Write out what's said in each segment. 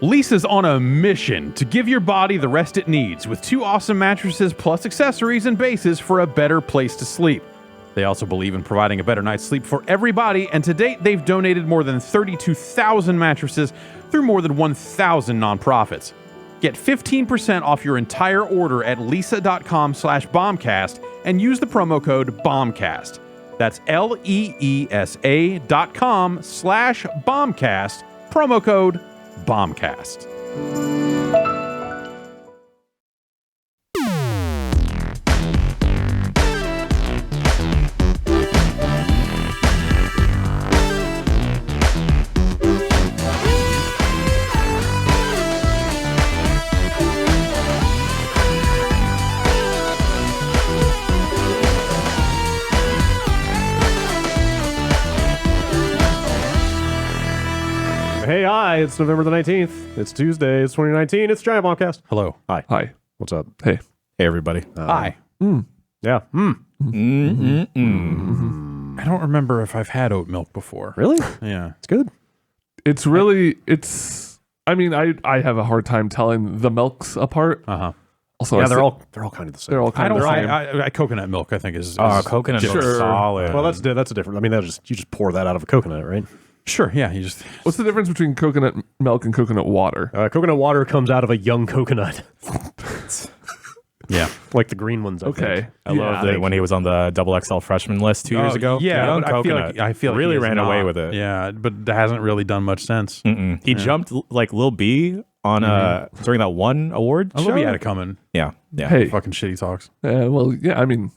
Lisa's on a mission to give your body the rest it needs with 2 awesome mattresses plus accessories and bases for a better place to sleep. They also believe in providing a better night's sleep for everybody, and to date, they've donated more than 32,000 mattresses through more than 1,000 nonprofits. Get 15% off your entire order at lisa.com/bombcast and use the promo code BOMBCAST. That's LEESA.com/bombcast, promo code BOMBCAST. Hey, hi, it's November the 19th. It's Tuesday, it's 2019, it's Giant Bombcast. Hello. Hi. Hi. What's up? Hey. Hey, everybody. Hi. Yeah. I don't remember if I've had oat milk before. Really? Yeah. It's good. It's really, I mean, I have a hard time telling the milks apart. Uh-huh. Also, Yeah, they're all kind of the same. they're all I kind don't. of the same. I coconut milk. I think is Coconut milk is Sure. solid. Well, that's a different. I mean, you just pour that out of a coconut, right? sure. Yeah. You just What's the difference between coconut milk and coconut water? Coconut water comes out of a young coconut, yeah. like the green ones. I think. Okay. I loved it when he was on the XXL freshman list 2 years ago. Yeah, Young but coconut. I feel like really he has ran away not. with it. Yeah, but it hasn't really done much since. He jumped like Lil B on during that one award I show. love he had it coming. Yeah. Hey. Fucking shitty talks. Well, yeah, I mean,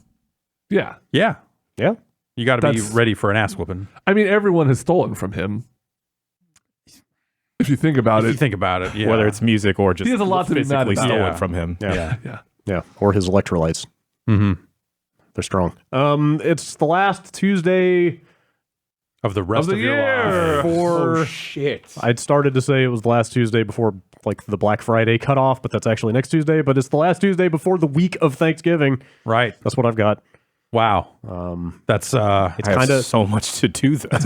yeah. Yeah. Yeah. You got to be That's- ready for an ass whooping. I mean, everyone has stolen from him. If you think about If it. you think about it, yeah. Whether it's music or just He has a lot to be mad physically about. stolen Yeah. from him. yeah. Yeah. Yeah. Or his electrolytes. Mm-hmm. They're strong. It's the last Tuesday Of the rest Of of, the your year. life. for. shit. I'd started to say it was the last Tuesday before like the Black Friday cutoff, but that's actually next Tuesday. But it's the last Tuesday before the week of Thanksgiving. Right. That's what I've got. Wow. That's It's I have kind of so much to do then.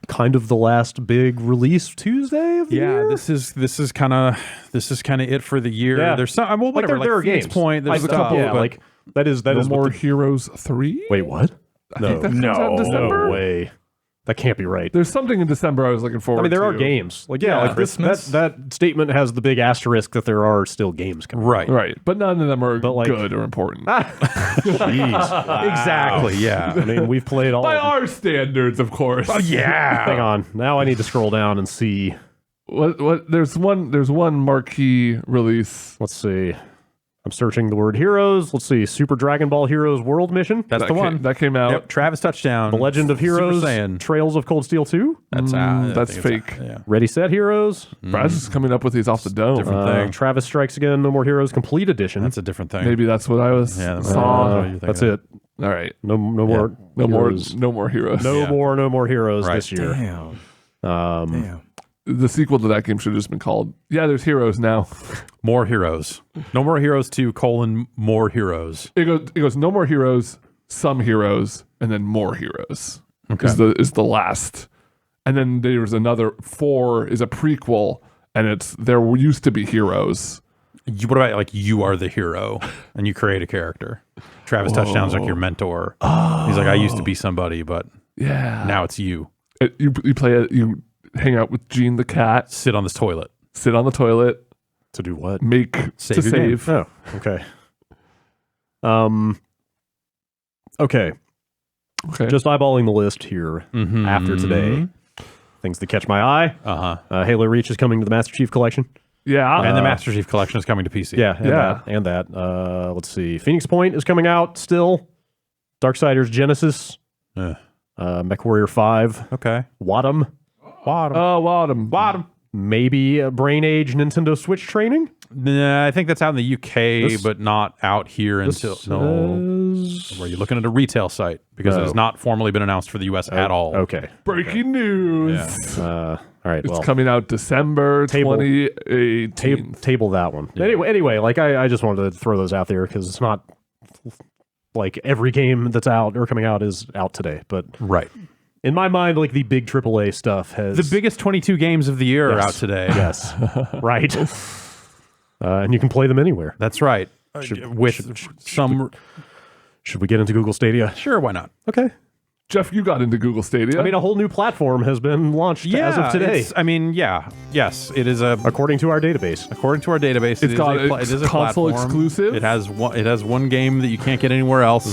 kind of the last big release Tuesday of the year. This is kind of it for the year. Yeah. There's some well, whatever. there are Phoenix games. Point. There's Like, stuff. yeah, but like that is No what More the- Heroes 3? Wait, what? I think that comes out in December. No way. That can't be right. There's something in December I was looking forward I mean, there to. are games. Like, yeah, Yeah. like Christmas? that statement has the big asterisk that there are still games coming. right. Right. But none of them are like- good or important. Jeez. Exactly. Yeah. I mean, we've played all By of them. our standards, of course. Oh yeah. Hang on. Now I need to scroll down and see. What there's one marquee release. Let's see. I'm searching the word heroes. Let's see. Super Dragon Ball Heroes World Mission. That's that the one. that came out. Yep. Travis touchdown. The Legend of Super Heroes. Saiyan. Trails of Cold Steel 2. That's That's I think fake. it's yeah. Ready Set Heroes. Braz is coming up with these off the dome. Different thing. Travis Strikes Again. No More Heroes Complete Edition. That's a different thing. Maybe that's what I was Yeah, that's saw. what you're That's thinking. it. All right. No more. No heroes. more heroes. No Yeah. more heroes Right. this year. Damn. Um, The sequel to that game should have just been called there's heroes now. More heroes. No more heroes 2, more heroes. It goes no more heroes, some heroes, and then more heroes. Okay. Is the last. And then there's another 4 is a prequel, and it's there used to be heroes. What about like you are the hero and you create a character? Travis Touchdown's like your mentor. He's like, I used to be somebody, but Yeah. now it's you. You play it, you hang out with Gene the cat, Sit on this toilet. sit on the toilet, to do what? Save your game. Oh, okay. Okay. Okay. Just eyeballing the list here Mm-hmm. after today. Things that catch my eye. Uh-huh. Halo Reach is coming to the Master Chief Collection. yeah. And the Master Chief Collection is coming to PC. Yeah, and that. Let's see. Phoenix Point is coming out still. Darksiders Genesis. MechWarrior 5. Okay. Wadham. Wadham. Maybe a Brain Age Nintendo Switch training. Nah, I think that's out in the UK, This- but not out here until... Were you looking at a retail site? Because it has not formally been announced for the US at all. Okay. Breaking news. All right. It's Well, coming out December Table- 2018. table that one. Anyway, like I just wanted to throw those out there because it's not like every game that's out or coming out is out today. But Right. In my mind, like the big AAA stuff has The biggest 22 games of the year are Yes. out today. Yes, right. And you can play them anywhere. That's right. Should we get into Google Stadia? Sure, why not? Okay. Jeff, you got into Google Stadia. I mean, a whole new platform has been launched as of today. Yes, it is a. According to our database. According to our database, It's console platform. exclusive? It has one game that you can't get anywhere else.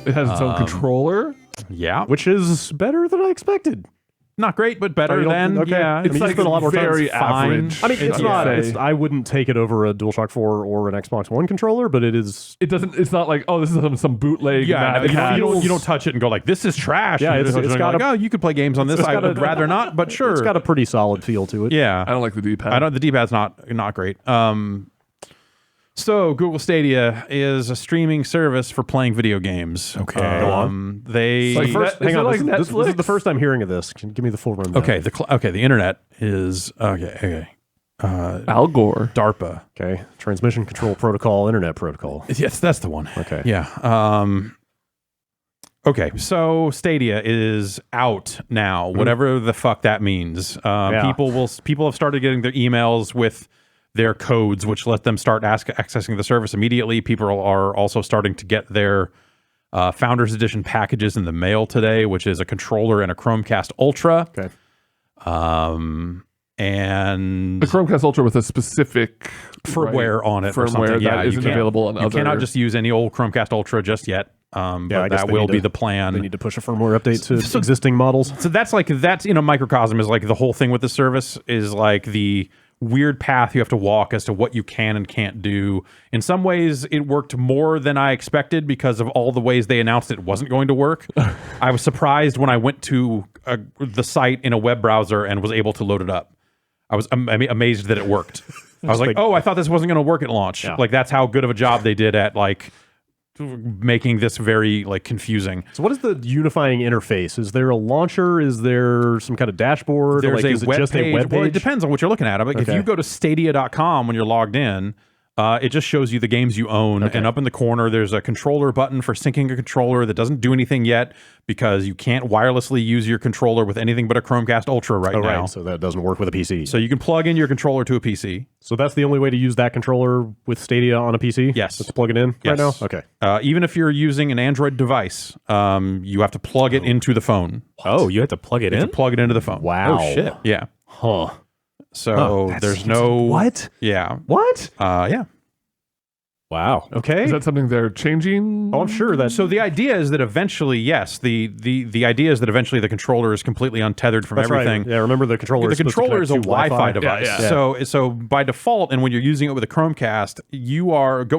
It has its own controller. Yeah, Which is better than I expected. not great, but better Oh, you don't- than okay. yeah. It's you like spend a lot more time. very fine. average. I mean, it's I'd not. say. I wouldn't take it over a DualShock 4 or an Xbox One controller, but it is. It doesn't. It's not like, oh, this is some bootleg. Yeah, no, Mad Hatters. you don't touch it and go like, this is trash. Yeah, You it's just touch it got and go a- like, oh, you could play games on this. I got a- would rather not, but sure. It's got a pretty solid feel to it. yeah. I don't like the D-pad. The D-pad's not great. So Google Stadia is a streaming service for playing video games. Okay. Go on. They Like First, Is hang it on. like This is the Netflix? first I'm hearing of this. Give me the full rundown. okay. The internet is okay. Al Gore. DARPA. Okay. Transmission Control Protocol, Internet Protocol. Yes, that's the one. Okay. Yeah. Okay, so Stadia is out now, whatever the fuck that means. Yeah. People have started getting their emails with their codes, which let them start accessing the service immediately. People are also starting to get their Founders Edition packages in the mail today, which is a controller and a Chromecast Ultra. Okay. And The Chromecast Ultra with a specific firmware on it. or Firmware something. that you isn't can't- available on You other. cannot just use any old Chromecast Ultra just yet. I But guess that they will need be to- the plan. They need to push a firmware update to existing models. So that's in a microcosm is like the whole thing with the service is like the weird path you have to walk as to what you can and can't do. In some ways, it worked more than I expected because of all the ways they announced it wasn't going to work. I was surprised when I went to the site in a web browser and was able to load it up. I was amazed that it worked. I was like, oh, I thought this wasn't going to work at launch. Yeah. Like that's how good of a job they did at like making this very like confusing. So what is the unifying interface? Is there a launcher? Is there some kind of dashboard? There's is it web just page. a web page? Well, it depends on what you're looking at. Like if Okay. you go to stadia.com when you're logged in, it just shows you the games you own. Okay. And up in the corner, there's a controller button for syncing a controller that doesn't do anything yet because you can't wirelessly use your controller with anything but a Chromecast Ultra right Oh, now. right. So that doesn't work with a PC. So you can plug in your controller to a PC. So that's the only way to use that controller with Stadia on a PC? Yes. Just plug it in right now? Yes. Okay. Even if you're using an Android device, you have to plug it into the phone. Oh, you have to plug it You have in? to plug it into the phone. Wow. Oh, shit. Yeah. Huh. So there's no... What? Yeah. What? Yeah. Wow. Okay. Is that something they're changing? Oh, I'm sure that. So the idea is that eventually, yes, the idea is that eventually the controller is completely untethered from that's everything. right. Yeah, remember the controller. The controller is a Wi-Fi device. device. Yeah. So by default, and when you're using it with a Chromecast,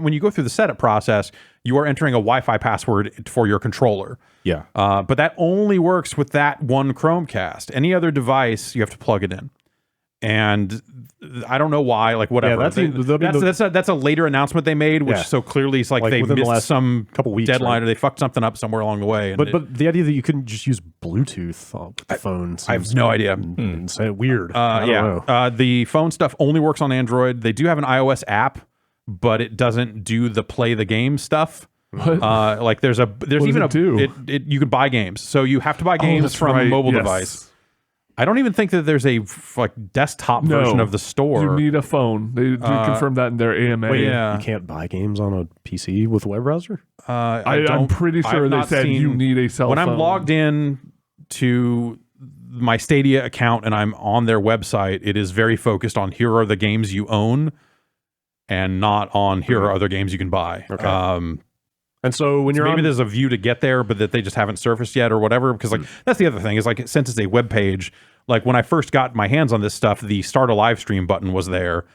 when you go through the setup process, you are entering a Wi-Fi password for your controller. Yeah. But that only works with that one Chromecast. Any other device, you have to plug it in. And I don't know why, like whatever. Yeah, that's a later announcement they made, which Yeah. so clearly it's like Like they within the missed last some couple weeks, deadline right? or they fucked something up somewhere along the way. And But the idea that you couldn't just use Bluetooth with the phone I have seems no idea. weird. I don't know. The phone stuff only works on Android. They do have an iOS app, but it doesn't do the play the game stuff. What? Like there's even does it do? you could buy games, so you have to buy games that's from a right. mobile Yes. device. I don't even think that there's a like desktop version of the store. You need a phone. They confirmed that in their AMA. Wait, yeah. you can't buy games on a PC with a web browser? I'm pretty sure I've they not said you need a cell when phone. I'm logged in to my Stadia account and I'm on their website, it is very focused on here are the games you own and not on here are other games you can buy. Okay. And so when you're Maybe on, there's a view to get there, but that they just haven't surfaced yet or whatever. Because like that's the other thing is like since it's a web page, like when I first got my hands on this stuff, the start a live stream button was there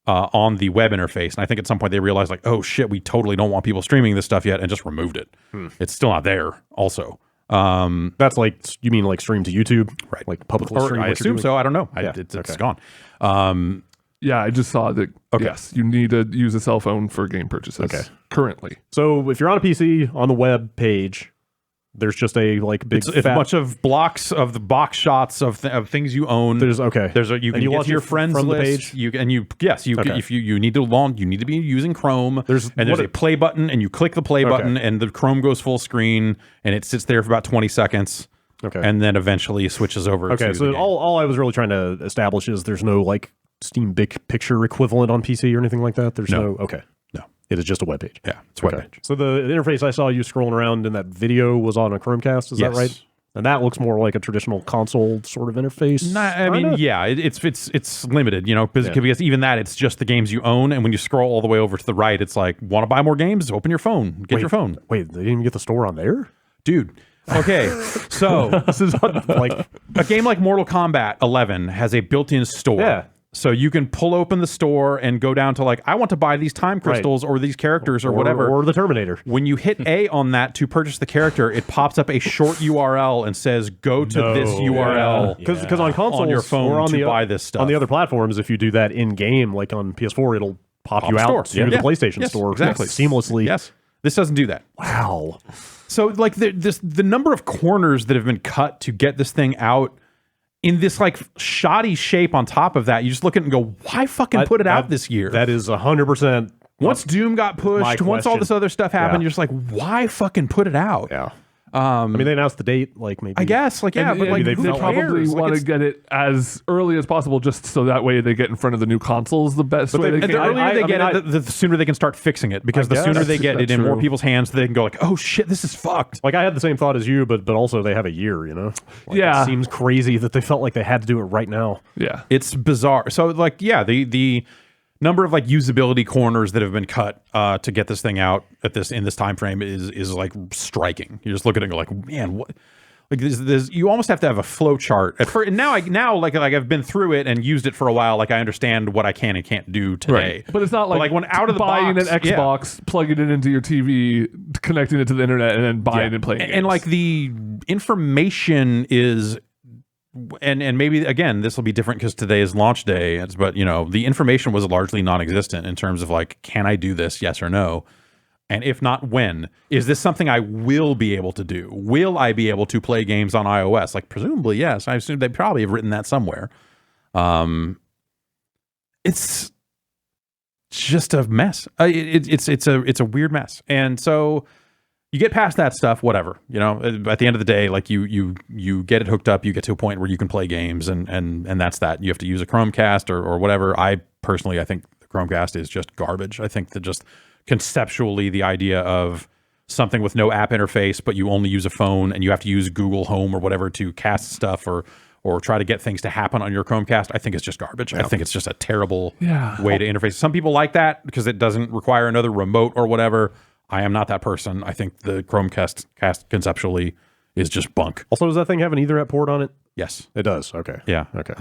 on the web interface, and I think at some point they realized like, oh shit, we totally don't want people streaming this stuff yet, and just removed it. It's still not there. Also, that's like, you mean like stream to YouTube? Right. Like publicly or stream I what you're assume doing? so. I don't know. Yeah, It's okay. gone. Yeah, I just saw that. Okay. Yes, you need to use a cell phone for game purchases. Okay. Currently. So if you're on a PC on the web page, there's just a like big It's a fat, bunch of blocks of the box shots of things you own. There's You can And you get launch to your it friends from the list. page? Okay. If you need to launch, you need to be using Chrome. There's a play button, and you click the play button, and the Chrome goes full screen, and it sits there for about 20 seconds. Okay. and then eventually switches over. Okay, to so the game. all I was really trying to establish is there's no like Steam Big Picture equivalent on PC or anything like that. There's no. Okay. No. It is just a web page. Yeah, it's a web Okay. page. So the interface I saw you scrolling around in that video was on a Chromecast. Is that Yes. right? And that looks more like a traditional console sort of interface. I mean, yeah, it's limited, you know, because even that, it's just the games you own, and when you scroll all the way over to the right, it's like, want to buy more games? Open your phone, get your phone, Wait, they didn't even get the store on there? dude. Okay, so This is on, like, a game like Mortal Kombat 11 has a built-in store. Yeah. So you can pull open the store and go down to like, I want to buy these time crystals or these characters or whatever. or the Terminator. When you hit A on that to purchase the character, it pops up a short URL and says, go to this URL. Because on consoles On your phone or on to the, buy this stuff. On the other platforms, if you do that in game, like on PS4, it'll pop you out to the PlayStation store exactly. seamlessly. Yes. This doesn't do that. Wow. So like the number of corners that have been cut to get this thing out in this like shoddy shape on top of that, you just look at it and go, why fucking put it out this year? That is 100%. Once Doom got pushed, once all question. this other stuff happened, Yeah. you're just like, why fucking put it out? Yeah. I mean, they announced the date, like maybe. I guess, like, yeah, And- but and like, they who probably cares? Like, want to it's- get it as early as possible, just so that way they get in front of the new consoles the best way they and can. the earlier they get I it, the sooner they can start fixing it. Because I the sooner guess. they get it That's in more true. people's hands, they can go like, oh shit, this is fucked. Like, I had the same thought as you, but also they have a year, you know? Like, Yeah. It seems crazy that they felt like they had to do it right now. Yeah. It's bizarre. So like, yeah, the number of like usability corners that have been cut to get this thing out in this time frame is like striking. You just look at it and go like, man, what? Like this you almost have to have a flow chart. And now like I've been through it and used it for a while. Like I understand what I can and can't do today. But it's not like, when out of the buying box, an Xbox, plugging it into your TV, connecting it to the internet, and then buying and playing. And like the information is, and maybe again this will be different because today is launch day. But you know the information was largely non-existent in terms of like, can I do this? Yes or no. And if not, when? Is this something I will be able to do? Will I be able to play games on iOS? Like, presumably, yes. I assume they probably have written that somewhere. It's just a mess. It's a weird mess. And so you get past that stuff, whatever. You know, at the end of the day, like you get it hooked up, you get to a point where you can play games, and that's that. You have to use a Chromecast or whatever. I think the Chromecast is just garbage. I think that just conceptually the idea of something with no app interface, but you only use a phone and you have to use Google Home or whatever to cast stuff or try to get things to happen on your Chromecast, I think it's just garbage. I think it's just a terrible way to interface. Some people like that because it doesn't require another remote or whatever. I am not that person. I think the Chromecast conceptually is just bunk. Also, does that thing have an Ethernet port on it? Yes. It does. Okay. Yeah. Okay.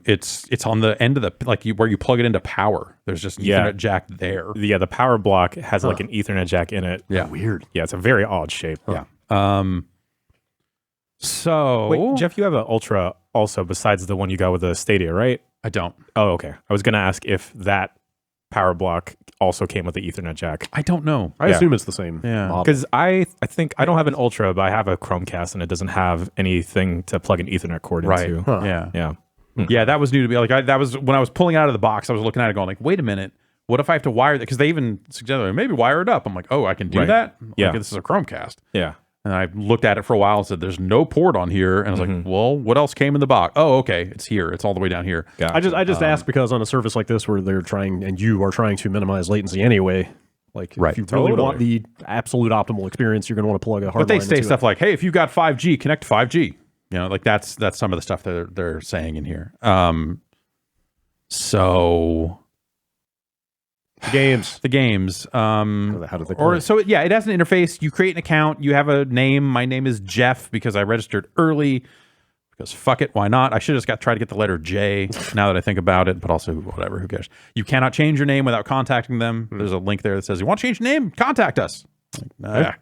It's on the end of the where you plug it into power. There's just an Ethernet jack there. Yeah, the power block has like an Ethernet jack in it. Yeah. Weird. Yeah, it's a very odd shape. Yeah. So Wait, Jeff, you have an Ultra also besides the one you got with the Stadia, right? I don't. Oh, okay. I was going to ask if that power block also came with the Ethernet jack. I don't know. I assume it's the same. Yeah. model. Because I think I don't have an Ultra, but I have a Chromecast and it doesn't have anything to plug an Ethernet cord Right. into. Huh. Yeah. Yeah. Yeah, that was new to me. Like that was when I was pulling it out of the box. I was looking at it, going like, "Wait a minute, what if I have to wire that?" Because they even suggested maybe wire it up. I'm like, "Oh, I can do Right. that." Yeah. Like, this is a Chromecast. Yeah. And I looked at it for a while and said, "There's no port on here." And I was like, "Well, what else came in the box?" Oh, okay, it's here. It's all the way down here. Gotcha. I just asked because on a service like this where they're trying and you are trying to minimize latency anyway, like Right. if you really Totally. want the absolute optimal experience, you're going to want to plug a hard But they line say into stuff it. like, "Hey, if you got 5G, connect to 5G." You know, like that's some of the stuff they're saying in here. So games. the games. How did they Or so yeah, it has an interface. You create an account. You have a name. My name is Jeff because I registered early. Because fuck it, why not? I should have just tried to get the letter J. Now that I think about it, but also whatever, who cares? You cannot change your name without contacting them. There's a link there that says, "You want to change your name? Contact us." Like,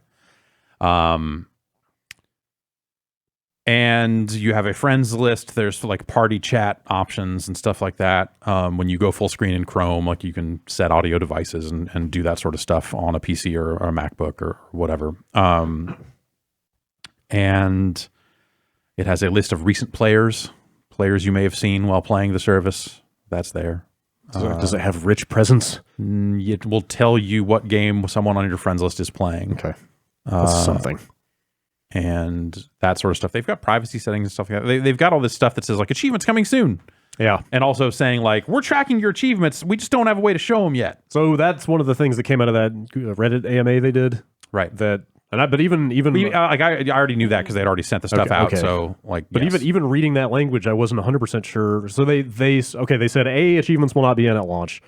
and you have a friends list. There's like party chat options and stuff like that. When you go full screen in Chrome, like you can set audio devices and do that sort of stuff on a PC or a MacBook or whatever. And it has a list of recent players you may have seen while playing the service. That's there. Does it have rich presence? It will tell you what game someone on your friends list is playing. Okay. That's something. and that sort of stuff. They've got privacy settings and stuff like that. They've got all this stuff that says like achievements coming soon. Yeah. And also saying like, we're tracking your achievements. We just don't have a way to show them yet. So that's one of the things that came out of that Reddit AMA they did. Right. But even like I already knew that because they'd already sent the stuff out. Okay. So like, but yes. even reading that language, I wasn't 100% sure. So they said A, achievements will not be in at launch.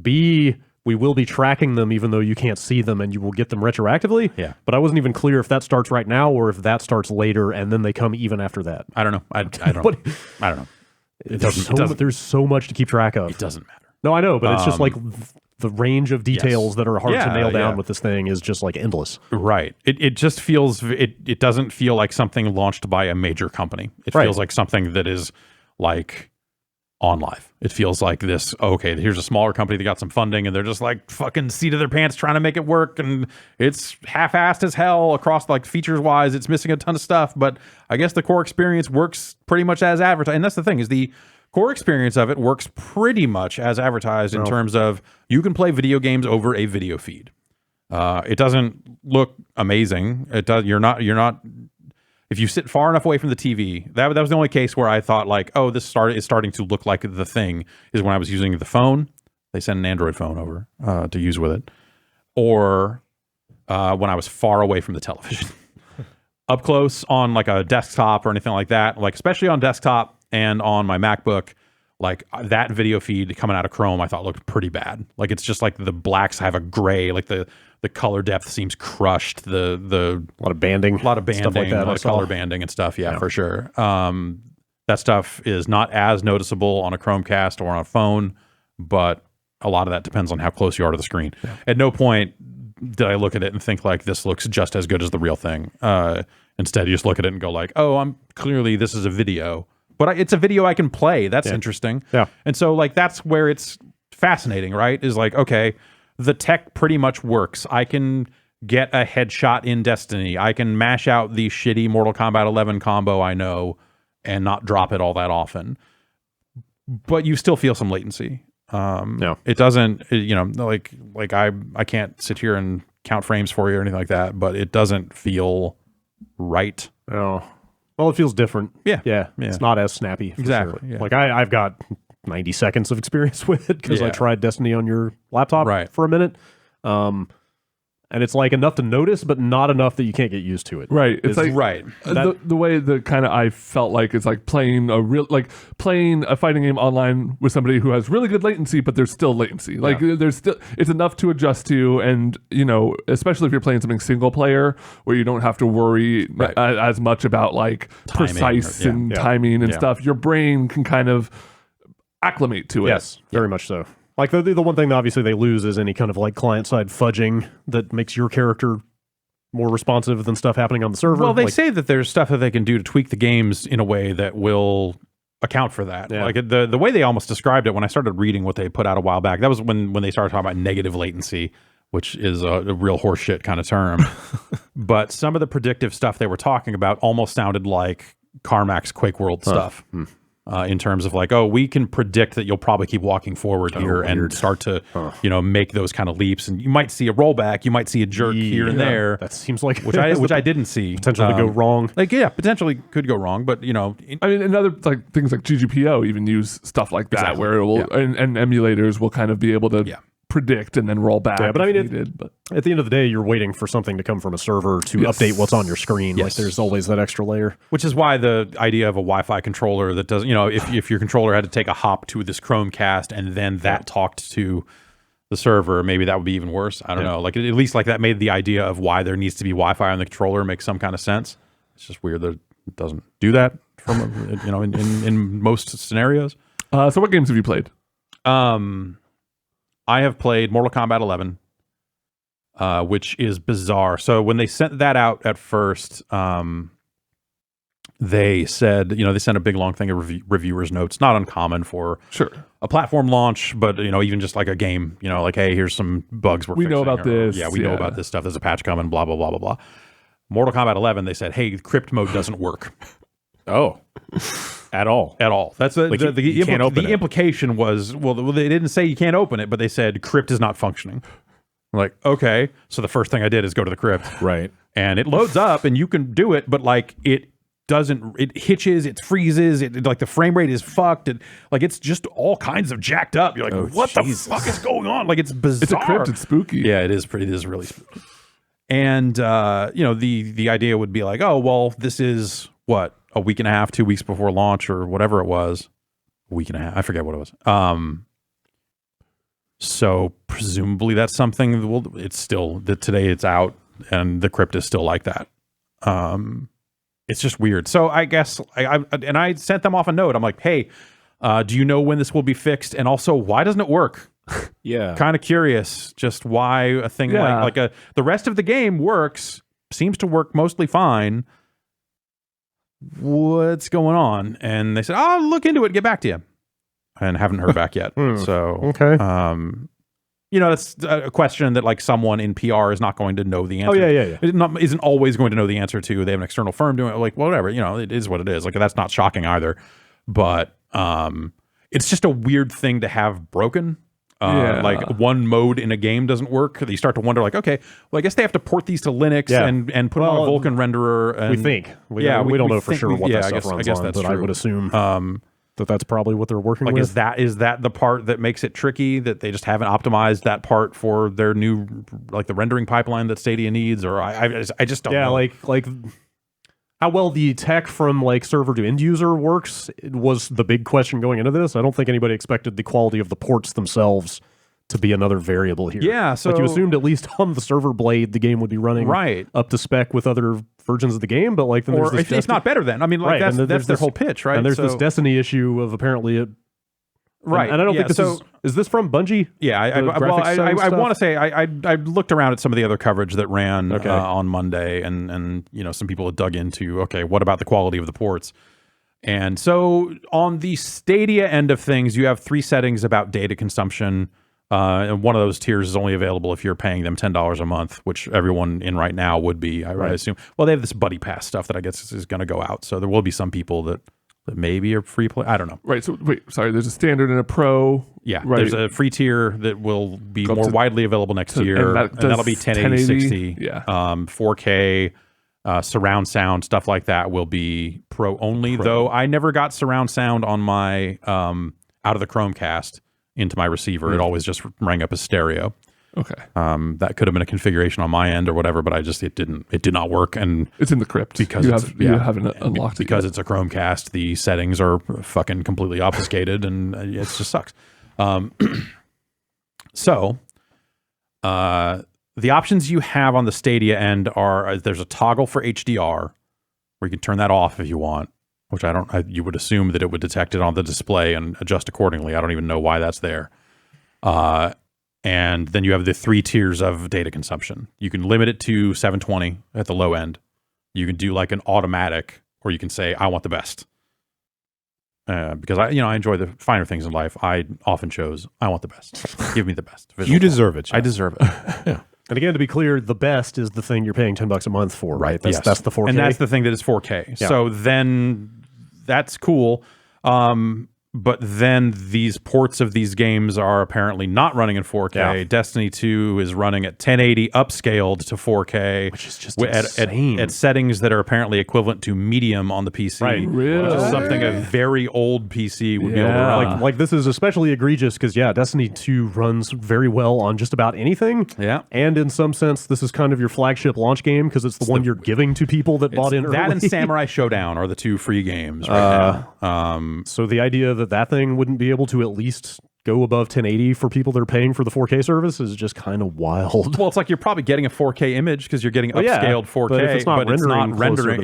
B, we will be tracking them even though you can't see them and you will get them retroactively. Yeah. But I wasn't even clear if that starts right now or if that starts later and then they come even after that. I don't know. I don't. I don't know. There's so much to keep track of. It doesn't matter. No, I know, but it's just like the range of details that are hard to nail down with this thing is just like endless. Right. It just feels, it doesn't feel like something launched by a major company. It feels like something that is like on live. It feels like this, okay, here's a smaller company that got some funding and they're just like fucking seat of their pants trying to make it work, and it's half-assed as hell across like features wise. It's missing a ton of stuff, but I guess the core experience works pretty much as advertised. And that's the thing, is the core experience of it works pretty much as advertised in terms of you can play video games over a video feed. It doesn't look amazing. It does. You're not. If you sit far enough away from the TV, that was the only case where I thought like, oh, this is starting to look like the thing, is when I was using the phone. They sent an Android phone over to use with it, or when I was far away from the television. Up close on like a desktop or anything like that, like especially on desktop and on my MacBook, like that video feed coming out of Chrome, I thought looked pretty bad. Like it's just like the blacks have a gray, like the color depth seems crushed. The a lot of banding, stuff like that, a lot of color banding and stuff. Yeah, for sure. That stuff is not as noticeable on a Chromecast or on a phone, but a lot of that depends on how close you are to the screen. Yeah. At no point did I look at it and think like this looks just as good as the real thing. Instead, you just look at it and go like, oh, this is a video. But it's a video I can play. That's interesting. Yeah. And so like that's where it's fascinating, right? Is like, okay, the tech pretty much works. I can get a headshot in Destiny. I can mash out the shitty Mortal Kombat 11 combo I know and not drop it all that often. But you still feel some latency. It doesn't, like I can't sit here and count frames for you or anything like that, but it doesn't feel right. Oh. Well, it feels different. Yeah. It's not as snappy. Exactly. Sure. Yeah. Like I've got 90 seconds of experience with it because I tried Destiny on your laptop for a minute. And it's like enough to notice, but not enough that you can't get used to it. Right. It's like the way that kind of I felt like it's like playing a fighting game online with somebody who has really good latency, but there's still latency. Like there's still, it's enough to adjust to, and especially if you're playing something single player where you don't have to worry as much about like precise timing and stuff. Your brain can kind of acclimate to it. Yes, very much so. Like the one thing that obviously they lose is any kind of like client-side fudging that makes your character more responsive than stuff happening on the server. Well, they say that there's stuff that they can do to tweak the games in a way that will account for that. Yeah. Like the way they almost described it when I started reading what they put out a while back, that was when they started talking about negative latency, which is a real horseshit kind of term. But some of the predictive stuff they were talking about almost sounded like Carmack's Quake World stuff. In terms of like, oh, we can predict that you'll probably keep walking forward here and start to, make those kind of leaps. And you might see a rollback, you might see a jerk here and there. That seems like which I didn't see. Potential to go wrong. Like, potentially could go wrong, but I mean, another like things like GGPO even use stuff like that where it will and emulators will kind of be able to predict and then roll back. Yeah, but I mean, at the end of the day, you're waiting for something to come from a server to update what's on your screen. Like there's always that extra layer. Which is why the idea of a Wi-Fi controller that does, if your controller had to take a hop to this Chromecast and then that talked to the server, maybe that would be even worse. I don't know. Like at least like that made the idea of why there needs to be Wi-Fi on the controller make some kind of sense. It's just weird that it doesn't do that from in most scenarios. So what games have you played? I have played Mortal Kombat 11, which is bizarre. So when they sent that out at first, they said, they sent a big long thing of reviewers' notes. Not uncommon for a platform launch, but even just like a game, like, hey, here's some bugs we know about this. Yeah, we know about this stuff. There's a patch coming. Blah blah blah blah blah. Mortal Kombat 11, they said, hey, crypt mode doesn't work. Oh. At all. That's the implication was, well, they didn't say you can't open it, but they said crypt is not functioning. I'm like, okay. So the first thing I did is go to the crypt. Right. And it loads up and you can do it, but like it hitches, it freezes, like the frame rate is fucked. Like it's just all kinds of jacked up. You're like, what the fuck is going on? Like it's bizarre. It's a crypt, it's spooky. Yeah, it is really spooky. And the idea would be like, oh, well, this is what, a week and a half, 2 weeks before launch or whatever it was. A week and a half, I forget what it was. So presumably that's something it's still that today it's out and the crypt is still like that. It's just weird. So I guess I sent them off a note. I'm like, hey, do you know when this will be fixed? And also, why doesn't it work? Yeah. Kind of curious just why a thing like the rest of the game seems to work mostly fine. What's going on? And they said, I'll look into it, get back to you. And haven't heard back yet. So, okay. That's a question that like someone in PR is not going to know the answer. Oh, yeah. It isn't always going to know the answer to. They have an external firm doing it. Like, whatever, it is what it is. Like, that's not shocking either. But it's just a weird thing to have broken. Like one mode in a game doesn't work. You start to wonder, like, okay, well, I guess they have to port these to Linux and put on a Vulkan renderer. And, we think. We don't know for sure what that stuff runs on, that's but true. I would assume that's probably what they're working with. Is that the part that makes it tricky, that they just haven't optimized that part for their new, like the rendering pipeline that Stadia needs? Or I just don't know. like how well the tech from like server to end user works was the big question going into this. I don't think anybody expected the quality of the ports themselves to be another variable here. Yeah, so like you assumed at least on the server blade the game would be running up to spec with other versions of the game, but like then there's this it's not better then. I mean, like that's their whole pitch, right? And there's this Destiny issue of apparently it. Right, and I don't think this is this from Bungie? Yeah, I want to say I looked around at some of the other coverage that ran on Monday, and some people had dug into, okay, what about the quality of the ports? And so on the Stadia end of things, you have 3 settings about data consumption, and one of those tiers is only available if you're paying them $10 a month, which everyone in right now would be, I assume. Well, they have this Buddy Pass stuff that I guess is going to go out, so there will be some people that maybe are free play. I don't know. Right. So wait, sorry. There's a standard and a pro. Yeah. Right. There's a free tier that will be more widely available next year, and that'll be 1080, 60. Yeah. 4K, surround sound, stuff like that will be pro only. Though I never got surround sound on my out of the Chromecast into my receiver. It always just rang up as stereo. Okay. That could have been a configuration on my end or whatever, but it did not work. And it's in the crypt because you haven't unlocked it because it's a Chromecast. The settings are fucking completely obfuscated, and it just sucks. So, the options you have on the Stadia end are there's a toggle for HDR where you can turn that off if you want, which you would assume that it would detect it on the display and adjust accordingly. I don't even know why that's there. And then you have the 3 tiers of data consumption. You can limit it to 720 at the low end. You can do like an automatic, or you can say, I want the best. Because I enjoy the finer things in life. I often chose, I want the best. Give me the best. You deserve it. Jeff. I deserve it. Yeah. And again, to be clear, the best is the thing you're paying $10 a month for, right? That's the 4K. And that's the thing that is 4K. Yeah. So then that's cool. But then these ports of these games are apparently not running in 4K. Yeah. Destiny 2 is running at 1080 upscaled to 4K. Which is just insane. At settings that are apparently equivalent to medium on the PC. Right. Really? Which is something a very old PC would be able to run. Like this is especially egregious because, Destiny 2 runs very well on just about anything. Yeah. And in some sense, this is kind of your flagship launch game because it's the one you're giving to people that bought in early. That and Samurai Showdown are the 2 free games right now. So the idea that thing wouldn't be able to at least go above 1080 for people that are paying for the 4K service is just kind of wild. Well, it's like you're probably getting a 4K image because you're getting upscaled 4K, but if it's not rendering.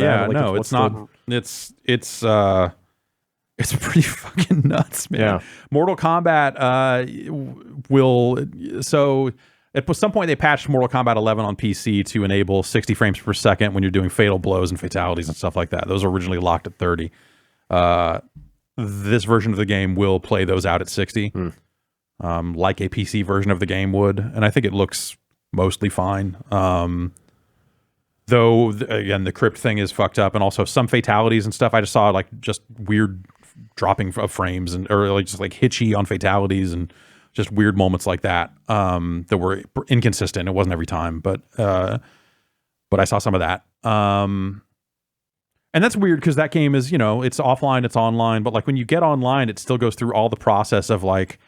It's not. It's pretty fucking nuts, man. Yeah. Mortal Kombat at some point they patched Mortal Kombat 11 on PC to enable 60 frames per second when you're doing fatal blows and fatalities and stuff like that. Those were originally locked at 30. This version of the game will play those out at 60, like a PC version of the game would, and I think it looks mostly fine. Though, again, the crypt thing is fucked up, and also some fatalities and stuff. I just saw just weird dropping of frames or just hitchy on fatalities, and just weird moments like that that were inconsistent. It wasn't every time, but I saw some of that. And that's weird because that game is, it's offline, it's online, but like when you get online, it still goes through all the process of like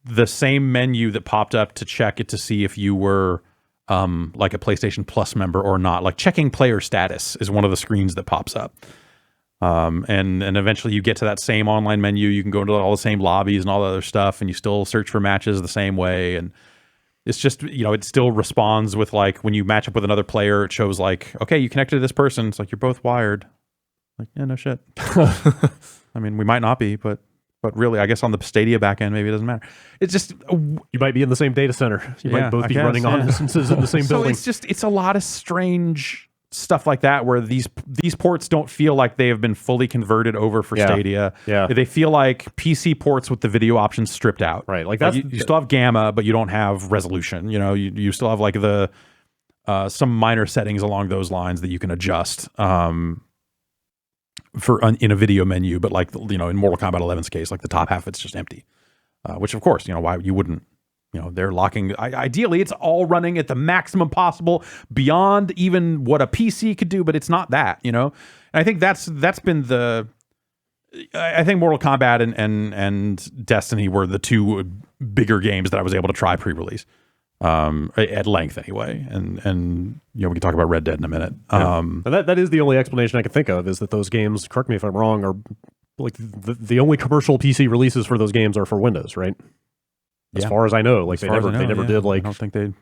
the same menu that popped up to check it to see if you were like a PlayStation Plus member or not. Like checking player status is one of the screens that pops up. And eventually you get to that same online menu. You can go into all the same lobbies and all the other stuff, and you still search for matches the same way. And it's just, it still responds with like when you match up with another player, it shows like, okay, you connected to this person. It's like, you're both wired. Like, yeah, no shit. I mean, we might not be, but really, I guess on the Stadia backend, maybe it doesn't matter. It's just you might be in the same data center. You might both be running on instances in the same building. So it's a lot of strange stuff like that where these ports don't feel like they have been fully converted over for Stadia. Yeah. They feel like PC ports with the video options stripped out. Right. Like you still have gamma, but you don't have resolution. You still have like the some minor settings along those lines that you can adjust in a video menu. But like in Mortal Kombat 11's case, like the top half it's just empty. Which of course, why you wouldn't. They're locking. Ideally, it's all running at the maximum possible, beyond even what a PC could do, but it's not that. And I think that's been the. I think Mortal Kombat and Destiny were the two bigger games that I was able to try pre-release, at length anyway. And we can talk about Red Dead in a minute. And that is the only explanation I can think of, is that those games, correct me if I'm wrong, are like the only commercial PC releases for those games are for Windows, right? As far as I know, like they never did like. I don't think they.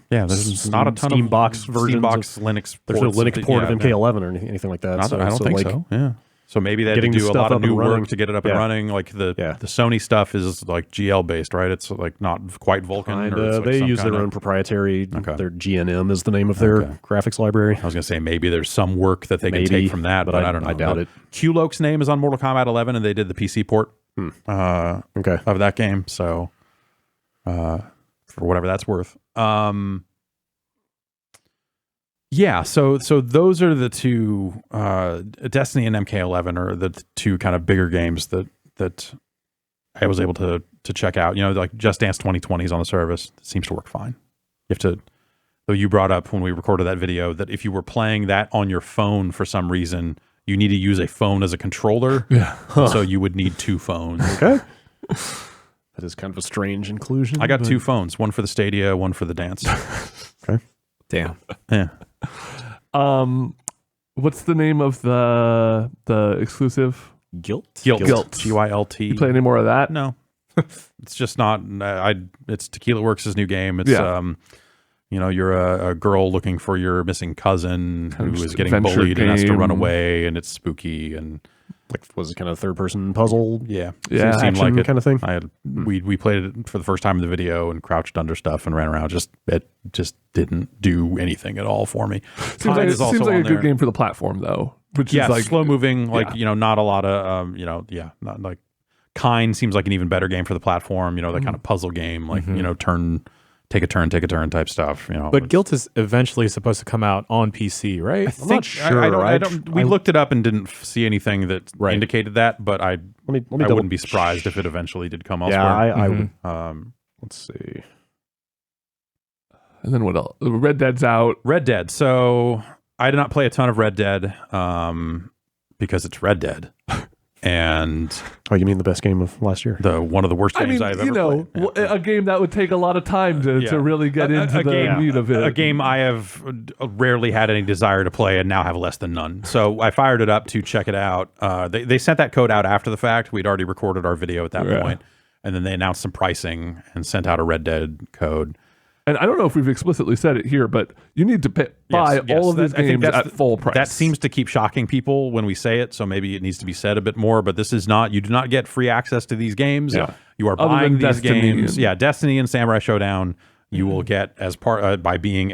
There's not a ton Steam of box versions, Steambox Linux. There's no Linux port of MK11 or anything like that. I don't think so. Yeah. So maybe they had to do a lot of new work to get it up and running. Like the Sony stuff is like GL based, right? It's like not quite Vulkan. Or they use their own proprietary. Their GNM is the name of their graphics library. I was going to say maybe there's some work that they can take from that, but I don't know. I doubt it. Q-Loke's name is on Mortal Kombat 11, and they did the PC port of that game. So. For whatever that's worth. So those are the two, Destiny and MK11 are the two kind of bigger games that I was able to check out. Like Just Dance 2020 is on the service. It seems to work fine. You have to, though you brought up when we recorded that video that if you were playing that on your phone for some reason, you need to use a phone as a controller. Yeah. So you would need two phones. Okay. That is kind of a strange inclusion. I got two phones, one for the Stadia, one for the dance. Okay. Damn. Yeah. What's the name of the exclusive? Gylt. GYLT. You play any more of that? No. It's just not. It's Tequila Works' new game. It's you're a girl looking for your missing cousin who is getting bullied and has to run away, and it's spooky and. Like, was it kind of third-person puzzle? Yeah. It seemed like it kind of thing. We played it for the first time in the video and crouched under stuff and ran around. It just didn't do anything at all for me. Seems like a good game for the platform, though. Which is like slow moving. Like not a lot of not like Kind seems like an even better game for the platform. That kind of puzzle game, like take a turn type stuff. But Gylt is eventually supposed to come out on PC, right? I'm not sure. We looked it up and didn't see anything that indicated that, but I wouldn't be surprised if it eventually did come elsewhere. I would. Let's see. And then what else? Red Dead's out. Red Dead. So I did not play a ton of Red Dead because it's Red Dead. And you mean the best game of last year? One of the worst games I've ever played. A game that would take a lot of time to really get into the meat of it. A game I have rarely had any desire to play and now have less than none. So I fired it up to check it out. They sent that code out after the fact. We'd already recorded our video at that point. And then they announced some pricing and sent out a Red Dead code. And I don't know if we've explicitly said it here, but you need to buy all of these games at full price. That seems to keep shocking people when we say it, so maybe it needs to be said a bit more. But this is not, you do not get free access to these games. Yeah. You are buying these games. Destiny and Samurai Showdown, you will get as part by being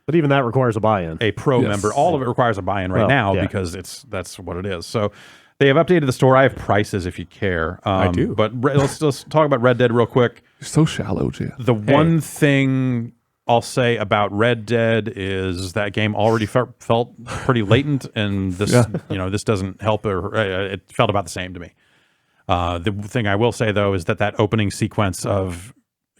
But even that requires a buy-in. A pro member. All of it requires a buy-in now because that's what it is. So they have updated the store. I have prices if you care. I do. But let's talk about Red Dead real quick. You're so shallow, Jay. The one thing I'll say about Red Dead is that game already felt pretty latent, and this this doesn't help. It felt about the same to me. The thing I will say though is that opening sequence of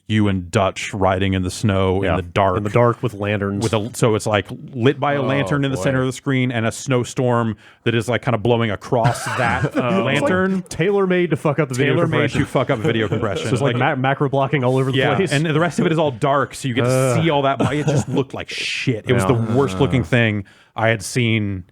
you and Dutch riding in the snow in the dark with lanterns, so it's like lit by a lantern in the center of the screen and a snowstorm that is like kind of blowing across that lantern. Like tailor-made to fuck up the video compression. Tailor-made to fuck up video compression. So it's like macro blocking all over the place. And the rest of it is all dark, so you get to see all that. It just looked like shit. It was the worst looking thing I had seen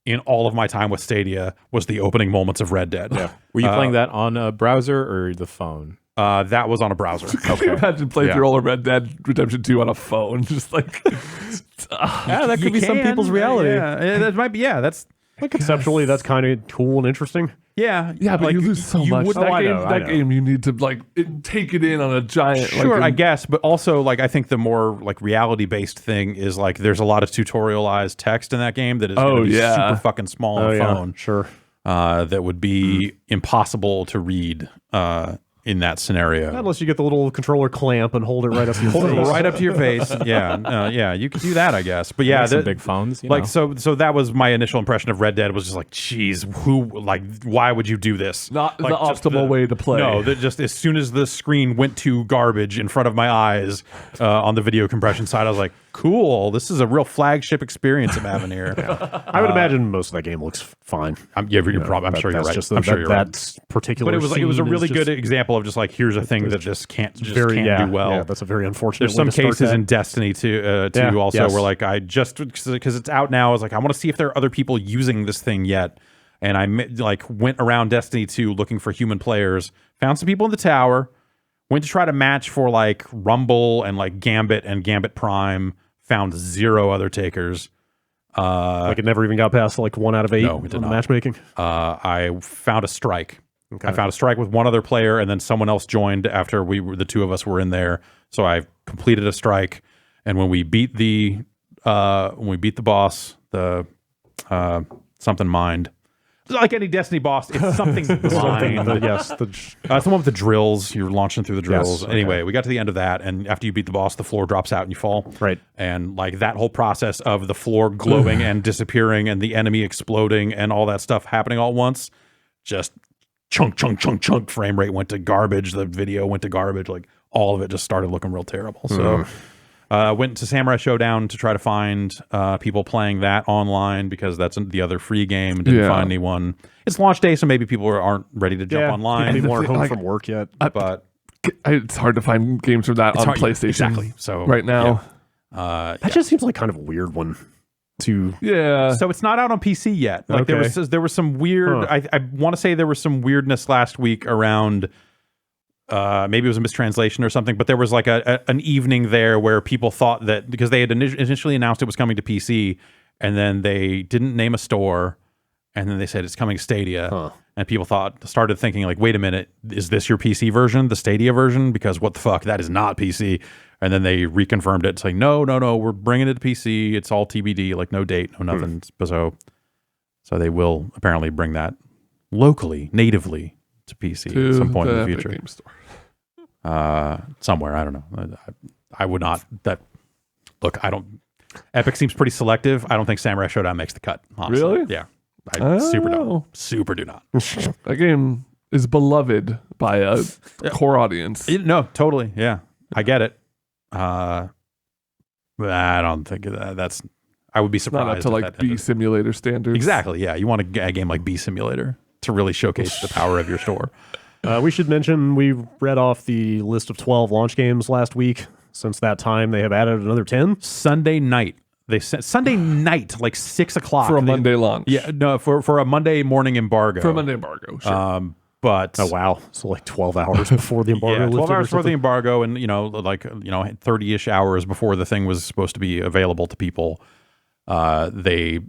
in all of my time with Stadia. Was the opening moments of Red Dead. Yeah. Were you playing that on a browser or the phone? That was on a browser. Can you imagine playing through all of Red Dead Redemption 2 on a phone? Just like, that could be some people's reality. Yeah, that might be. Yeah, that's conceptually that's kind of cool and interesting. Yeah, but you lose so much. That game, you need to like take it in on a giant. Sure, I guess, but also like I think the more like reality based thing is like there's a lot of tutorialized text in that game that is super fucking small on a phone. Sure, that would be impossible to read. In that scenario, unless you get the little controller clamp and hold it right up to your face. Right up to your face. Yeah, you could do that, I guess. But yeah, some big phones. So that was my initial impression of Red Dead. Was just like, geez, why would you do this? Not like, the optimal way to play. No, just as soon as the screen went to garbage in front of my eyes on the video compression side, I was like, cool, this is a real flagship experience I'm having here. I would imagine most of that game looks fine. I'm sure you're right. I'm sure you're right. That particular, but it was a really good example of just like here's a thing that just can't do well. Yeah, that's a very unfortunate. There's some cases in Destiny too where like I just because it's out now, I was like I want to see if there are other people using this thing yet, and I like went around Destiny 2 looking for human players, found some people in the tower, went to try to match for like Rumble and like Gambit and Gambit Prime, found 0 other takers. Like it never even got past like 1 out of 8 no, it did on the not. matchmaking. I found a strike. Okay. I found a strike with one other player, and then someone else joined after the two of us were in there. So I completed a strike, and when we beat the boss, the something mind. Like any Destiny boss, it's something mind. Yes, it's the one with the drills. You're launching through the drills. Yes, Anyway, we got to the end of that, and after you beat the boss, the floor drops out and you fall. Right. And like that whole process of the floor glowing and disappearing and the enemy exploding and all that stuff happening all at once, just chunk, frame rate went to garbage. The video went to garbage. Like all of it just started looking real terrible. So went to Samurai Showdown to try to find people playing that online because that's the other free game. Didn't find anyone. It's launch day, so maybe people aren't ready to jump online. People aren't home from work yet. But it's hard to find games from that on PlayStation. Exactly. So right now, that just seems like kind of a weird one. So it's not out on PC yet. Like there was some weird. I want to say there was some weirdness last week around. Maybe it was a mistranslation or something, but there was like an evening there where people thought that because they had initially announced it was coming to PC, and then they didn't name a store, and then they said it's coming to Stadia, and people started thinking like, wait a minute, is this your PC version, the Stadia version? Because what the fuck, that is not PC. And then they reconfirmed it, saying no, we're bringing it to PC. It's all TBD, like no date, no nothing. So they will apparently bring that locally, natively to PC at some point in the future. Game store. Somewhere, I don't know. I would not. I don't. Epic seems pretty selective. I don't think Samurai Showdown makes the cut. Honestly. Really? Yeah. I super don't. Super do not. That game is beloved by a core audience. No, totally. Yeah, I get it. But I don't think that's. I would be surprised. Not up to like B Simulator standards. Exactly. Yeah, you want a game like B Simulator to really showcase the power of your store. We should mention we read off the list of 12 launch games last week. Since that time, they have added another 10. Sunday night. They sent Sunday night, like 6 o'clock. For a Monday launch. Yeah, no, for a Monday morning embargo. For a Monday embargo, sure. But oh wow, so like 12 hours before the embargo. 12 hours before the embargo, and 30-ish hours before the thing was supposed to be available to people. They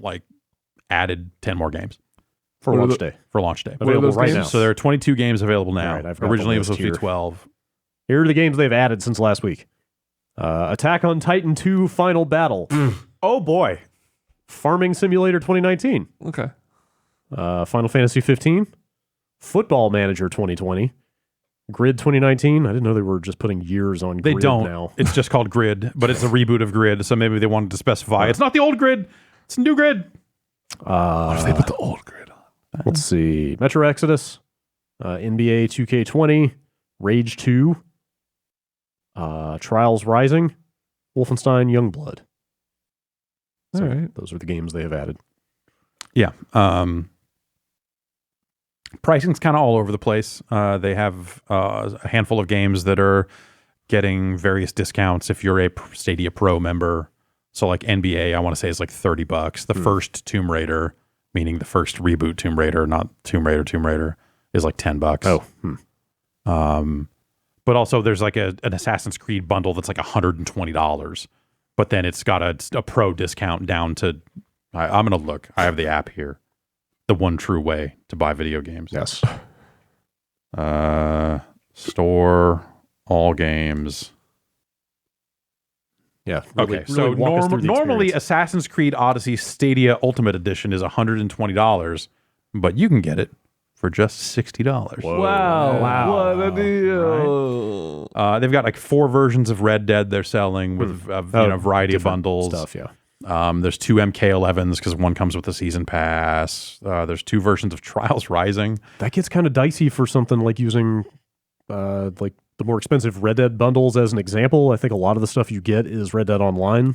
like added 10 more games for launch day. Available right now. So there are 22 games available now. Right, originally it was supposed to be 12. Here are the games they've added since last week. Attack on Titan 2 Final Battle. Oh boy. Farming Simulator 2019. Okay. Final Fantasy 15. Football Manager 2020. Grid 2019. I didn't know they were just putting years on Grid now. It's just called Grid, but it's a reboot of Grid, so maybe they wanted to specify. It's not the old Grid. It's a new Grid. What if they put the old Grid on? Let's see. Metro Exodus. NBA 2K20, Rage 2, Trials Rising, Wolfenstein Youngblood. So All right. those are the games they have added. Yeah. Pricing's kind of all over the place. They have a handful of games that are getting various discounts if you're a Stadia Pro member. So like NBA, I want to say is like $30. The first Tomb Raider, meaning the first reboot Tomb Raider, not Tomb Raider, is like $10. Oh. But also there's like an Assassin's Creed bundle that's like $120. But then it's got a pro discount down to, I'm going to look. I have the app here. The one true way to buy video games. Yes. Store all games. Yeah. Okay, so normally Assassin's Creed Odyssey Stadia Ultimate Edition is $120, but you can get it for just $60. Wow. What a deal. Right? They've got like 4 versions of Red Dead they're selling with a variety of bundles. Stuff, yeah. There's 2 MK11s because one comes with a season pass. There's 2 versions of Trials Rising. That gets kind of dicey for something like using like the more expensive Red Dead bundles as an example. I think a lot of the stuff you get is Red Dead Online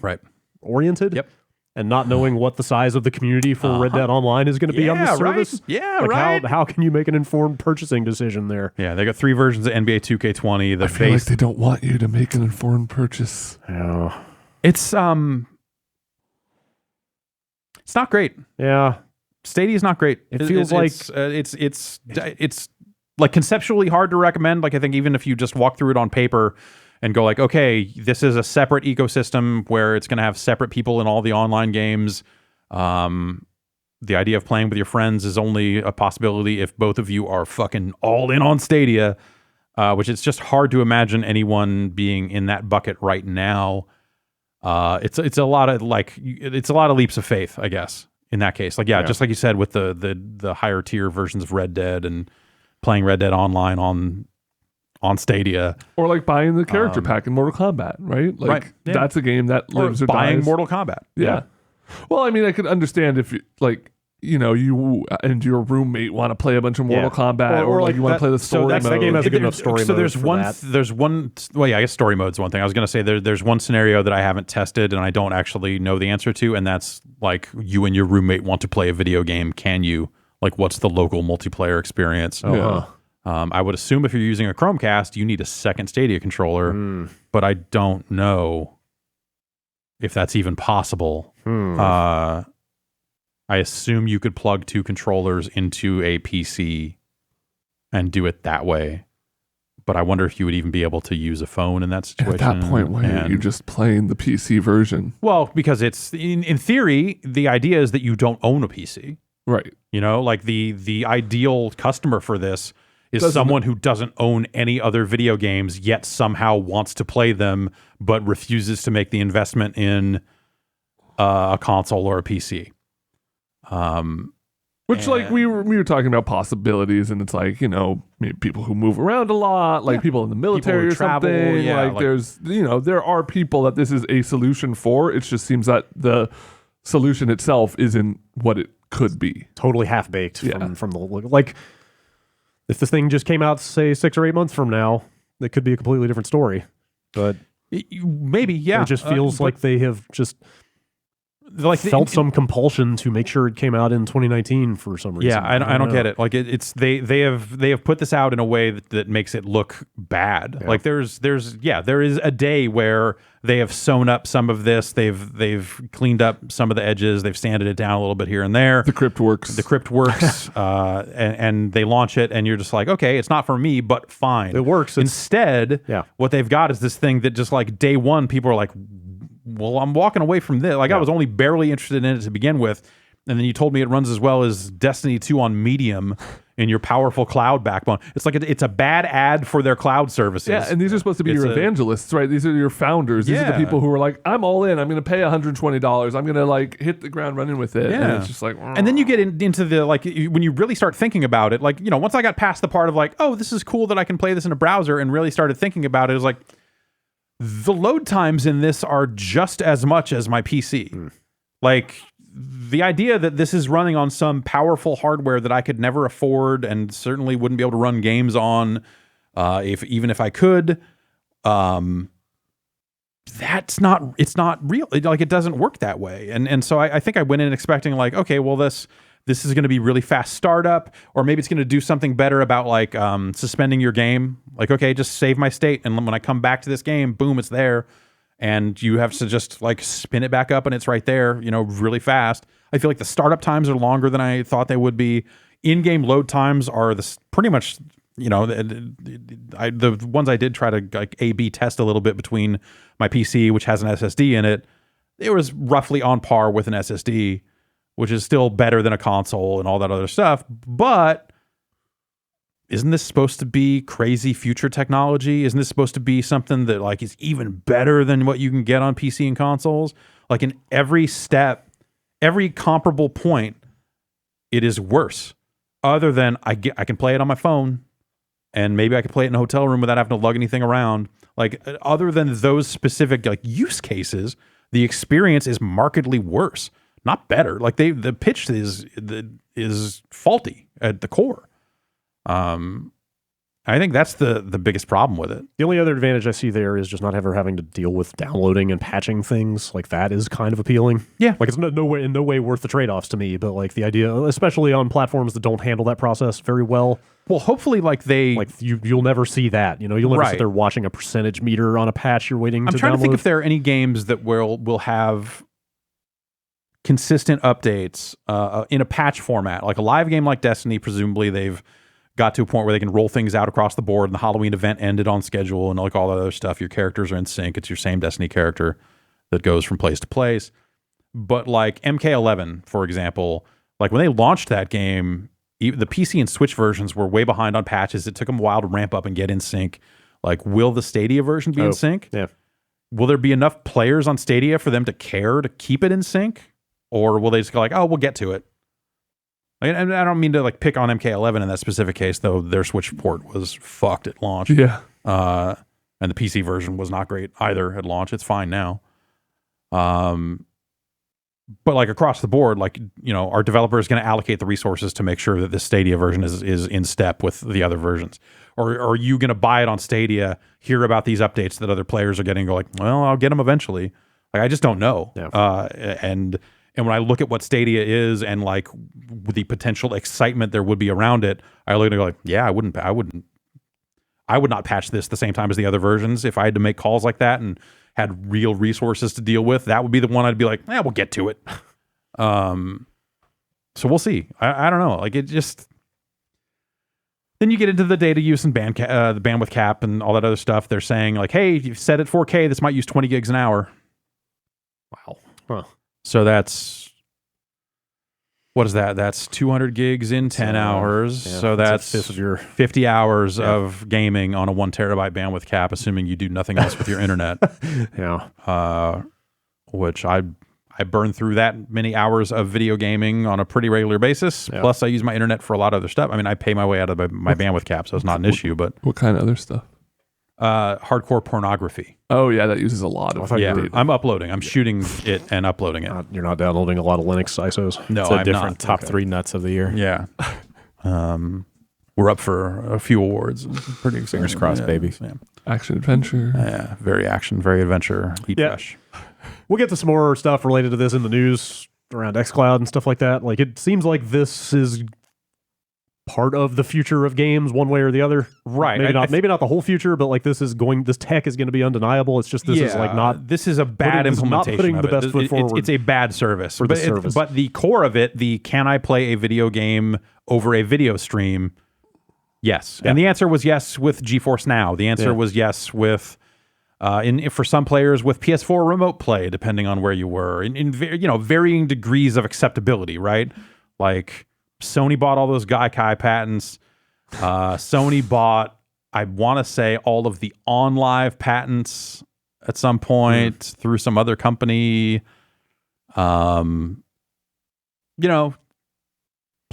oriented. Yep. And not knowing what the size of the community for Red Dead Online is going to be on the service. Right. Yeah, like right. How can you make an informed purchasing decision there? Yeah, they got 3 versions of NBA 2K20. I feel like they don't want you to make an informed purchase. Yeah. It's not great. Yeah. Stadia's not great. It feels like it's like conceptually hard to recommend. Like I think even if you just walk through it on paper and go like, okay, this is a separate ecosystem where it's going to have separate people in all the online games. The idea of playing with your friends is only a possibility if both of you are fucking all in on Stadia, which it's just hard to imagine anyone being in that bucket right now. It's a lot of leaps of faith, I guess, in that case. Like, yeah, just like you said with the higher tier versions of Red Dead and playing Red Dead Online on Stadia, or like buying the character pack in Mortal Kombat, right? Like that's a game that lives or buying dies. Mortal Kombat. Yeah. Well, I mean, I could understand if you and your roommate want to play a bunch of Mortal Kombat, or like you want to play the story mode. That game has a good enough story mode. So there's one. Well, yeah, I guess story mode's one thing. I was gonna say there's one scenario that I haven't tested and I don't actually know the answer to, and that's like you and your roommate want to play a video game. Can you? Like, what's the local multiplayer experience? I would assume if you're using a Chromecast, you need a second Stadia controller, but I don't know if that's even possible. I assume you could plug 2 controllers into a PC and do it that way. But I wonder if you would even be able to use a phone in that situation. At that point, why are you just playing the PC version? Well, because it's in theory, the idea is that you don't own a PC. Right. You know, like the ideal customer for this is someone who doesn't own any other video games, yet somehow wants to play them, but refuses to make the investment in a console or a PC. Which, like, we were talking about possibilities, and it's like, maybe people who move around a lot, like people in the military or travel, something. yeah, like there's, there are people that this is a solution for. It just seems that the solution itself isn't what it could be. Totally half-baked from the like. If this thing just came out, say, 6 or 8 months from now, it could be a completely different story. But maybe, yeah. It just feels like they have just felt some compulsion to make sure it came out in 2019 for some reason. Yeah, I don't get it. Like they have put this out in a way that makes it look bad. Yeah. Like there is a day where they have sewn up some of this. They've cleaned up some of the edges. They've sanded it down a little bit here and there. The crypt works. And they launch it, and you're just like, okay, it's not for me, but fine. It works. Instead, what they've got is this thing that just like day one, people are like, well, I'm walking away from this. Like I was only barely interested in it to begin with. And then you told me it runs as well as Destiny 2 on Medium in your powerful cloud backbone. It's like it's a bad ad for their cloud services. Yeah, and these are supposed to be your evangelists, right? These are your founders. These are the people who are like, I'm all in. I'm going to pay $120. I'm going to like hit the ground running with it. Yeah. And it's just like, and then you get into the like when you really start thinking about it, like once I got past the part of like, oh, this is cool that I can play this in a browser, and really started thinking about it, it was like, the load times in this are just as much as my PC. Like the idea that this is running on some powerful hardware that I could never afford and certainly wouldn't be able to run games on, even if I could, it's not real. It doesn't work that way. And so I think I went in expecting like, okay, well this is going to be really fast startup, or maybe it's going to do something better about like suspending your game. Like, okay, just save my state, and when I come back to this game, boom, it's there, and you have to just like spin it back up, and it's right there, really fast. I feel like the startup times are longer than I thought they would be. In-game load times are pretty much, the ones I did try to like A/B test a little bit between my PC, which has an SSD in it. It was roughly on par with an SSD, which is still better than a console and all that other stuff. But isn't this supposed to be crazy future technology? Isn't this supposed to be something that like is even better than what you can get on PC and consoles? Like in every step, every comparable point, it is worse. Other than I can play it on my phone, and maybe I could play it in a hotel room without having to lug anything around. Like other than those specific like use cases, the experience is markedly worse, not better. Like the pitch is faulty at the core. I think that's the biggest problem with it. The only other advantage I see there is just not ever having to deal with downloading and patching things. Like that is kind of appealing. Yeah, like it's in no way worth the trade-offs to me. But like the idea, especially on platforms that don't handle that process very well. Well, hopefully, you'll never see that. You'll never sit there watching a percentage meter on a patch you're waiting to download. I'm trying to think if there are any games that will have consistent updates in a patch format, like a live game like Destiny. Presumably, they've got to a point where they can roll things out across the board, and the Halloween event ended on schedule, and like all that other stuff. Your characters are in sync. It's your same Destiny character that goes from place to place. But like MK11, for example, like when they launched that game, the PC and Switch versions were way behind on patches. It took them a while to ramp up and get in sync. Like, will the Stadia version be in sync? Yeah. Will there be enough players on Stadia for them to care to keep it in sync? Or will they just go like, oh, we'll get to it? And I don't mean to like pick on MK11 in that specific case, though their Switch port was fucked at launch. Yeah. And the PC version was not great either at launch. It's fine now. But like across the board, like, our developer is going to allocate the resources to make sure that this Stadia version is in step with the other versions. Or are you going to buy it on Stadia, hear about these updates that other players are getting, and go like, well, I'll get them eventually. Like, I just don't know. Yeah. And when I look at what Stadia is and like the potential excitement there would be around it, I look at it and go like, yeah, I would not patch this the same time as the other versions. If I had to make calls like that and had real resources to deal with, that would be the one I'd be like, we'll get to it. So we'll see. I don't know. Like it just, then you get into the data use and the bandwidth cap and all that other stuff. They're saying like, hey, if you've set it 4K, this might use 20 gigs an hour. Wow. Huh. So that's, what is that? That's 200 gigs in 10 hours. Yeah, so that's your 50 hours of gaming on a 1 terabyte bandwidth cap, assuming you do nothing else with your internet. Yeah. Which I burn through that many hours of video gaming on a pretty regular basis. Yeah. Plus I use my internet for a lot of other stuff. I mean, I pay my way out of my bandwidth cap, so it's not an issue, but. What kind of other stuff? Hardcore pornography. Oh yeah, that uses a lot of data. I'm uploading. I'm shooting it and uploading it. You're not downloading a lot of Linux ISOs. No, it's a I'm different not. top 3 nuts of the year. Yeah. We're up for a few awards. Pretty exciting. Fingers crossed, baby. Yeah. Action adventure. Yeah, very action, very adventure. Eat fresh. We'll get to some more stuff related to this in the news around xCloud and stuff like that. Like it seems like this is part of the future of games one way or the other. Right. Maybe not the whole future, but like this tech is going to be undeniable. It's just this is a bad implementation. Not putting the best foot forward. It's a bad service. But the core of it, can I play a video game over a video stream? Yes. Yeah. And the answer was yes with GeForce Now. The answer was yes with for some players with PS4 remote play, depending on where you were, in varying degrees of acceptability, right? Like Sony bought all those Gaikai patents. Sony bought, I want to say, all of the OnLive patents at some point through some other company.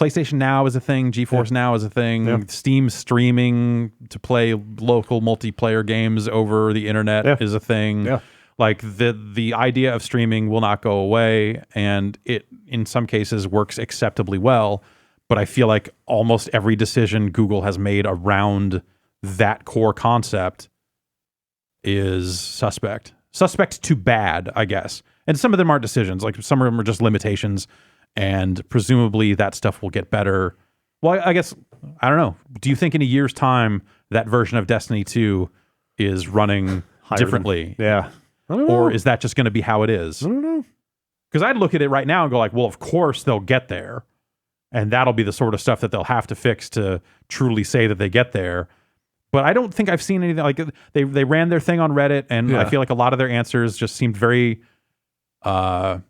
PlayStation Now is a thing. GeForce Now is a thing. Yeah. Steam streaming to play local multiplayer games over the internet is a thing. Yeah. Like the idea of streaming will not go away, and it in some cases works acceptably well. But I feel like almost every decision Google has made around that core concept is suspect to bad, I guess. And some of them aren't decisions. Like some of them are just limitations, and presumably that stuff will get better. Well, I guess, I don't know. Do you think in a year's time that version of Destiny 2 is running differently? Yeah. I don't know. Or is that just going to be how it is? I don't know. Because I'd look at it right now and go like, well, of course they'll get there. And that'll be the sort of stuff that they'll have to fix to truly say that they get there. But I don't think I've seen anything like they ran their thing on Reddit, and I feel like a lot of their answers just seemed very facile.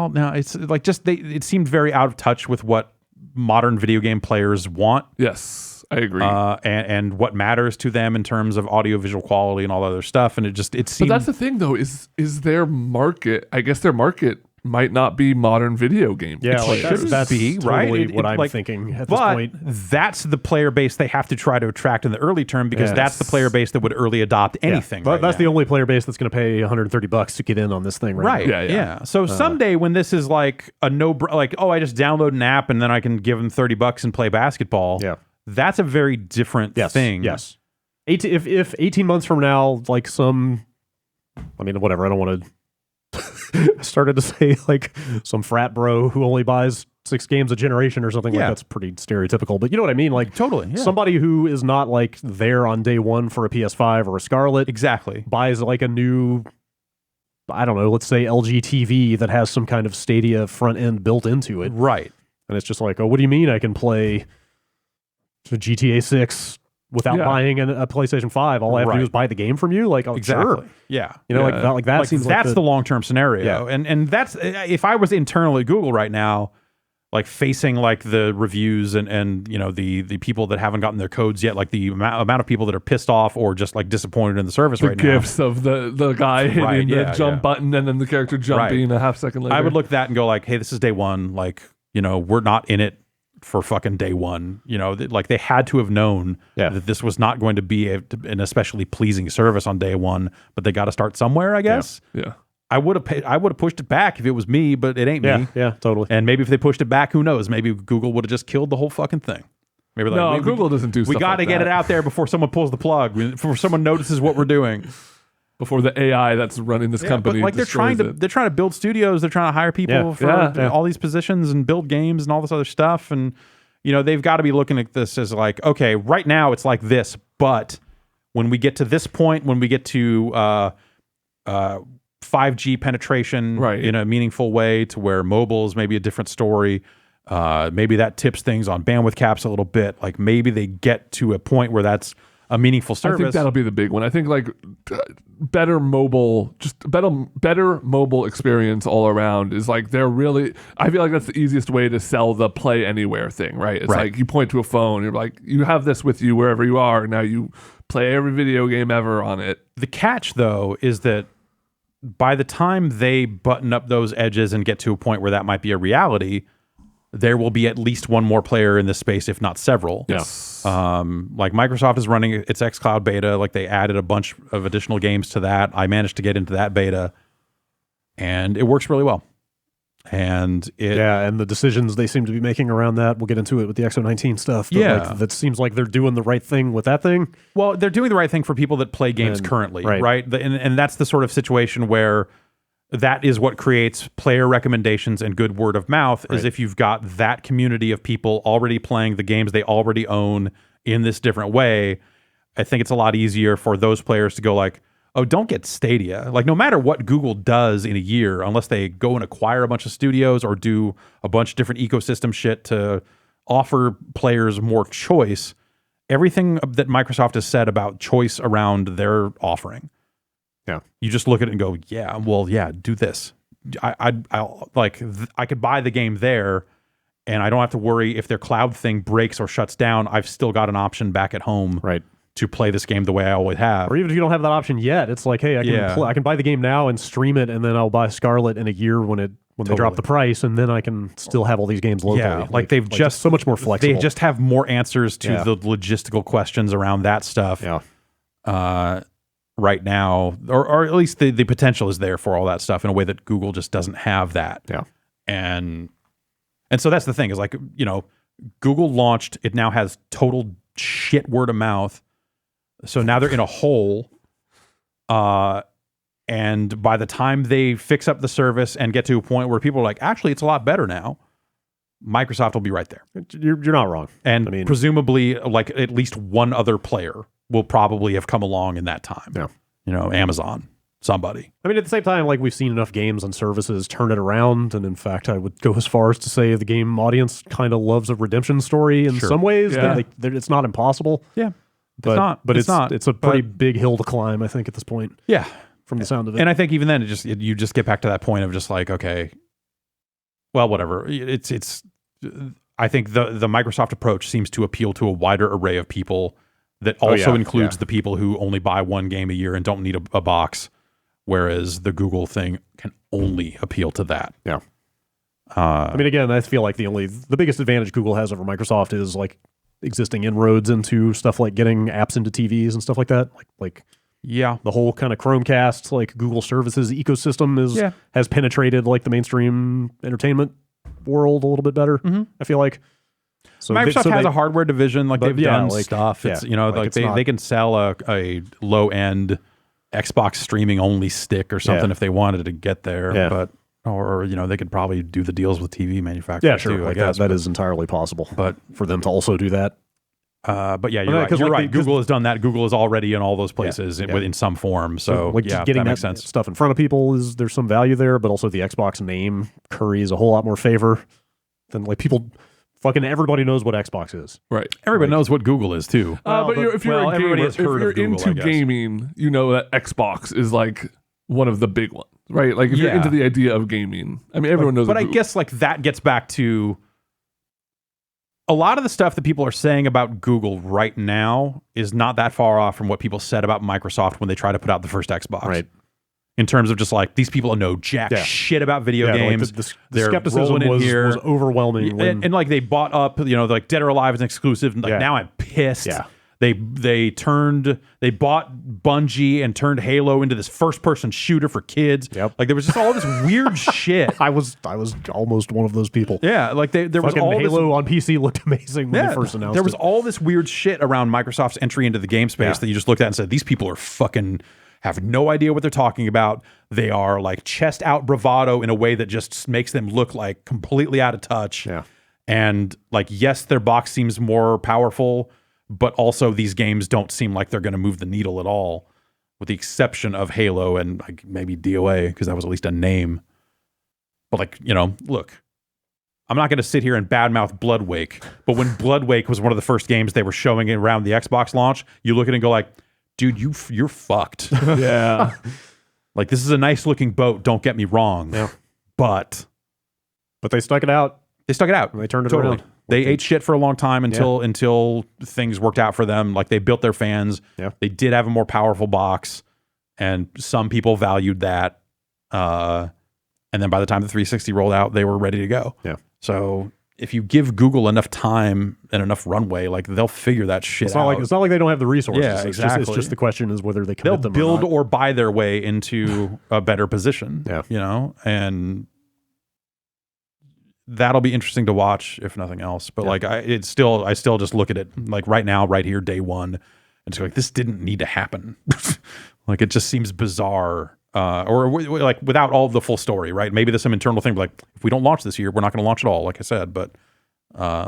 No, it's like it seemed very out of touch with what modern video game players want. Yes. I agree. And what matters to them in terms of audiovisual quality and all that other stuff. And it seemed... But that's the thing, though, is their market, I guess their market might not be modern video game players. That's be, totally right? what I'm thinking at this but point. That's the player base they have to try to attract in the early term, because that's the player base that would early adopt anything. But that's now. the only player base that's going to pay $130 to get in on this thing, right? Right. Yeah. So someday when this is like a like, oh, I just download an app and then I can give them $30 and play basketball. Yeah. That's a very different thing. Yes. If 18 months from now, like whatever, I don't want to started to say like some frat bro who only buys 6 games a generation or something like that's pretty stereotypical. But you know what I mean? Like totally. Yeah. Somebody who is not like there on day one for a PS5 or a Scarlet exactly buys like a new, I don't know, let's say LG TV that has some kind of Stadia front end built into it. Right. And it's just like, oh, what do you mean I can play GTA 6 without buying a PlayStation 5? All I have to do is buy the game from you? Like, oh, exactly. Sure. Yeah. You know, like that seems that's like the long-term scenario. Yeah. And that's, if I was internally at Google right now, like facing like the reviews and you know, the people that haven't gotten their codes yet, like the amount of people that are pissed off or just like disappointed in the service right now. The gifts of the guy hitting the jump button and then the character jumping a half second later. I would look at that and go like, hey, this is day one. Like, you know, we're not in it for fucking day one. You know, like they had to have known that this was not going to be an especially pleasing service on day one, but they got to start somewhere, I guess. Yeah. I would have pushed it back if it was me, but it ain't me. Yeah, totally. And maybe if they pushed it back, who knows? Maybe Google would have just killed the whole fucking thing. Maybe like, Google doesn't do stuff We got to get it out there before someone pulls the plug, before someone notices what we're doing. Before the AI that's running this company, but like they're trying to build studios, they're trying to hire people for all these positions and build games and all this other stuff, and you know they've got to be looking at this as like, okay, right now it's like this, but when we get to this point, when we get to 5G penetration in a meaningful way, to where mobile is maybe a different story, maybe that tips things on bandwidth caps a little bit. Like maybe they get to a point where that's a meaningful service. I think that'll be the big one. I think like better mobile experience all around is like they're really, I feel like that's the easiest way to sell the play anywhere thing, right? It's like you point to a phone, you're like, you have this with you wherever you are. Now you play every video game ever on it. The catch though is that by the time they button up those edges and get to a point where that might be a reality, there will be at least one more player in this space, if not several. Yes. Like Microsoft is running its xCloud beta. Like they added a bunch of additional games to that. I managed to get into that beta, and it works really well. And and the decisions they seem to be making around that, we'll get into it with the XO19 stuff. But like, that seems like they're doing the right thing with that thing. Well, they're doing the right thing for people that play games currently, right? And that's the sort of situation where that is what creates player recommendations and good word of mouth, is if you've got that community of people already playing the games they already own in this different way. I think it's a lot easier for those players to go like, oh, don't get Stadia. Like no matter what Google does in a year, unless they go and acquire a bunch of studios or do a bunch of different ecosystem shit to offer players more choice, everything that Microsoft has said about choice around their offering, you just look at it and go, do this. I could buy the game there, and I don't have to worry if their cloud thing breaks or shuts down. I've still got an option back at home, to play this game the way I always have. Or even if you don't have that option yet, it's like, hey, I can buy the game now and stream it, and then I'll buy Scarlet in a year when they drop the price, and then I can still have all these games locally. Yeah, like they've just so much more flexible. They just have more answers to the logistical questions around that stuff. right now, or at least the potential is there for all that stuff in a way that Google just doesn't have that. Yeah. And so that's the thing is like, Google launched, it now has total shit word of mouth. So now they're in a hole. And by the time they fix up the service and get to a point where people are like, actually, it's a lot better now, Microsoft will be right there. You're not wrong. And presumably, like at least one other player will probably have come along in that time. Yeah. Amazon, somebody. I mean, at the same time, like we've seen enough games and services turn it around. And in fact, I would go as far as to say the game audience kind of loves a redemption story in some ways. Yeah. It's not impossible. Yeah. But it's a pretty big hill to climb, I think, at this point. Yeah. From the sound of it. And I think even then, you just get back to that point of just like, okay, well, whatever. I think the Microsoft approach seems to appeal to a wider array of people that also includes the people who only buy one game a year and don't need a box, whereas the Google thing can only appeal to that. Yeah. I mean, again, I feel like the biggest advantage Google has over Microsoft is like existing inroads into stuff like getting apps into TVs and stuff like that. Like the whole kind of Chromecast, like Google services ecosystem has penetrated like the mainstream entertainment world a little bit better. I feel like. So Microsoft has a hardware division, like they've done stuff. It's they can sell a low end Xbox streaming only stick or something if they wanted to get there. Yeah. But or they could probably do the deals with TV manufacturers. Yeah, sure. too, like I guess. that is entirely possible. But for them to also do that. But yeah, you're right. Google has done that. Google is already in all those places in some form. So getting that makes sense. Stuff in front of people there's some value there, but also the Xbox name curries a whole lot more favor than like people. Fucking everybody knows what Xbox is. Right. Everybody knows what Google is too. If you're a gamer, has heard of Google, into gaming, you know that Xbox is like one of the big ones, right? Like if you're into the idea of gaming, I mean, everyone knows. But I guess like that gets back to a lot of the stuff that people are saying about Google right now is not that far off from what people said about Microsoft when they tried to put out the first Xbox. Right. In terms of just like these people know jack shit about video games. Like the skepticism was overwhelming. And like they bought up, like Dead or Alive is an exclusive. And like now I'm pissed. Yeah. They bought Bungie and turned Halo into this first person shooter for kids. Yep. Like there was just all this weird shit. I was almost one of those people. Yeah. Like there was all Halo on PC looked amazing when they first announced it. There was all this weird shit around Microsoft's entry into the game space that you just looked at and said, these people are fucking have no idea what they're talking about. They are like chest out bravado in a way that just makes them look like completely out of touch. Yeah. And like, yes, their box seems more powerful, but also these games don't seem like they're going to move the needle at all, with the exception of Halo and like maybe DOA, because that was at least a name. But like, look, I'm not going to sit here and badmouth Bloodwake, but when Bloodwake was one of the first games they were showing around the Xbox launch, you look at it and go like, dude, you're fucked. Yeah. Like, this is a nice looking boat, don't get me wrong. Yeah. But they stuck it out. They stuck it out. They turned it around. They ate shit for a long time until things worked out for them. Like, they built their fans. Yeah. They did have a more powerful box, and some people valued that. And then by the time the 360 rolled out, they were ready to go. Yeah. So if you give Google enough time and enough runway, like they'll figure that shit out. It's not like they don't have the resources. Yeah, exactly. It's just the question is whether they commit they'll them build or buy their way into a better position. Yeah. And that'll be interesting to watch if nothing else. But like I still just look at it like right now, right here, day one, and it's like this didn't need to happen. Like it just seems bizarre. Or like without all the full story, right? Maybe there's some internal thing like if we don't launch this year, we're not going to launch at all, like I said. But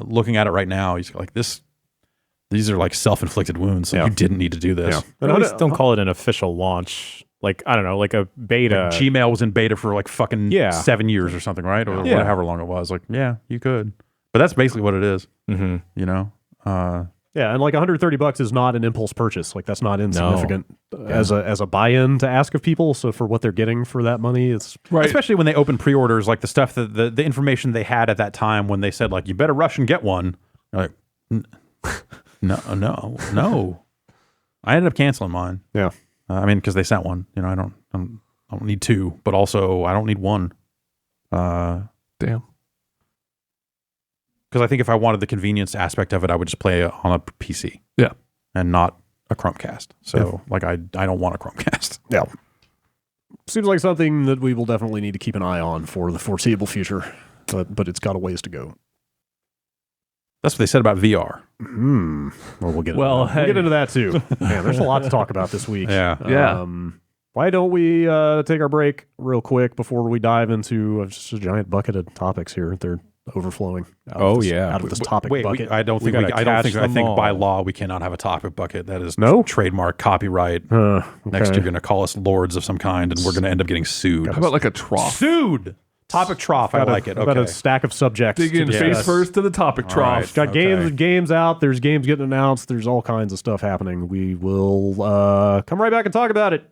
looking at it right now, he's like these are like self-inflicted wounds. Like, you didn't need to do this. Yeah. But at least don't call it an official launch. Like I don't know, like a beta. Like Gmail was in beta for like fucking 7 years or something, right? Or however long it was. Like you could, but that's basically what it is. Mm-hmm. Yeah, and like $130 is not an impulse purchase. Like that's not insignificant as a buy-in to ask of people. So for what they're getting for that money, it's right. Especially when they open pre-orders, like the stuff that the information they had at that time when they said like you better rush and get one. Like no. I ended up canceling mine. Yeah, I mean because they sent one. I don't need two, but also I don't need one. Damn. Because I think if I wanted the convenience aspect of it, I would just play it on a PC. Yeah. And not a Chromecast. So like I don't want a Chromecast. Yeah. Seems like something that we will definitely need to keep an eye on for the foreseeable future, but it's got a ways to go. That's what they said about VR. Well, we'll get into that too. Man, there's a lot to talk about this week. Yeah. Why don't we take our break real quick before we dive into just a giant bucket of topics here? They're overflowing. Out of this topic bucket. I think by law we cannot have a topic bucket. That is trademark copyright. Okay. Next you're going to call us lords of some kind, and we're going to end up getting sued. How about like a trough? Sued. Topic trough. I like it. Okay. About a stack of subjects. Dig in face first to the topic trough. Right. Got games out. There's games getting announced. There's all kinds of stuff happening. We will come right back and talk about it.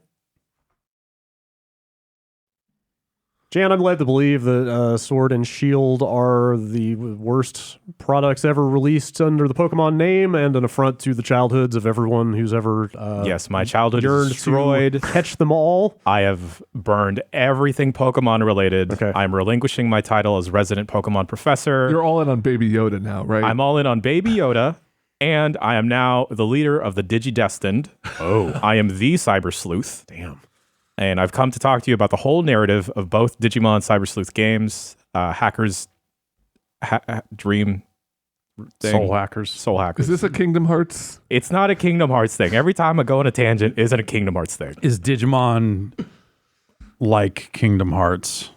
Jan, I'm led to believe that Sword and Shield are the worst products ever released under the Pokemon name and an affront to the childhoods of everyone who's ever yes, my childhood yearned is destroyed. to catch them all. I have burned everything Pokemon related. Okay. I'm relinquishing my title as resident Pokemon professor. You're all in on Baby Yoda now, right? I'm all in on Baby Yoda, and I am now the leader of the Digidestined. Oh. I am the Cyber Sleuth. Damn. And I've come to talk to you about the whole narrative of both Digimon Cyber Sleuth games, Hackers Dream thing. Soul Hackers. Is this a Kingdom Hearts? It's not a Kingdom Hearts thing. Every time I go on a tangent, isn't a Kingdom Hearts thing. Is Digimon like Kingdom Hearts?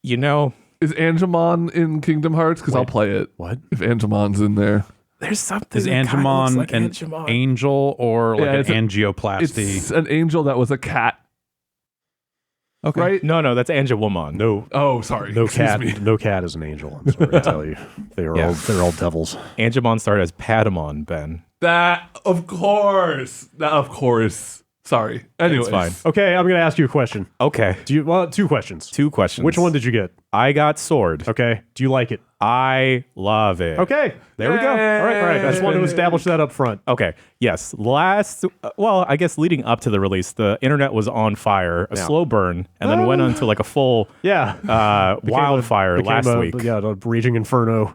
You know, Is Angemon in Kingdom Hearts? Because I'll play it. What? If Angemon's in there. there's something. Is that kinda Angemon looks like an Angemon. angel or like it's an angioplasty? It's an angel that was a cat. Okay. Right? No, that's Angelwoman. No. Oh, sorry. No Excuse cat. me. No cat is an angel. I'm sorry to tell you, they're all devils. Angemon started as Patamon, Ben. Of course. Sorry. Anyways. It's fine. Okay, I'm going to ask you a question. Okay, Two questions. 2 questions. Which one did you get? I got Sword. Okay. Do you like it? I love it. Okay. There we go. All right. I just wanted to establish that up front. Okay. Yes. I guess leading up to the release, the internet was on fire, a slow burn, and then went on to like a full wildfire last week. Yeah, a raging inferno.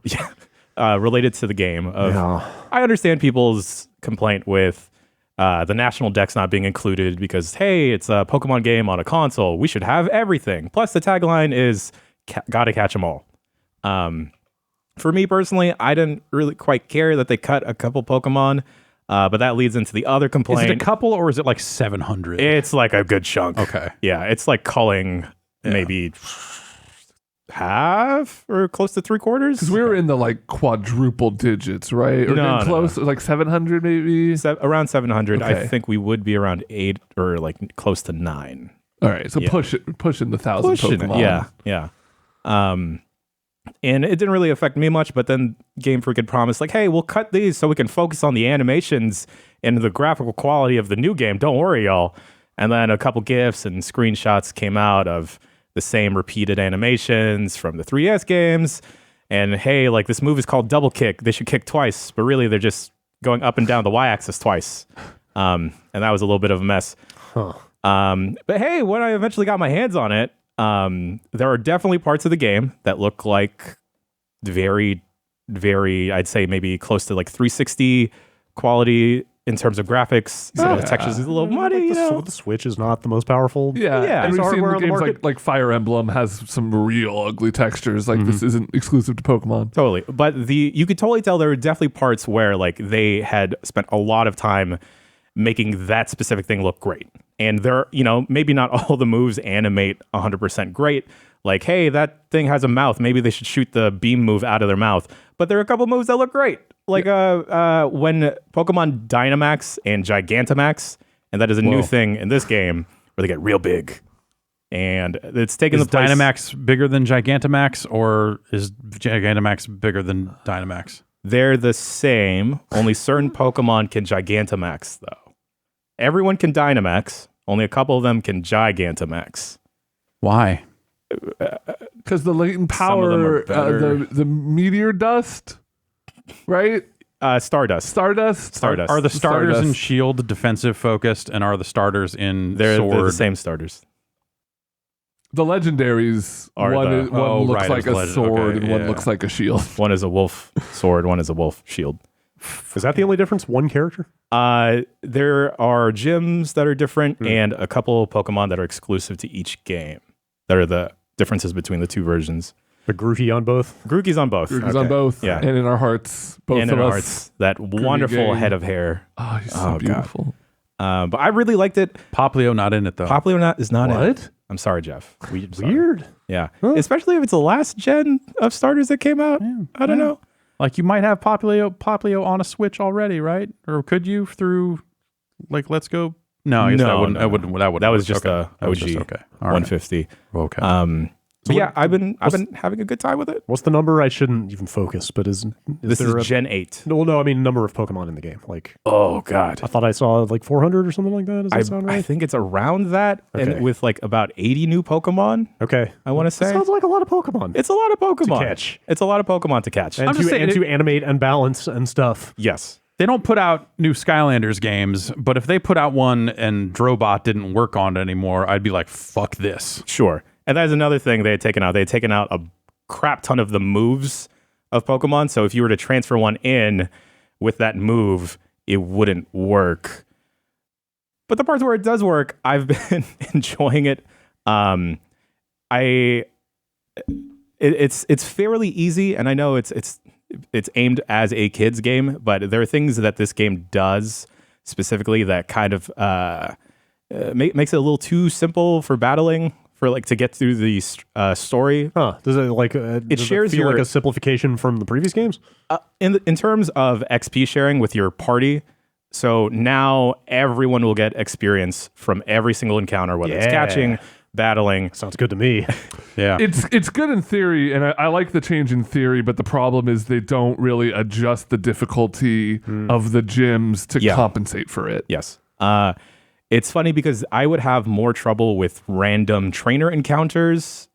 Related to the game. I understand people's complaint with the national decks not being included because, hey, it's a Pokemon game on a console. We should have everything. Plus, the tagline is gotta catch them all. For me personally, I didn't really quite care that they cut a couple Pokemon, but that leads into the other complaint. Is it a couple or is it like 700? It's like a good chunk. Okay. Yeah, it's like culling maybe half or close to 3/4. Because we were in the like quadruple digits, right? Or No, close, like 700 maybe? Around 700. Okay. I think we would be around 8 or like close to 9. All right, so pushing the 1,000 Pokemon. Yeah. And it didn't really affect me much, but then Game Freak had promised, like, hey, we'll cut these so we can focus on the animations and the graphical quality of the new game. Don't worry, y'all. And then a couple GIFs and screenshots came out of the same repeated animations from the 3DS games. And hey, like, this move is called double kick. They should kick twice, but really they're just going up and down the Y-axis twice. And that was a little bit of a mess. But hey, when I eventually got my hands on it, there are definitely parts of the game that look like very, very, I'd say maybe close to like 360 quality in terms of graphics. Some of the textures is a little muddy. The Switch is not the most powerful. Yeah. And we've seen hardware the on the games market. like Fire Emblem has some real ugly textures. Like this isn't exclusive to Pokemon. Totally. But you could totally tell there were definitely parts where like they had spent a lot of time making that specific thing look great. And there, maybe not all the moves animate 100% great. Like, hey, that thing has a mouth. Maybe they should shoot the beam move out of their mouth. But there are a couple moves that look great. Like when Pokemon Dynamax and Gigantamax, and that is a new thing in this game where they get real big. And it's taken Is the place. Dynamax bigger than Gigantamax or is Gigantamax bigger than Dynamax? They're the same. Only certain Pokemon can Gigantamax, though. Everyone can Dynamax. Only a couple of them can Gigantamax. Why? Because the latent Some of them are power, better. the meteor dust, right? Stardust. Are the starters Stardust. in Shield defensive focused and are the starters in They're Sword? the same starters. The legendaries, Are one the- looks right, like it's a sword okay, and one yeah. looks like a shield. One is a wolf sword, one is a wolf shield. Is that the only difference? One character? There are gyms that are different and a couple of Pokemon that are exclusive to each game. That are the differences between the two versions. The Grookey on both? Grookey's on both. Grookey's on both. Yeah. And in our hearts, both and of in our us. hearts. That wonderful gang. head of hair. Oh, he's so beautiful. But I really liked it. Poplio not in it though. Poplio is not in it. What? I'm sorry, Jeff. Sorry. Weird. Yeah. Especially if it's the last gen of starters that came out. I don't know. Like you might have Poplio on a Switch already, right? Or could you through like Let's Go? No, I guess that wouldn't. That was just a OG okay. All right. 150. Okay. But yeah, I've been having a good time with it. What's the number? I shouldn't even focus, but This there is Gen 8. No, I mean number of Pokemon in the game. Like, Oh God. I thought I saw like 400 or something like that. Does that sound I right? think it's around that, Okay. and with like about 80 new Pokemon. Okay. I want to say Sounds like a lot of Pokemon. it's a lot of Pokemon To catch. It's a lot of Pokemon to catch. and I'm just saying to animate and balance and stuff. Yes. They don't put out new Skylanders games, but if they put out one and Drobot didn't work on it anymore, I'd be like, fuck this. Sure. And that is another thing they had taken out. They had taken out a crap ton of the moves of Pokemon. So if you were to transfer one in with that move, it wouldn't work. But the parts where it does work, I've been enjoying it. It's fairly easy, and I know it's aimed as a kids game, but there are things that this game does specifically that kind of makes it a little too simple for battling. For like to get through the story. Huh. Does it like shares feel your- like a simplification from the previous games? In terms of XP sharing with your party, so now everyone will get experience from every single encounter, whether it's Yeah. catching, battling. Sounds good to me. Yeah. It's good in theory, and I like the change in theory, but the problem is they don't really adjust the difficulty of the gyms to Yeah. compensate for it. Yes. It's funny because I would have more trouble with random trainer encounters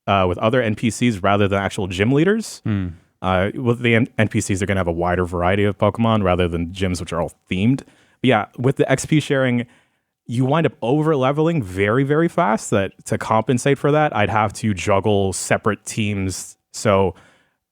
with other NPCs rather than actual gym leaders. With the NPCs, they're going to have a wider variety of Pokemon rather than gyms, which are all themed. But yeah, with the XP sharing, you wind up over leveling very, very fast. That to compensate for that, I'd have to juggle separate teams. So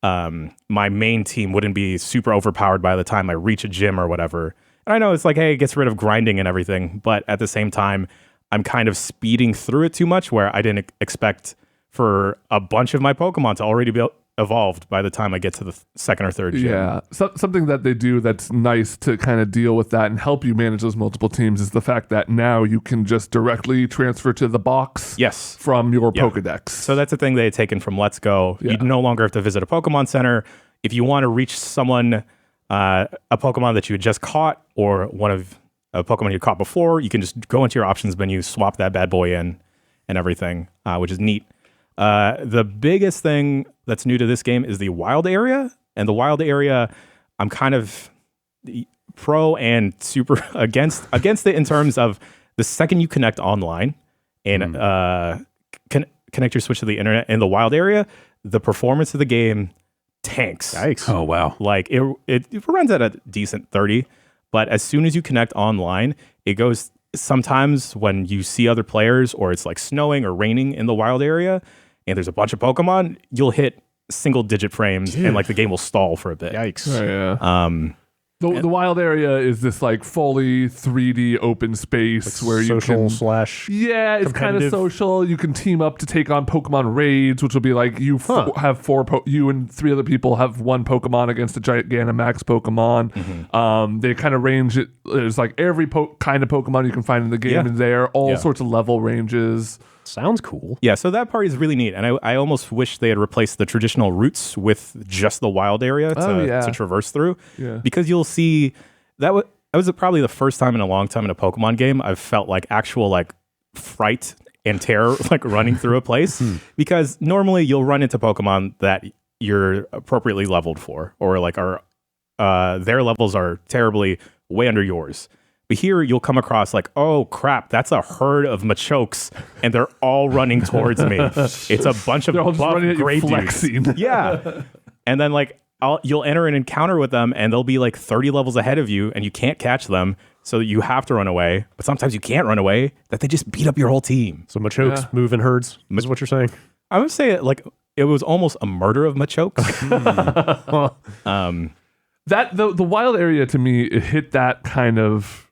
my main team wouldn't be super overpowered by the time I reach a gym or whatever. And I know it's like, hey, it gets rid of grinding and everything, but at the same time, I'm kind of speeding through it too much where I didn't expect for a bunch of my Pokemon to already be evolved by the time I get to the second or third gym. Yeah, something that they do that's nice to kind of deal with that and help you manage those multiple teams is the fact that now you can just directly transfer to the box Yes. from your Pokedex. So that's the thing they had taken from Let's Go. Yeah. You no longer have to visit a Pokemon Center. If you want to reach someone, a Pokemon that you had just caught or one of a Pokemon you caught before, you can just go into your options menu, swap that bad boy in and everything, which is neat. The biggest thing that's new to this game is the wild area. And the wild area, I'm kind of pro and super against it in terms of the second you connect online and connect your Switch to the internet in the wild area, the performance of the game tanks. Yikes. Oh, wow. Like it runs at a decent 30, but as soon as you connect online, it goes sometimes when you see other players or it's like snowing or raining in the wild area and there's a bunch of Pokemon, you'll hit single digit frames and like the game will stall for a bit. Yikes. Oh, yeah. The wild area is this like fully 3D open space where you Social can slash. Yeah, it's kind of competitive. social. You can team up to take on Pokemon raids, which will be like you have you and three other people have one Pokemon against a Gigantamax Pokemon. They kind of range it. There's like every kind of Pokemon you can find in the game in there. All sorts of level ranges. Sounds cool. Yeah, so that part is really neat. And I almost wish they had replaced the traditional routes with just the wild area to traverse through. Yeah. Because you'll see that was probably the first time in a long time in a Pokemon game I've felt like actual like fright and terror like running through a place. Because normally you'll run into Pokemon that you're appropriately leveled for or like are their levels are terribly way under yours. But here you'll come across like, oh crap, that's a herd of Machokes, and they're all running towards me. It's a bunch of They're all just buff running at you, gray dudes. flexing. Yeah, and then like you'll enter an encounter with them, and they'll be like 30 levels ahead of you, and you can't catch them, so you have to run away. But sometimes you can't run away; that they just beat up your whole team. So Machokes move in herds is what you're saying? I would say like it was almost a murder of Machokes. That the wild area to me, it hit that kind of.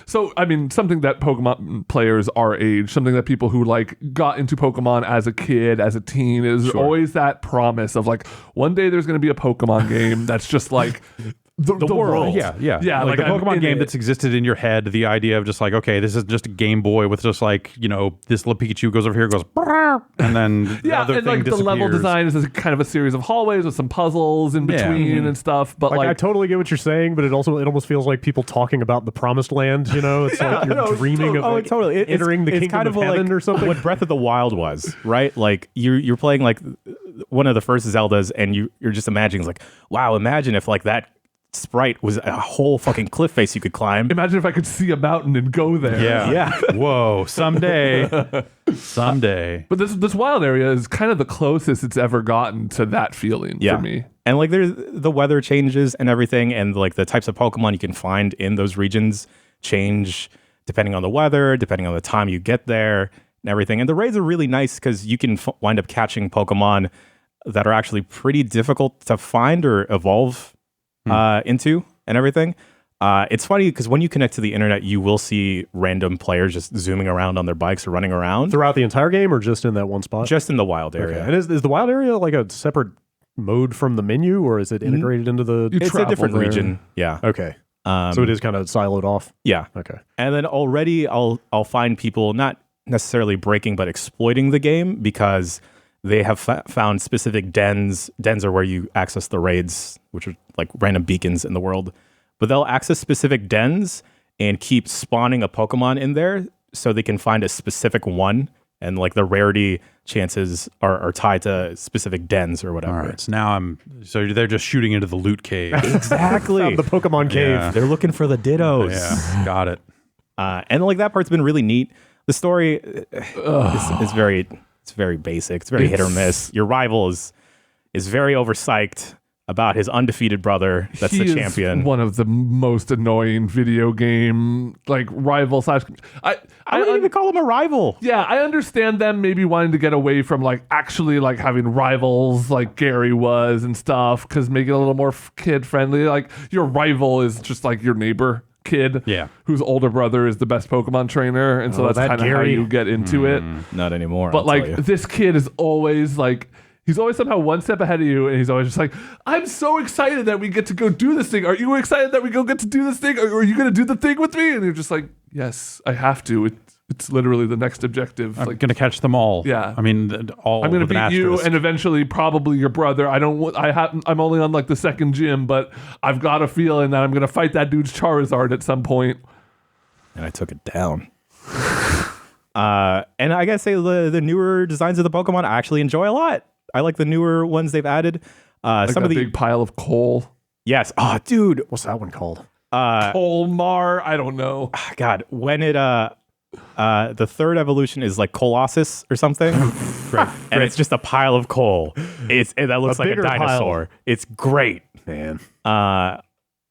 So, I mean, something that Pokemon players our age, something that people who like got into Pokemon as a kid, as a teen, is always that promise of like, one day there's going to be a Pokemon game that's just like the world. Yeah. Like the Pokemon game that's existed in your head, the idea of just like, okay, this is just a Game Boy with just like, this little Pikachu goes over here, goes, and then the other and thing like disappears. the level design is kind of a series of hallways with some puzzles in between and stuff. But like I totally get what you're saying, but it almost feels like people talking about the promised land. It's like you're dreaming of totally entering the kingdom kind of heaven or something. What Breath of the Wild was, right? Like you're playing like one of the first Zeldas, and you're just imagining like, wow, imagine if like that sprite was a whole fucking cliff face you could climb. Imagine if I could see a mountain and go there. Yeah. Whoa, someday. But this wild area is kind of the closest it's ever gotten to that feeling for me. And like there's the weather changes and everything, and like the types of Pokemon you can find in those regions change depending on the weather, depending on the time you get there and everything. And the raids are really nice because you can wind up catching Pokemon that are actually pretty difficult to find or evolve into and everything. It's funny because when you connect to the internet, you will see random players just zooming around on their bikes or running around. Throughout the entire game or just in that one spot? Just in the wild area. Okay. And is the wild area like a separate mode from the menu, or is it integrated into the... It's a different region. Yeah. Okay. So it is kind of siloed off? Yeah. Okay. And then already I'll find people not necessarily breaking, but exploiting the game because they have found specific dens. Dens are where you access the raids, which are like random beacons in the world. But they'll access specific dens and keep spawning a Pokemon in there so they can find a specific one. And like the rarity chances are tied to specific dens or whatever. All right, so now so they're just shooting into the loot cave. Exactly. The Pokemon cave. Yeah. They're looking for the Dittos. Yeah, got it. And like that part's been really neat. The story is very basic. It's very hit or miss. Your rival is very overpsyched about his undefeated brother that's the champion. One of the most annoying video game like rival slash. I wouldn't even call him a rival. Yeah, I understand them maybe wanting to get away from like actually like having rivals like Gary was and stuff, because make it a little more kid friendly. Like your rival is just like your neighbor kid, whose older brother is the best Pokemon trainer, and so that's kind of how you get into it. Not anymore. But like this kid is always like. He's always somehow one step ahead of you, and he's always just like, I'm so excited that we get to go do this thing. Are you excited that we get to do this thing? Are you going to do the thing with me? And you're just like, yes, I have to. It's literally the next objective. I'm going to catch them all. Yeah. I mean, all I'm going to with an beat you asterisk. and eventually probably your brother. I'm only on like the second gym, but I've got a feeling that I'm going to fight that dude's Charizard at some point. And I took it down. And I gotta say, the newer designs of the Pokemon I actually enjoy a lot. I like the newer ones they've added. Like some of the big pile of coal. Yes. Oh, dude. What's that one called? Colmar. I don't know. God, when it the third evolution is like Colossus or something. Great. And it's just a pile of coal. That looks like a dinosaur. Pile. It's great, man.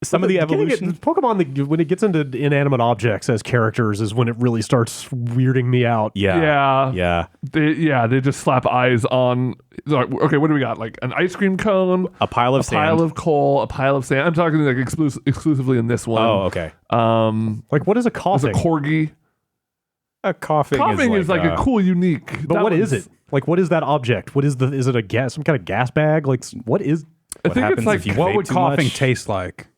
Some of the evolution Pokemon, when it gets into inanimate objects as characters, is when it really starts weirding me out. Yeah. They just slap eyes on. Like, okay, what do we got? Like an ice cream cone, a pile of sand, a pile of coal, a pile of sand. I'm talking like exclusively in this one. Oh, okay. Like what is a coughing? It's a corgi. A coughing is like a cool, unique. But what is it? Like what is that object? What is is it a gas? Some kind of gas bag? Like what is? I think it's like what would coughing taste like?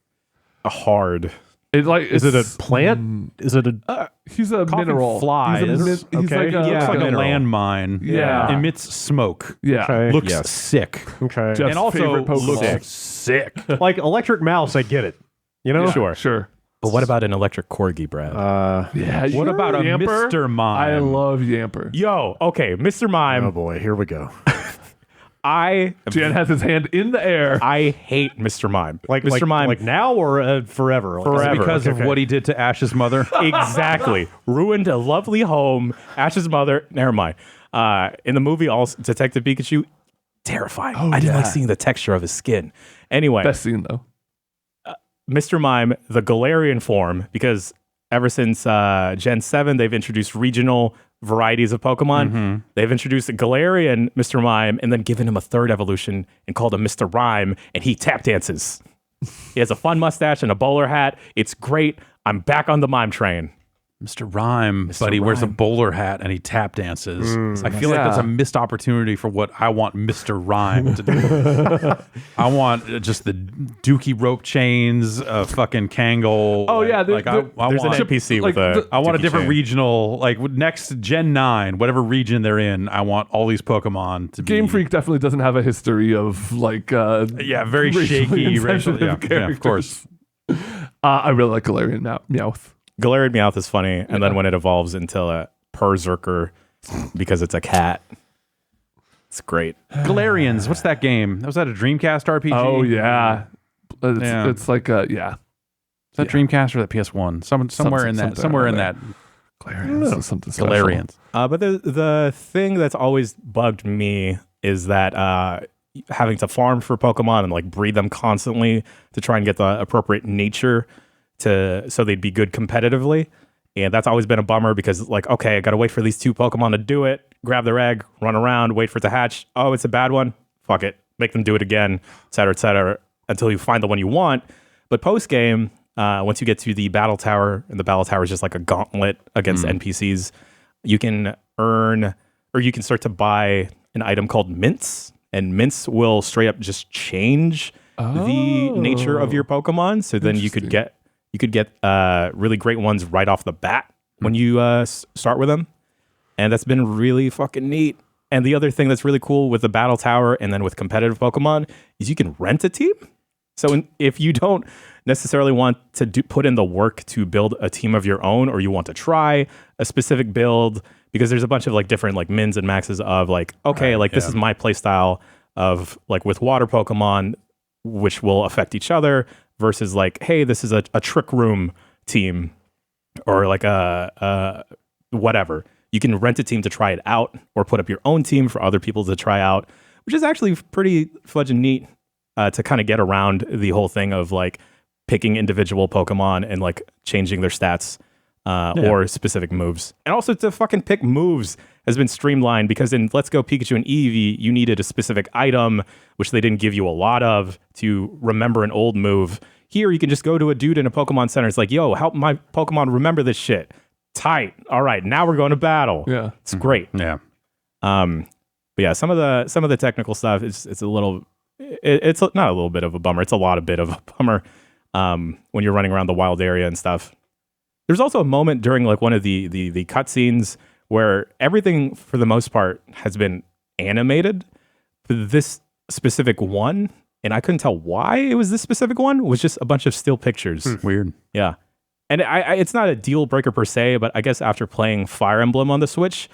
A hard. Is it a plant? Is it a? He's a mineral fly. He's okay. like a, looks like a mineral. landmine. Yeah. Emits smoke. Yeah. Okay. Looks sick. Okay. Jeff's and also favorite Pokemon. looks sick. Like electric mouse, I get it. You know? Yeah, sure. But what about an electric corgi, Brad? Yeah. What about a Yamper? Mr. Mime? I love Yamper. Yo, okay, Mr. Mime. Oh boy, here we go. Jan has his hand in the air. I hate Mr. Mime. Like Mr. Mime. like now or forever? Forever. Because of what he did to Ash's mother. Exactly. Ruined a lovely home. Ash's mother. Never mind. In the movie, also Detective Pikachu, terrifying. I didn't like seeing the texture of his skin. Anyway. Best scene though. Mr. Mime, the Galarian form, because ever since Gen 7, they've introduced regional varieties of Pokemon. Mm-hmm. They've introduced a Galarian Mr. Mime and then given him a third evolution and called him Mr. Rhyme, and he tap dances. He has a fun mustache and a bowler hat. It's great. I'm back on the mime train. Mr. Rhyme, but he wears a bowler hat and he tap dances. I feel like that's a missed opportunity for what I want Mr. Rhyme to do. I want just the dookie rope chains, fucking Kangol. Oh, yeah. There's an NPC with I want a different chain. regional, like next Gen 9, whatever region they're in, I want all these Pokemon to be. Game Freak definitely doesn't have a history of like very shaky racial. Yeah, of course. I really like Galarian Meowth. Galarian Meowth is funny, and then when it evolves into a Berserker because it's a cat, it's great. Galarians, what's that game? Was that a Dreamcast RPG? Oh yeah, it's like Is that Dreamcast or the PS1? Somewhere in that. Galarians, something special. Galarians. But the thing that's always bugged me is that having to farm for Pokemon and like breed them constantly to try and get the appropriate nature so they'd be good competitively. And that's always been a bummer because like, okay, I got to wait for these 2 Pokemon to do it, grab their egg, run around, wait for it to hatch. Oh, it's a bad one. Fuck it. Make them do it again, et cetera, until you find the one you want. But post-game, once you get to the battle tower, and the battle tower is just like a gauntlet against NPCs, you can earn, or you can start to buy an item called mints. And mints will straight up just change the nature of your Pokemon. So then you could get really great ones right off the bat when you start with them. And that's been really fucking neat. And the other thing that's really cool with the battle tower and then with competitive Pokemon is you can rent a team. So if you don't necessarily want to put in the work to build a team of your own, or you want to try a specific build, because there's a bunch of like different like mins and maxes of like, okay, this is my play style of like with water Pokemon, which will affect each other, versus like, hey, this is a trick room team, or like a whatever. You can rent a team to try it out, or put up your own team for other people to try out, which is actually pretty fudging neat to kind of get around the whole thing of like picking individual Pokemon and like changing their stats or specific moves. And also to fucking pick moves has been streamlined, because in Let's Go Pikachu and Eevee, you needed a specific item, which they didn't give you a lot of, to remember an old move. Here, you can just go to a dude in a Pokemon Center. It's like, yo, help my Pokemon remember this shit. Tight. All right, now we're going to battle. Yeah. It's great. Yeah. But yeah, some of the technical stuff it's a little, it's not a little bit of a bummer. It's a lot of bit of a bummer when you're running around the wild area and stuff. There's also a moment during like one of the cutscenes where everything for the most part has been animated. This specific one, and I couldn't tell why it was this specific one, was just a bunch of still pictures. Weird. Yeah. And it's not a deal breaker per se, but I guess after playing Fire Emblem on the Switch,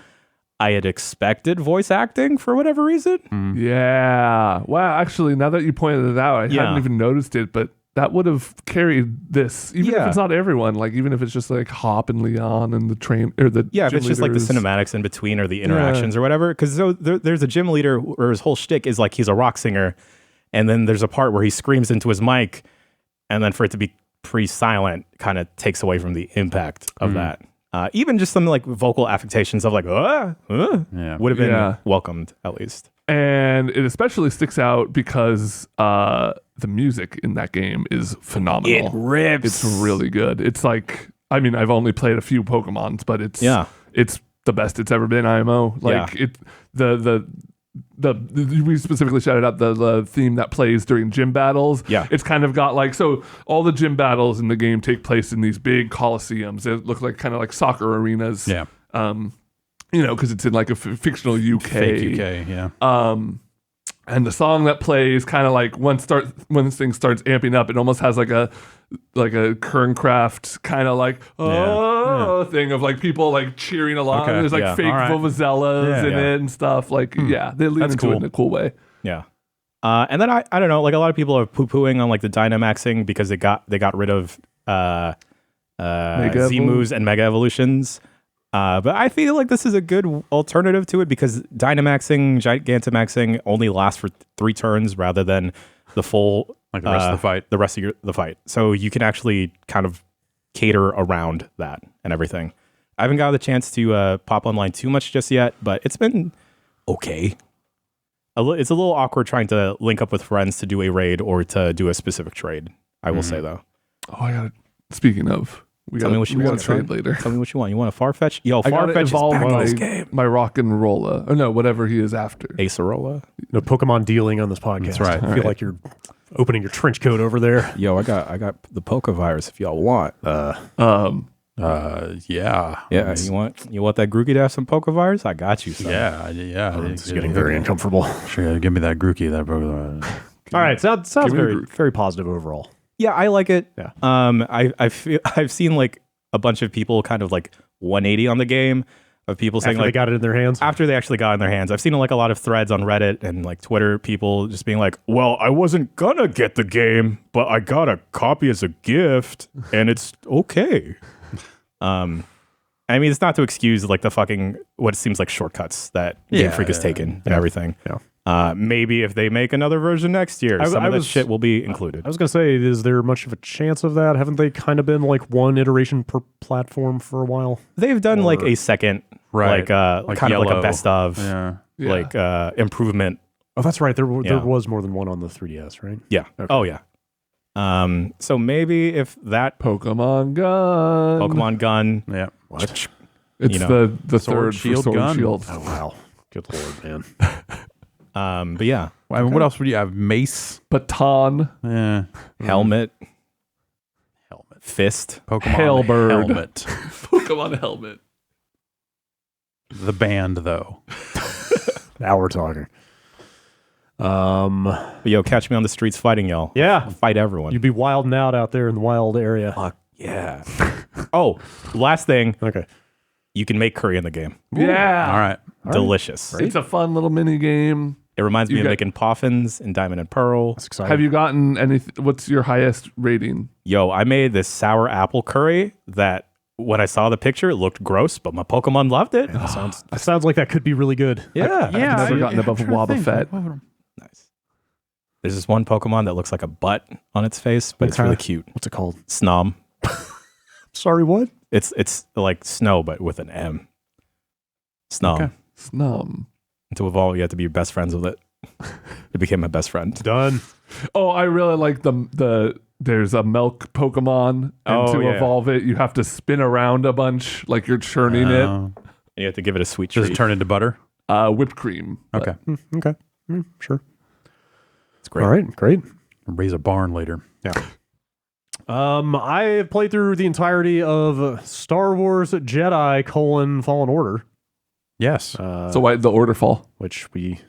I had expected voice acting for whatever reason. Yeah. Wow. Actually, now that you pointed it out, I hadn't even noticed it, but that would have carried this, even if it's not everyone. Like even if it's just like Hop and Leon and the train or the if gym it's just like the leaders. cinematics in between or the interactions or whatever. Because there's a gym leader where his whole shtick is like he's a rock singer, and then there's a part where he screams into his mic, and then for it to be pretty silent kind of takes away from the impact of that. Even just some like vocal affectations of like would have been welcomed at least. And it especially sticks out because the music in that game is phenomenal. It rips. It's really good. It's like, I mean, I've only played a few Pokemons, but it's the best it's ever been. IMO. Like we specifically shouted out the theme that plays during gym battles. Yeah. It's kind of got like, so all the gym battles in the game take place in these big coliseums. They look like kind of like soccer arenas. Yeah. Because it's in like a fictional UK. Fake UK, yeah. And the song that plays kind of like when this thing starts amping up, it almost has like a Kerncraft kind of like thing of like people like cheering along. Okay, There's like fake vuvuzelas in it and stuff. Like they lean into it in a cool way. Yeah. And then I don't know, like a lot of people are poo-pooing on like the Dynamaxing because they got rid of Z moves and Mega Evolutions. But I feel like this is a good alternative to it because Dynamaxing, Gigantamaxing only lasts for 3 turns rather than the full like the rest of the fight. The rest of the fight. So you can actually kind of cater around that and everything. I haven't got the chance to pop online too much just yet, but it's been okay. it's a little awkward trying to link up with friends to do a raid or to do a specific trade. I will say though. Oh, I got it. Speaking of, we got to trade later. Tell me what you want. You want a Farfetch? Yo, I gotta Farfetch is evolve back in this game. my rock and rolla, or no, whatever he is after. Acerola. No Pokemon dealing on this podcast. That's right. I feel like you're opening your trench coat over there. Yo, I got the Poke virus if y'all want. Yeah. Yeah, you want that Grookey to have some Poke virus? I got you. Son. Yeah. It's getting very uncomfortable. Sure, give me that Grookey. That All right, sounds very positive overall. Yeah, I like it. Yeah. I've seen like a bunch of people kind of like 180 on the game of people saying After like they got it in their hands. after they actually got it in their hands. I've seen like a lot of threads on Reddit and like Twitter, people just being like, "Well, I wasn't gonna get the game, but I got a copy as a gift, and it's okay." I mean, it's not to excuse like the fucking what seems like shortcuts that Game Freak has taken and everything. Yeah. Maybe if they make another version next year, some of that shit will be included. I was going to say, is there much of a chance of that? Haven't they kind of been like one iteration per platform for a while? They've done like a second, Right. like kind of like a best of, Yeah. improvement. Oh, that's right. There was more than one on the 3DS, right? Yeah. Okay. Oh yeah. So maybe if that Pokemon gun. Yeah. What? It's the third shield, sword gun. shield. Oh, wow. Good lord, man. but yeah, I mean, what else would you have? Mace. Baton. Yeah. helmet, fist. Pokemon Halberd. helmet. Pokemon helmet. The band, though. Now we're talking. But yo, catch me on the streets fighting y'all. Yeah. I'll fight everyone. You'd be wilding out there in the wild area. Fuck yeah. Oh, last thing, Okay. you can make curry in the game. Yeah. All right. Delicious. It's a fun little mini game. It reminds me You of got- making poffins in Diamond and Pearl. That's exciting. Have you gotten anything? What's your highest rating? Yo, I made this sour apple curry that when I saw the picture, it looked gross, but my Pokemon loved it. That sounds like that could be really good. Yeah. I've never gotten above a Wobbuffet. Nice. There's this one Pokemon that looks like a butt on its face, but it's really cute. What's it called? Snom. Sorry, what? It's like snow, but with an M. Snom. Okay. Snum. And to evolve, you have to be best friends with it. It became my best friend. Done. Oh, I really like the there's a milk Pokemon, and to evolve it, you have to spin around a bunch like you're churning it. And you have to give it a sweet Does treat. it turn into butter? Whipped cream. Okay. Okay. Sure. It's great. All right. Great. Raise a barn later. Yeah. I played through the entirety of Star Wars Jedi: Fallen Order. Yes. So why the order fall? Which we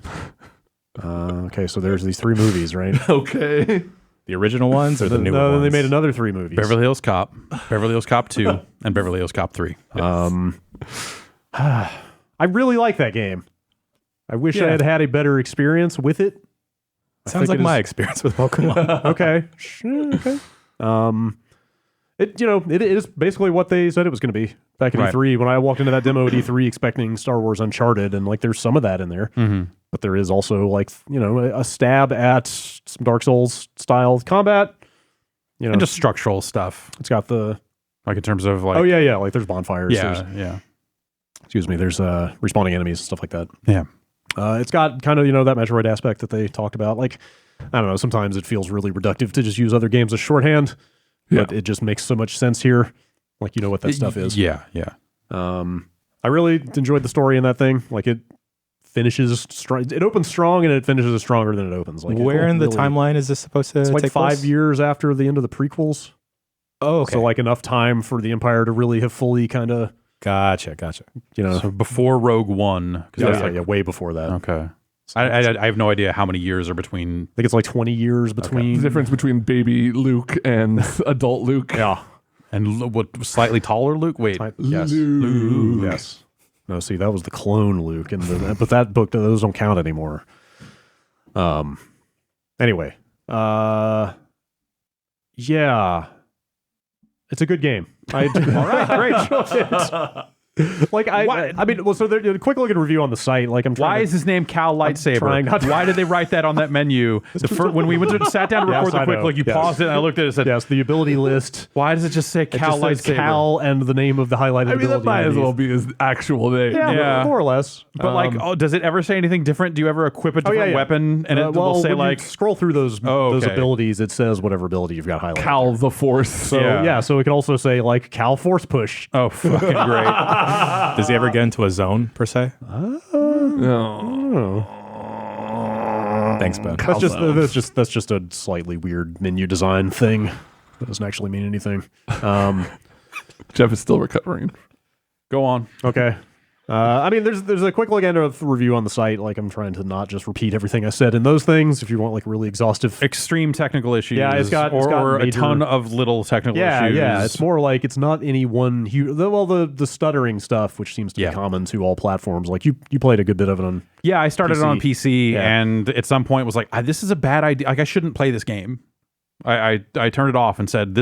okay, so there's these 3 movies, right? Okay. The original ones or the new No, ones? then they made another 3 movies. Beverly Hills Cop, Beverly Hills Cop 2, and Beverly Hills Cop 3. I really like that game. I wish I had had a better experience with it. Sounds like my experience with Pokemon. Okay. Okay. It is basically what they said it was going to be back in Right. E3 when I walked into that demo at E3 expecting Star Wars Uncharted, and like there's some of that in there, but there is also like a stab at some Dark Souls style combat. And just structural stuff, it's got the like in terms of like. like there's bonfires. Yeah. There's respawning enemies and stuff like that. Yeah. It's got kind of that Metroid aspect that they talked about. Like I don't know, sometimes it feels really reductive to just use other games as shorthand. But it just makes so much sense here. Like, what that stuff is. Yeah. I really enjoyed the story in that thing. Like, it finishes strong. It opens strong and it finishes stronger than it opens. Like, Where in the timeline is this supposed to It's like take 5 place? years after the end of the prequels. Oh, okay. So, like, enough time for the Empire to really have fully kind of, Gotcha. So before Rogue One. 'Cause that's way before that. Okay. I have no idea how many years are between. I think it's like 20 years between. The difference between baby Luke and adult Luke. Yeah. And what, slightly taller Luke? Wait. Yes. Luke. Yes. No, see, that was the clone Luke, but that book, those don't count anymore. Anyway, yeah, it's a good game. All right, great. Like I mean, well, so a quick look at review on the site. Like I'm trying. Why to, is his name Cal Lightsaber? trying not to- Why did they write that on that menu? When we sat down to record the I quick know. look, you Yes. paused it and I looked at it and said, Yes, the ability list. why does it just say It Cal just says Lightsaber? Cal and the name of the highlighted I mean, that ability. might as IDs. well be his actual name. Yeah, more or less. But does it ever say anything different? Do you ever equip a different weapon and it will say when like you scroll through those okay. abilities, it says whatever ability you've got highlighted. Cal the Force. So Yeah. so it can also say like Cal Force Push. oh fucking great. Does he ever get into a zone per se? No. Thanks, Ben. That's just a slightly weird menu design thing. That doesn't actually mean anything. Jeff is still recovering. Go on. Okay. I mean, there's a quick look at a review on the site. Like, I'm trying to not just repeat everything I said in those things. If you want like really exhaustive, Extreme technical issues. Yeah, it's got or major- a ton of little technical issues. yeah. It's more like it's not any one huge. Well, the stuttering stuff, which seems to Yeah. be common to all platforms. Like you played a good bit of it on. Yeah, I started it on PC Yeah. and at some point was like, this is a bad idea. Like I shouldn't play this game. I turned it off and said,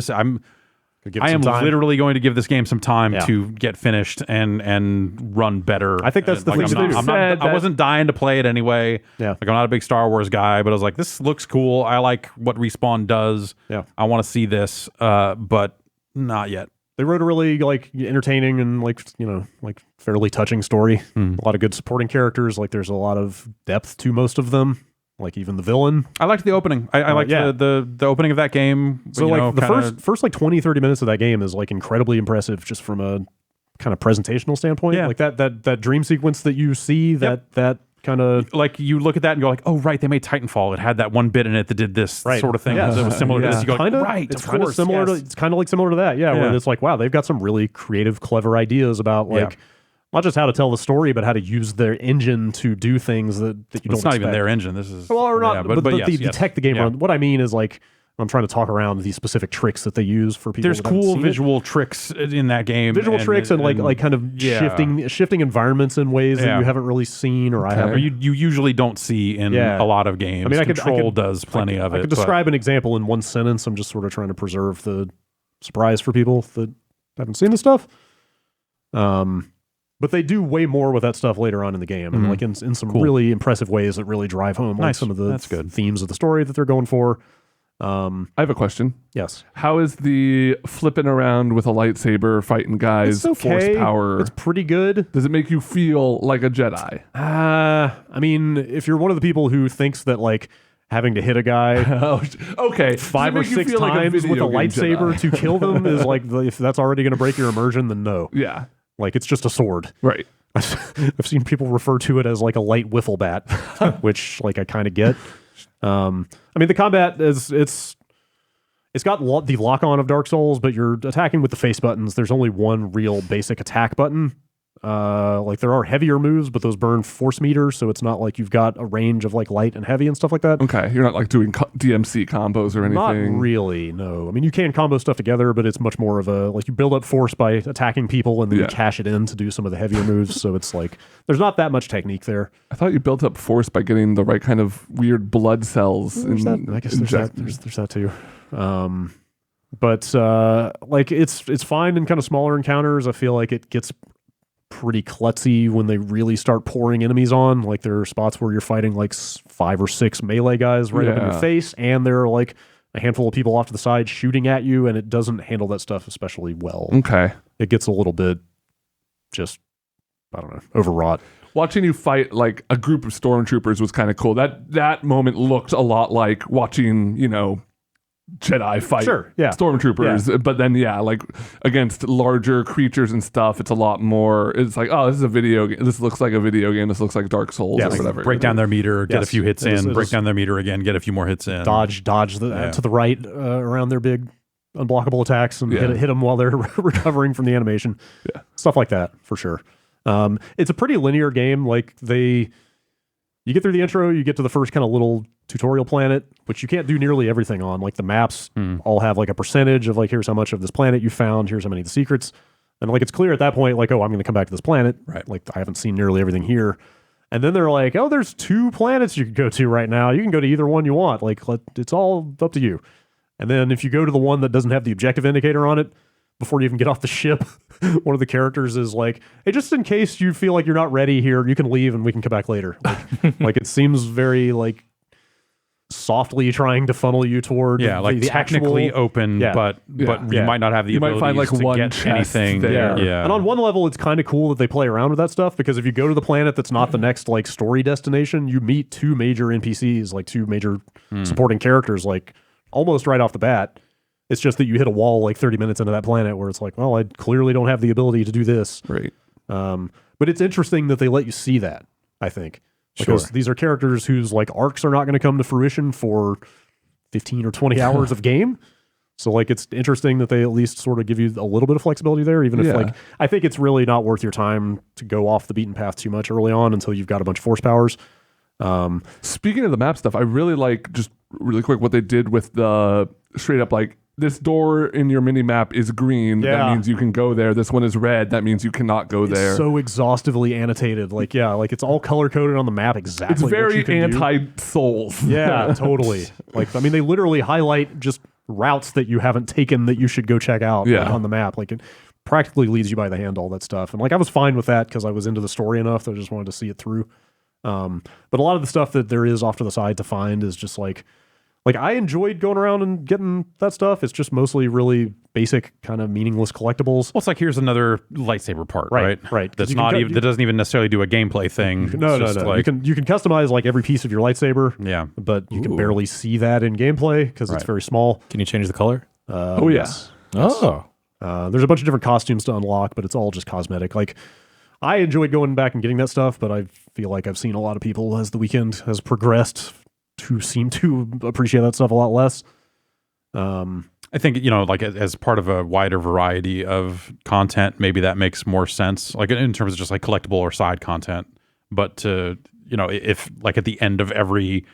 I am literally going to give this game some time to get finished and run better. I think that's the like, thing. I wasn't dying to play it anyway. Yeah. Like I'm not a big Star Wars guy, but I was like, this looks cool. I like what Respawn does. Yeah. I want to see this, but not yet. They wrote a really like entertaining and like fairly touching story. A lot of good supporting characters. Like there's a lot of depth to most of them. Like even the villain. I liked the opening. I liked the opening of that game. So like the first like 20-30 minutes of that game is like incredibly impressive just from a kind of presentational standpoint. Yeah. Like that dream sequence that you see, that kind of like you look at that and go like, oh right, they made Titanfall. It had that one bit in it that did this sort of thing. Yeah. That was similar to this. You go like, right, it's of kind of course, similar yes. to it's kind of like similar to that. Yeah, where it's like, wow, they've got some really creative, clever ideas about like not just how to tell the story, but how to use their engine to do things that you don't It's not expect. even their engine. This is Well, or not, yeah, but yes, the yes. tech the game Yeah. runs. What I mean is like I'm trying to talk around these specific tricks that they use for people. There's that haven't cool seen it. visual tricks in that game. Visual tricks and like kind of shifting environments in ways that you haven't really seen or I or haven't. you usually don't see in a lot of games. I mean, Control does plenty of it. I could but- describe an example in one sentence. I'm just sort of trying to preserve the surprise for people that haven't seen the stuff. But they do way more with that stuff later on in the game, and like in some really impressive ways that really drive home like some of the themes of the story that they're going for. I have a question. Yes. How is the flipping around with a lightsaber fighting guys It's okay. force power? It's pretty good. Does it make you feel like a Jedi? I mean, if you're one of the people who thinks that like having to hit a guy Okay, 5 or 6 times with a lightsaber to kill them is like if that's already going to break your immersion, then no. Yeah. Like it's just a sword. Right. I've seen people refer to it as like a light wiffle bat, which like I kind of get. I mean, the combat it's got the lock on of Dark Souls, but you're attacking with the face buttons. There's only one real basic attack button. Like there are heavier moves, but those burn force meters, so it's not like you've got a range of like light and heavy and stuff like that. Okay, you're not like doing DMC combos or anything. Not really, no. I mean, you can combo stuff together, but it's much more of a like you build up force by attacking people and then you cash it in to do some of the heavier moves. So it's like there's not that much technique there. I thought you built up force by getting the right kind of weird blood cells. There's that. I guess there's that too. But like it's fine in kind of smaller encounters. I feel like it gets pretty klutzy when they really start pouring enemies on. Like there are spots where you're fighting like 5 or 6 melee guys right up in your face, and there are like a handful of people off to the side shooting at you, and it doesn't handle that stuff especially well. Okay. It gets a little bit just, I don't know, overwrought. Watching you fight like a group of stormtroopers was kind of cool. That moment looked a lot like watching, Jedi fight stormtroopers, but then like against larger creatures and stuff, it's a lot more. It's like, oh, this is a video game. This looks like a video game. This looks like Dark Souls or whatever. Break down their meter, get a few hits in. Break down their meter again, get a few more hits in. Dodge to the right around their big unblockable attacks and hit them while they're recovering from the animation. Yeah, stuff like that for sure. It's a pretty linear game. Like you get through the intro, you get to the first kind of little tutorial planet, which you can't do nearly everything on. Like the maps all have like a percentage of like, here's how much of this planet you found, here's how many of the secrets. And like, it's clear at that point, like, oh, I'm going to come back to this planet. Right. Like I haven't seen nearly everything here. And then they're like, oh, there's 2 planets you can go to right now. You can go to either one you want. Like it's all up to you. And then if you go to the one that doesn't have the objective indicator on it, before you even get off the ship, one of the characters is like, hey, just in case you feel like you're not ready here, you can leave and we can come back later. Like it seems very like softly trying to funnel you toward like the technically actual, open, but you might not have the ability might find like to one get chest anything there. Yeah. And on one level, it's kind of cool that they play around with that stuff, because if you go to the planet that's not the next like story destination, you meet two major NPCs, like two major supporting characters, like almost right off the bat. It's just that you hit a wall like 30 minutes into that planet where it's like, well, I clearly don't have the ability to do this. Right. But it's interesting that they let you see that, I think. Because these are characters whose like arcs are not going to come to fruition for 15 or 20 hours of game. So like it's interesting that they at least sort of give you a little bit of flexibility there, even if like I think it's really not worth your time to go off the beaten path too much early on until you've got a bunch of force powers. Speaking of the map stuff, I really like, just really quick, what they did with the straight up like, this door in your mini map is green. That means you can go there. This one is red. That means you cannot go there. It's so exhaustively annotated. Like, like it's all color coded on the map exactly. It's very what you can anti-Souls. Yeah, totally. Like, I mean, they literally highlight just routes that you haven't taken that you should go check out on the map. Like, it practically leads you by the hand, all that stuff. And like, I was fine with that because I was into the story enough that I just wanted to see it through. But a lot of the stuff that there is off to the side to find is just like I enjoyed going around and getting that stuff. It's just mostly really basic, kind of meaningless collectibles. Well, it's like here's another lightsaber part, right? Right. That's not even that doesn't even necessarily do a gameplay thing. No. Like, you can customize like every piece of your lightsaber. Yeah, but you can barely see that in gameplay because it's very small. Can you change the color? Yes. Oh. There's a bunch of different costumes to unlock, but it's all just cosmetic. Like, I enjoyed going back and getting that stuff, but I feel like I've seen a lot of people as the weekend has progressed who seem to appreciate that stuff a lot less. I think, like as part of a wider variety of content, maybe that makes more sense, like in terms of just like collectible or side content. But to, if like at the end of every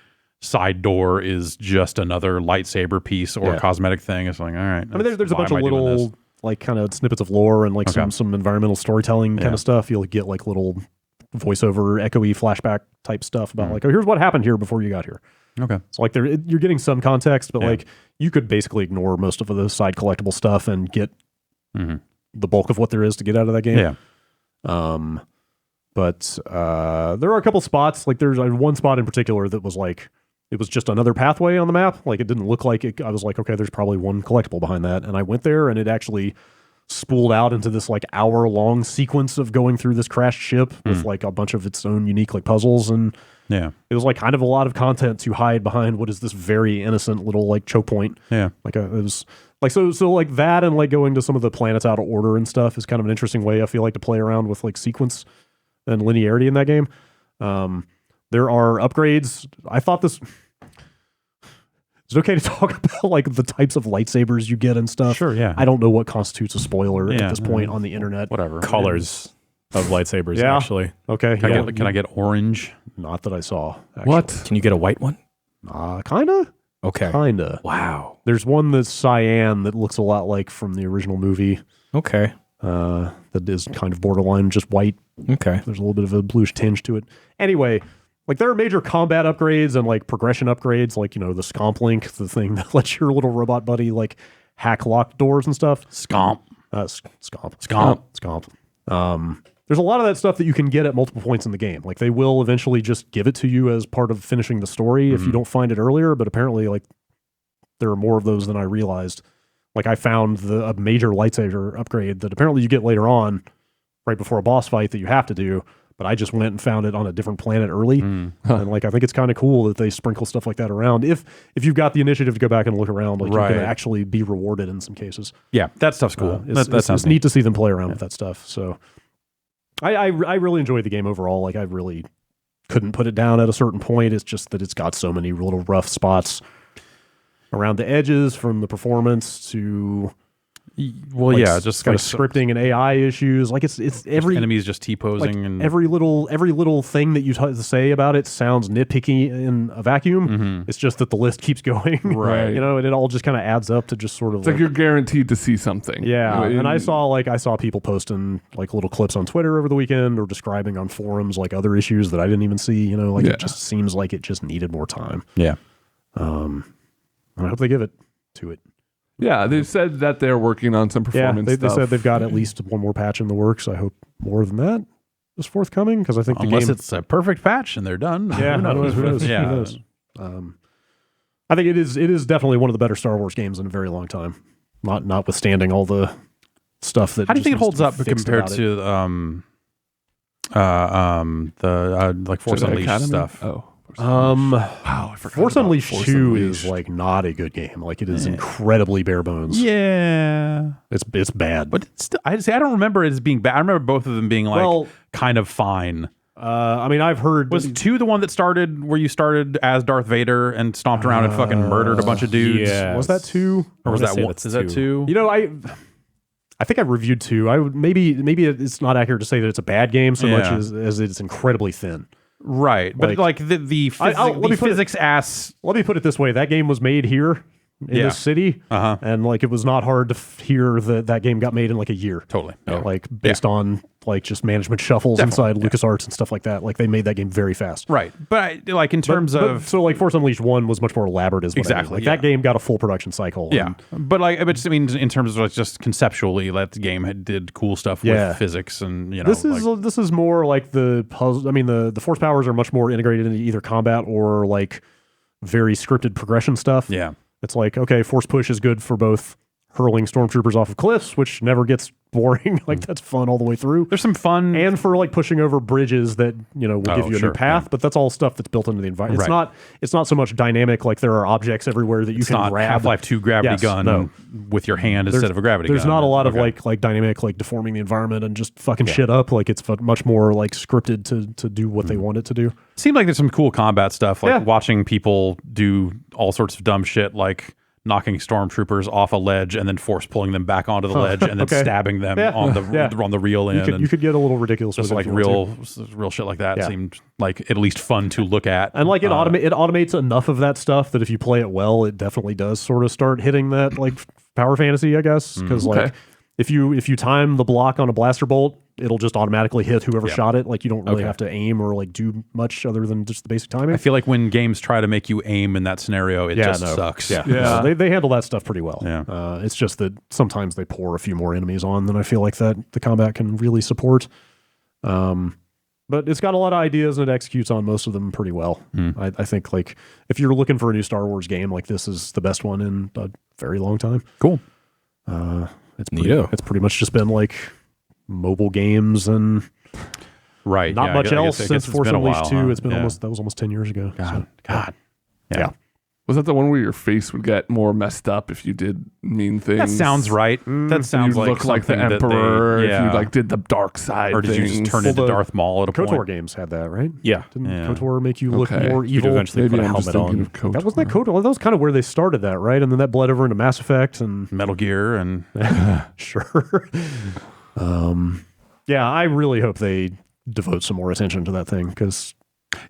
side door is just another lightsaber piece or cosmetic thing, it's like, all right. I mean, there's a bunch of little like kind of snippets of lore and like some environmental storytelling kind of stuff. You'll get like little voiceover, echoey flashback type stuff about like, oh, here's what happened here before you got here. Okay. So like you're getting some context, but like you could basically ignore most of the side collectible stuff and get the bulk of what there is to get out of that game. Yeah. But there are a couple spots, like there's one spot in particular that was like, it was just another pathway on the map. Like it didn't look like it. I was like, okay, there's probably one collectible behind that. And I went there and it actually spooled out into this like hour-long sequence of going through this crashed ship with like a bunch of its own unique like puzzles, and it was like kind of a lot of content to hide behind what is this very innocent little like choke point. Like it was like so like that, and like going to some of the planets out of order and stuff is kind of an interesting way I feel like to play around with like sequence and linearity in that game. There are upgrades. I thought this. Is it okay to talk about like the types of lightsabers you get and stuff? Sure, yeah. I don't know what constitutes a spoiler at this point on the internet. Whatever. Colors of lightsabers, actually. Okay. Can I get orange? Not that I saw. Actually. What? Can you get a white one? Kinda. Okay. Kinda. Wow. There's one that's cyan that looks a lot like from the original movie. Okay. That is kind of borderline just white. Okay. There's a little bit of a bluish tinge to it. Anyway, like there are major combat upgrades and like progression upgrades, like, the Scomp Link, the thing that lets your little robot buddy like hack locked doors and stuff. Scomp. Scomp. There's a lot of that stuff that you can get at multiple points in the game. Like they will eventually just give it to you as part of finishing the story if you don't find it earlier, but apparently like there are more of those than I realized. Like I found a major lightsaber upgrade that apparently you get later on, right before a boss fight that you have to do. But I just went and found it on a different planet early. And like, I think it's kind of cool that they sprinkle stuff like that around. If you've got the initiative to go back and look around, like you can actually be rewarded in some cases. Yeah, that stuff's cool. It's neat to see them play around with that stuff. So I really enjoyed the game overall. Like I really couldn't put it down at a certain point. It's just that it's got so many little rough spots around the edges, from the performance to... Well, like, just kind like of scripting and AI issues. Like it's every enemies just T-posing, like and every little thing that you say about it sounds nitpicky in a vacuum. It's just that the list keeps going, Right. And it all just kind of adds up to just sort of It's like you're guaranteed to see something. Yeah, and I saw people posting like little clips on Twitter over the weekend or describing on forums like other issues that I didn't even see. It just seems like it just needed more time. Yeah. And I hope they give it to it. Yeah, they said that they're working on some performance they stuff. said they've got at least one more patch in the works. I hope more than that is forthcoming because I think Unless the game. it's a perfect patch and they're done. Yeah, who knows? who knows? Yeah. Who knows? I think it is definitely one of the better Star Wars games in a very long time. Notwithstanding all the stuff that. How do you think it just needs holds to be up fixed compared about it. to like Force Jedi Unleashed Academy? stuff? Oh. Wow, I forgot Force about Unleashed Force 2 Unleashed. is like not a good game. Like it is incredibly bare bones. Yeah, It's bad. but it's still, I don't remember it as being bad. I remember both of them being like Well, kind of fine. I mean, I've heard Was 2 the one that started where you started as Darth Vader and stomped around and fucking murdered a bunch of dudes? yeah. was that 2? Or was I that say one? that's Is that 2. 2? You know, I think I reviewed 2. I would maybe it's not accurate to say that it's a bad game so much Yeah. as it's incredibly thin. Right, but like the let me put it- physics ass. Let me put it this way: that game was made here in Yeah. this city, and like it was not hard to hear that game got made in like a year. Totally. Like based on like just management shuffles inside LucasArts and stuff like that. Like they made that game very fast. Right, but like in terms of so like Force Unleashed 1 was much more elaborate as well. Exactly, Like yeah. that game got a full production cycle. yeah, but like but just, I mean in terms of like just conceptually, that game did cool stuff Yeah. with physics and you know This is more like the puzzle. I mean the force powers are much more integrated into either combat or like very scripted progression stuff. yeah. It's like, okay, force push is good for both hurling stormtroopers off of cliffs, which never gets boring. Like that's fun all the way through. There's some fun And for like pushing over bridges that, you know, will Oh, give you a sure, new path, but that's all stuff that's built into the environment. Right. It's not so much dynamic like there are objects everywhere that you It's can not grab. Half-Life 2 gravity Yes, gun no. with your hand instead of a gravity There's gun. not a lot of Okay. like dynamic, like deforming the environment and just fucking shit up. Like it's much more like scripted to do what they want it to do. Seemed like there's some cool combat stuff, like Yeah. watching people do all sorts of dumb shit, like knocking stormtroopers off a ledge and then force pulling them back onto the ledge and then Okay. stabbing them Yeah. on the Yeah. on the reel in. You could get a little ridiculous just with like it if you want to. real shit like that Yeah. seemed like at least fun to look at. And like it automates enough of that stuff that if you play it well, it definitely does sort of start hitting that like power fantasy, I guess. Because like Okay. if you time the block on a blaster bolt, it'll just automatically hit whoever shot it. Like you don't really have to aim or like do much other than just the basic timing. I feel like when games try to make you aim in that scenario, it just sucks. Yeah, Yeah. They handle that stuff pretty well. Yeah. It's just that sometimes they pour a few more enemies on than I feel like that the combat can really support. But it's got a lot of ideas and it executes on most of them pretty well. I think like if you're looking for a new Star Wars game, like this is the best one in a very long time. Cool. It's pretty much just been like mobile games and Right. not yeah, much I guess else it's since Force been a Unleashed while, 2. huh? It's been Yeah. that was almost 10 years ago. God. Yeah. Was that the one where your face would get more messed up if you did mean things? That sounds right. That sounds you like look like the something that Emperor yeah. if you like did the dark side. or did you just turn into Well, the Darth Maul at a KOTOR point? games had that, right? Yeah. Didn't Yeah. KOTOR make you look Okay. more You'd evil? eventually Maybe put a I'm just helmet thinking on. of KOTOR. That wasn't that KOTOR. That was kind of where they started that, right? And then that bled over into Mass Effect and Metal Gear and sure. Yeah, I really hope they devote some more attention to that thing because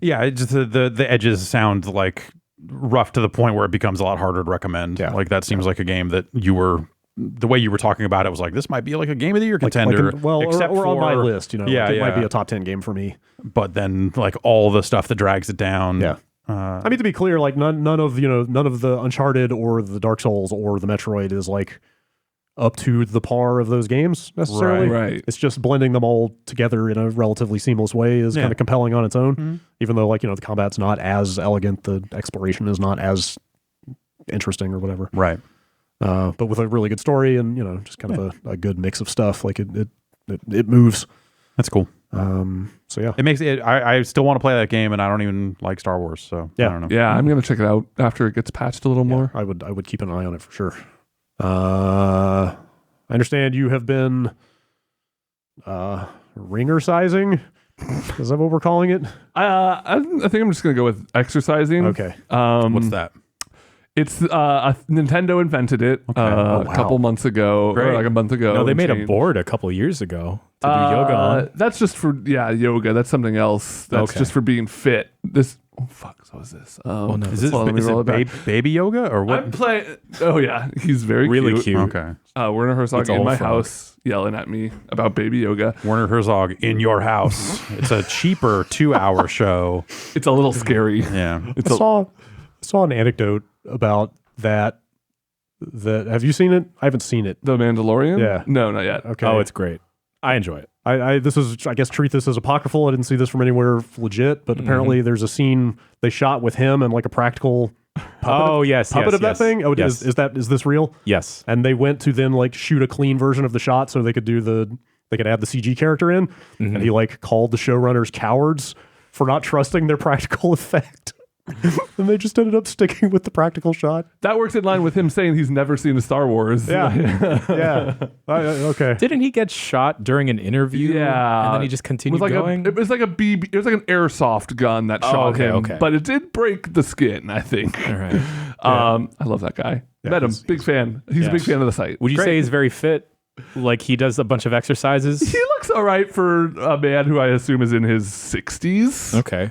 yeah, it just the edges sound like rough to the point where it becomes a lot harder to recommend. Yeah. Like that seems like a game that you were the way you were talking about it was like this might be like a game of the year contender. except or on my for- list, you know, Yeah, like it might yeah. be a top 10 game for me. But then like all the stuff that drags it down. Yeah. I mean, to be clear, like none of the Uncharted or the Dark Souls or the Metroid is like up to the par of those games necessarily. Right. It's just blending them all together in a relatively seamless way is kind of compelling on its own. Even though like, you know, the combat's not as elegant, the exploration is not as interesting or whatever. Right. But with a really good story and, you know, just kind of a good mix of stuff, like it moves. That's cool. So yeah. It makes it I still want to play that game and I don't even like Star Wars, so Yeah. I don't know. Yeah, I'm gonna check it out after it gets patched a little more. I would keep an eye on it for sure. I understand you have been ringer sizing. Is that what we're calling it? I think I'm just gonna go with exercising. Okay. What's that? It's Nintendo invented it wow. a couple months ago, or Great. like a month ago. No, they and made a changed. board a couple years ago to do yoga on. That's just for yoga. That's something else. That's Okay. just for being fit. This so is this? no. Is this hold on, let me is roll it it back. baby yoga or what? I'm playing. Oh yeah, he's very Really cute. Okay. Werner Herzog It's in all my from- house yelling at me about baby yoga. Werner Herzog in your house. It's a cheaper 2-hour show. It's a little scary. Yeah. It's I saw an anecdote about that Have you seen it? I haven't seen it. The Mandalorian? Yeah. No, not yet. Okay. Oh, it's great. I enjoy it. I guess treat this as apocryphal. I didn't see this from anywhere legit, but apparently there's a scene they shot with him and like a practical puppet of that thing. Oh, yes. is this real? Yes. And they went to then like shoot a clean version of the shot so they could add the CG character in. And he like called the showrunners cowards for not trusting their practical effect. And they just ended up sticking with the practical shot. That works in line with him saying he's never seen a Star Wars. Yeah. Okay. Didn't he get shot during an interview? Yeah. And then he just continued going? It was like an airsoft gun that shot him. Okay. But it did break the skin, I think. All right. I love that guy. Met him. Big fan. He's a big fan of the site. Would you say he's very fit? Like he does a bunch of exercises? He looks all right for a man who I assume is in his 60s. Okay.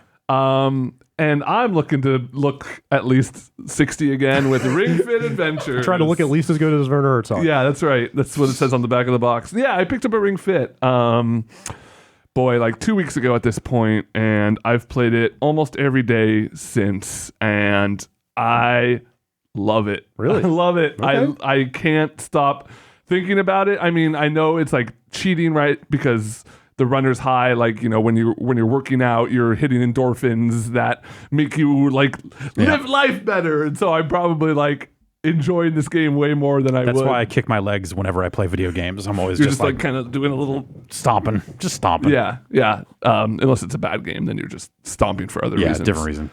And I'm looking to look at least 60 again with Ring Fit Adventures. Trying to look at least as good as Werner Herzog. Yeah, that's right. That's what it says on the back of the box. Yeah, I picked up a Ring Fit. Like 2 weeks ago at this point, and I've played it almost every day since, and I love it. Really? I love it. Okay. I can't stop thinking about it. I mean, I know it's like cheating, right? Because the runner's high, like, you know, when you're working out, you're hitting endorphins that make you like live life better. And so I'm probably like enjoying this game way more than I would. That's why I kick my legs whenever I play video games. I'm always You're just like kind of doing a little stomping. Just stomping. Yeah. Unless it's a bad game, then you're just stomping for other reasons. Different reason.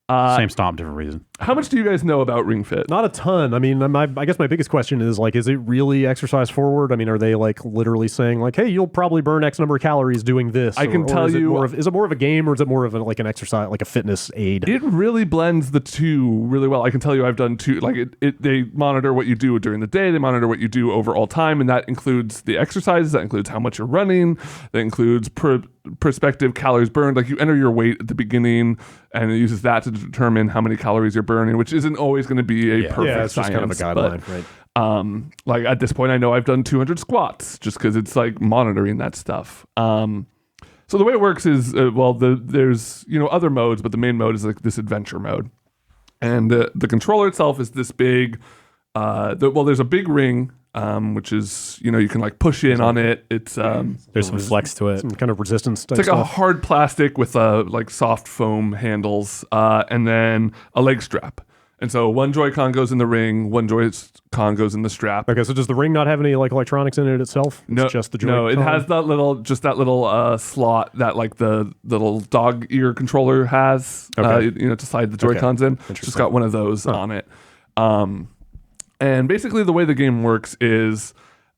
Same stomp, different reason. How much do you guys know about Ring Fit? Not a ton. I mean, I guess my biggest question is like, is it really exercise forward? I mean, are they like literally saying like, hey, you'll probably burn X number of calories doing this? I can tell you, is it more of a game or is it more of like an exercise, like a fitness aid? It really blends the two really well. I can tell you, I've done two. Like they monitor what you do during the day. They monitor what you do over all time, and that includes the exercises. That includes how much you're running. That includes prospective calories burned. Like you enter your weight at the beginning, and it uses that to determine how many calories you're burning, which isn't always going to be a perfect it's just science. kind of a guideline, right? Like at this point, I know I've done 200 squats just because it's like monitoring that stuff. So the way it works is, there's other modes, but the main mode is like this adventure mode, and the controller itself is this big. There's a big ring. Which is, you can like push in on it. It's there's some flex to it. Some kind of resistance type it's like stuff. a hard plastic with like soft foam handles, and then a leg strap. And so one Joy-Con goes in the ring, one Joy-Con goes in the strap. Okay, so does the ring not have any like electronics in it itself? No, it's just the Joy-Con? No, it has that little slot that like the little dog ear controller has. Okay. To slide the Joy-Cons in. It's just got one of those on it. And basically the way the game works is,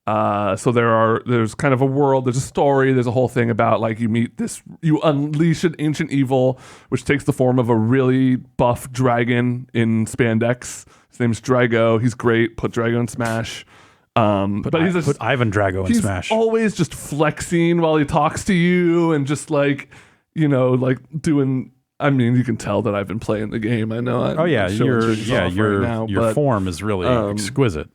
there's kind of a world, there's a story, there's a whole thing about like you unleash an ancient evil, which takes the form of a really buff dragon in spandex. His name's Drago. He's great. Put Drago in Smash. But Put Ivan Drago in Smash. He's always just flexing while he talks to you and just like, like doing... I mean, you can tell that I've been playing the game. I know. Your form is really exquisite.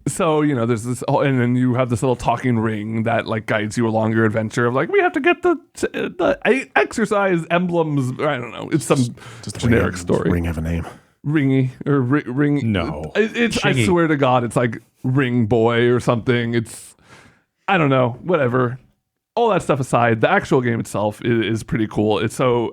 So there's this, and then you have this little talking ring that like guides you along your adventure of like we have to get the exercise emblems. I don't know. It's some just generic story. Ring have a name. Ringy or ring. No, it's. I swear to God, it's like Ring Boy or something. It's. I don't know. Whatever. All that stuff aside, the actual game itself is pretty cool. It's so.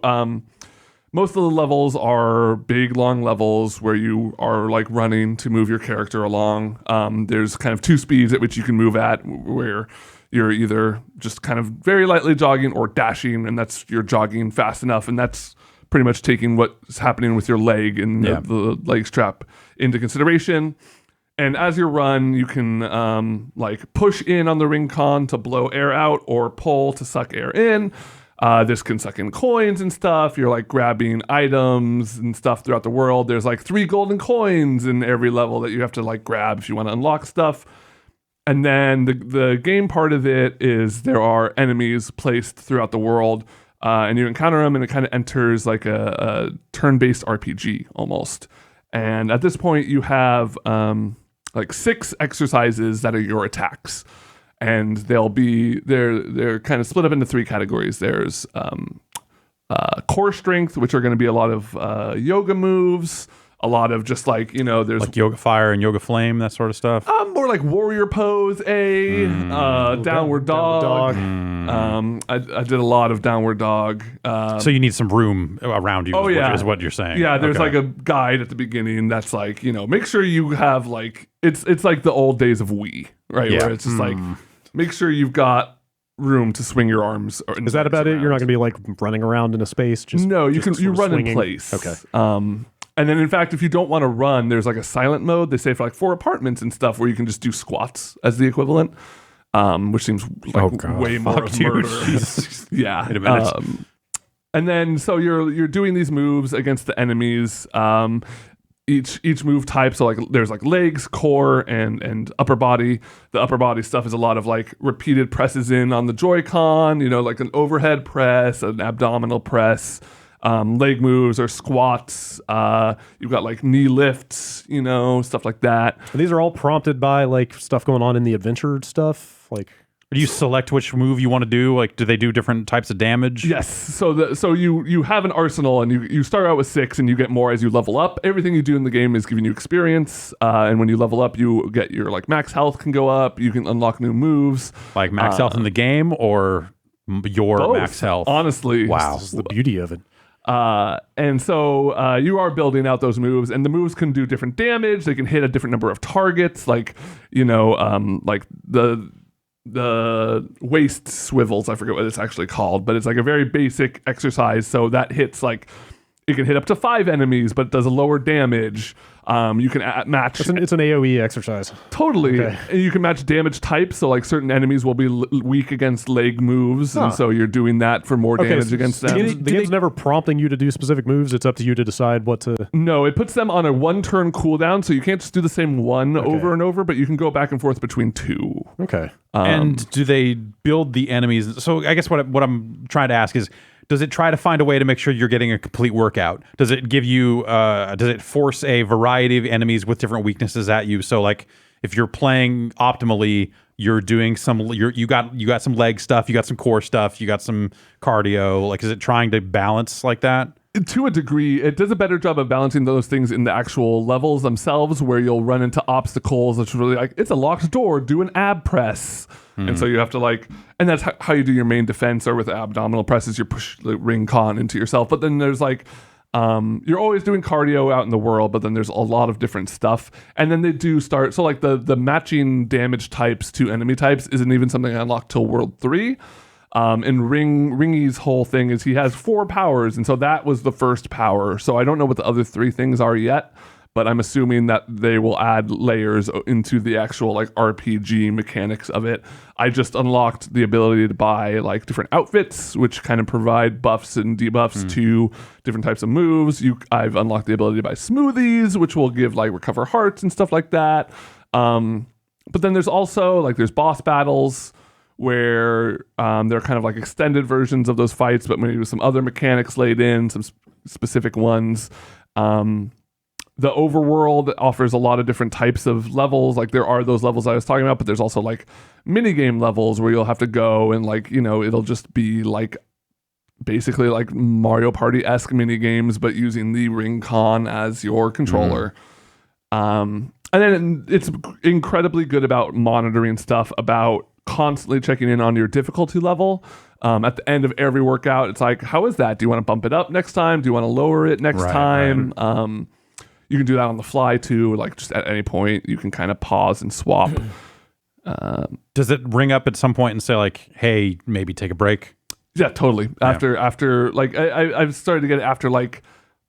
Most of the levels are big, long levels where you are like running to move your character along. There's kind of two speeds at which you can move at, where you're either just kind of very lightly jogging or dashing, and that's you're jogging fast enough, and that's pretty much taking what's happening with your leg and the leg strap into consideration. And as you run, you can like push in on the ring con to blow air out or pull to suck air in. This can suck in coins and stuff. You're like grabbing items and stuff throughout the world. There's like 3 golden coins in every level that you have to like grab if you want to unlock stuff. And then the game part of it is there are enemies placed throughout the world, and you encounter them, and it kind of enters like a turn-based RPG almost. And at this point, you have like 6 exercises that are your attacks. And they're kind of split up into 3 categories. There's core strength, which are going to be a lot of yoga moves, a lot of just like, there's like Yoga Fire and Yoga Flame, that sort of stuff. more like warrior pose, downward dog. I did a lot of downward dog. So you need some room around you. Is what you're saying. Yeah, there's like a guide at the beginning that's like, make sure you have like it's like the old days of Wii, right? Yeah. Where it's just like make sure you've got room to swing your arms. Is that about it? You're not going to be like running around in a space? No, you run swinging in place. Okay. And then, in fact, if you don't want to run, there's like a silent mode. They say for apartments and stuff where you can just do squats as the equivalent, which seems like way more of murder. Yeah. Wait a minute. And then, so you're doing these moves against the enemies. Each move type, so like there's like legs, core, and upper body. The upper body stuff is a lot of like repeated presses in on the Joy-Con. Like an overhead press, an abdominal press. Leg moves or squats. You've got like knee lifts, stuff like that. And these are all prompted by like stuff going on in the adventure stuff. Like, do you select which move you want to do? Like, do they do different types of damage? Yes. So you have an arsenal, and you start out with 6, and you get more as you level up. Everything you do in the game is giving you experience, and when you level up, you get your like max health can go up. You can unlock new moves, Like max health in the game or your both, max health. Honestly, Wow. this is the beauty of it. And so you are building out those moves, and the moves can do different damage. They can hit a different number of targets, like like the waist swivels. I forget what it's actually called, but it's like a very basic exercise. So that hits like it can hit up to 5 enemies, but it does a lower damage. You can match. It's an AOE exercise. Totally. Okay. And you can match damage types. So like certain enemies will be weak against leg moves. And so you're doing that for more damage against them. The game's never prompting you to do specific moves. It's up to you to decide what to... No, it puts them on a 1-turn cooldown. So you can't just do the same one over and over, but you can go back and forth between 2. Okay. And do they build the enemies? So I guess what I'm trying to ask is, does it try to find a way to make sure you're getting a complete workout? Does it give you, does it force a variety of enemies with different weaknesses at you? So like if you're playing optimally, you're doing you got some leg stuff, you got some core stuff, you got some cardio. Like, is it trying to balance like that? To a degree, it does a better job of balancing those things in the actual levels themselves, where you'll run into obstacles. It's really like, it's a locked door, do an ab press. And so you have to like, and that's how you do your main defense, or with abdominal presses, you push the ring con into yourself. But then there's like, you're always doing cardio out in the world, but then there's a lot of different stuff. And then they do start, so like the matching damage types to enemy types isn't even something I unlocked till World 3. And Ringy's whole thing is he has 4 powers, and so that was the first power. So I don't know what the other 3 things are yet, but I'm assuming that they will add layers into the actual like RPG mechanics of it. I just unlocked the ability to buy like different outfits, which kind of provide buffs and debuffs to different types of moves. I've unlocked the ability to buy smoothies, which will give like recover hearts and stuff like that. But then there's also like there's boss battles, where they're kind of like extended versions of those fights, but maybe with some other mechanics laid in, some specific ones. The overworld offers a lot of different types of levels. Like there are those levels I was talking about, but there's also like minigame levels where you'll have to go and like, it'll just be like basically like Mario Party-esque minigames, but using the ring con as your controller. And then it's incredibly good about monitoring stuff, about constantly checking in on your difficulty level. At the end of every workout, it's like, how is that? Do you want to bump it up next time? Do you want to lower it next time? Right. You can do that on the fly too, like just at any point you can kind of pause and swap. Does it ring up at some point and say like, hey, maybe take a break? Yeah, totally. After like I've started to get it after like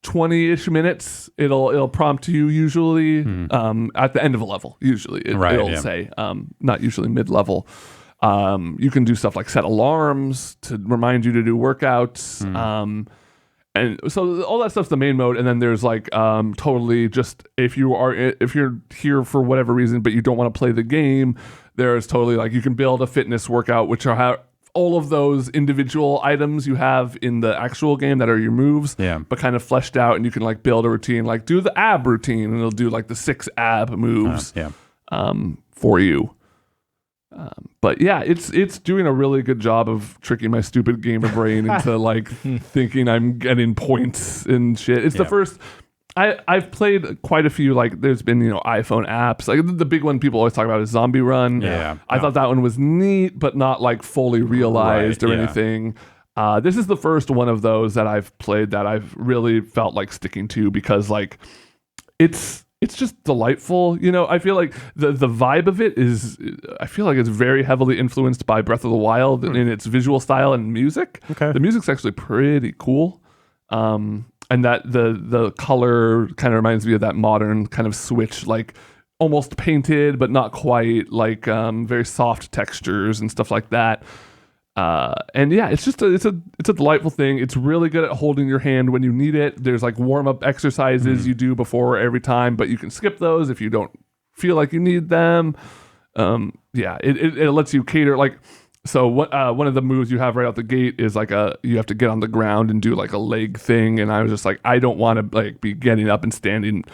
20-ish minutes, it'll prompt you usually at the end of a level. Usually it'll say, not usually mid-level. You can do stuff like set alarms to remind you to do workouts. And so all that stuff's the main mode. And then there's like totally just if you're here for whatever reason, but you don't want to play the game, there's totally like you can build a fitness workout, which are all of those individual items you have in the actual game that are your moves, but kind of fleshed out, and you can like build a routine, like do the ab routine, and it'll do like the 6 ab moves for you. But yeah, it's doing a really good job of tricking my stupid gamer brain into like thinking I'm getting points and shit. It's the first. I've played quite a few. Like, there's been iPhone apps. Like the big one people always talk about is Zombie Run. Yeah, I thought that one was neat, but not like fully realized or yeah. anything. This is the first one of those that I've played that I've really felt like sticking to because like it's just delightful. I feel like the vibe of it is, I feel like it's very heavily influenced by Breath of the Wild in its visual style and music. Okay. The music's actually pretty cool. And that the color kind of reminds me of that modern kind of Switch, like almost painted, but not quite, like very soft textures and stuff like that. And yeah, it's just it's a delightful thing. It's really good at holding your hand when you need it. There's like warm-up exercises you do before every time, but you can skip those if you don't feel like you need them. It lets you cater like. So one of the moves you have right out the gate is like you have to get on the ground and do like a leg thing, and I was just like, I don't want to like be getting up and standing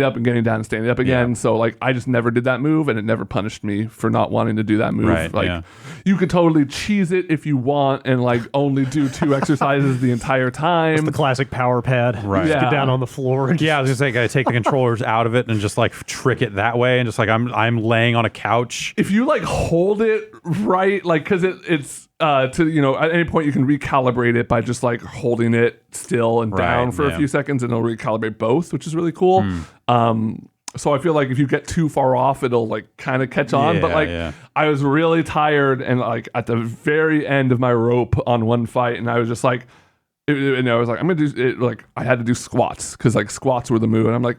up and getting down and standing up again. So like I just never did that move, and it never punished me for not wanting to do that move. Right, like you could totally cheese it if you want and like only do 2 exercises the entire time. The classic power pad. Right. Just Yeah. get down on the floor. And I was just saying, I take the controllers out of it and just like trick it that way, and just like I'm laying on a couch. If you like hold it right, like because it's to at any point you can recalibrate it by just like holding it still and down Right, for a few seconds, and it'll recalibrate both, which is really cool. So I feel like if you get too far off, it'll like kind of catch on. But like I was really tired and like at the very end of my rope on one fight, and I was just like, and I was like, I'm gonna do it. Like I had to do squats because like squats were the move, and I'm like,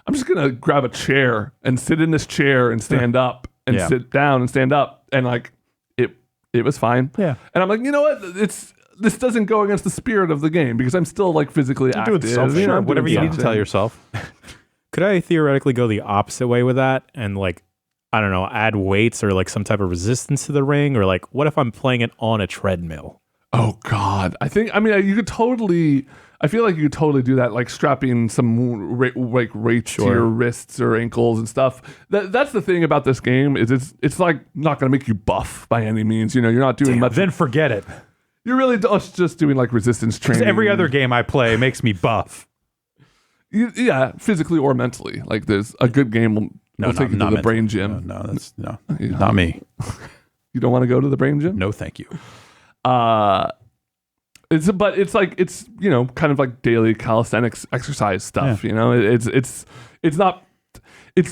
I'm just gonna grab a chair and sit in this chair and stand up and sit down and stand up, and like it was fine. Yeah. And I'm like, you know what? This doesn't go against the spirit of the game because I'm still like physically active. doing something. You know, Sure, I'm Whatever doing you need to something. tell yourself. Could I theoretically go the opposite way with that and like, I don't know, add weights or like some type of resistance to the ring? Or like, what if I'm playing it on a treadmill? Oh God, I mean, you could totally. I feel like you could totally do that, like strapping some weights to your wrists or ankles and stuff. That's the thing about this game is it's like not going to make you buff by any means. You're not doing much. Then forget it. You're really just doing like resistance training. Because every other game I play makes me buff. Yeah, physically or mentally. Like there's a good game will take you to the brain gym. No, that's not me. You don't want to go to the brain gym? No, thank you. It's kind of like daily calisthenics exercise stuff. It's not.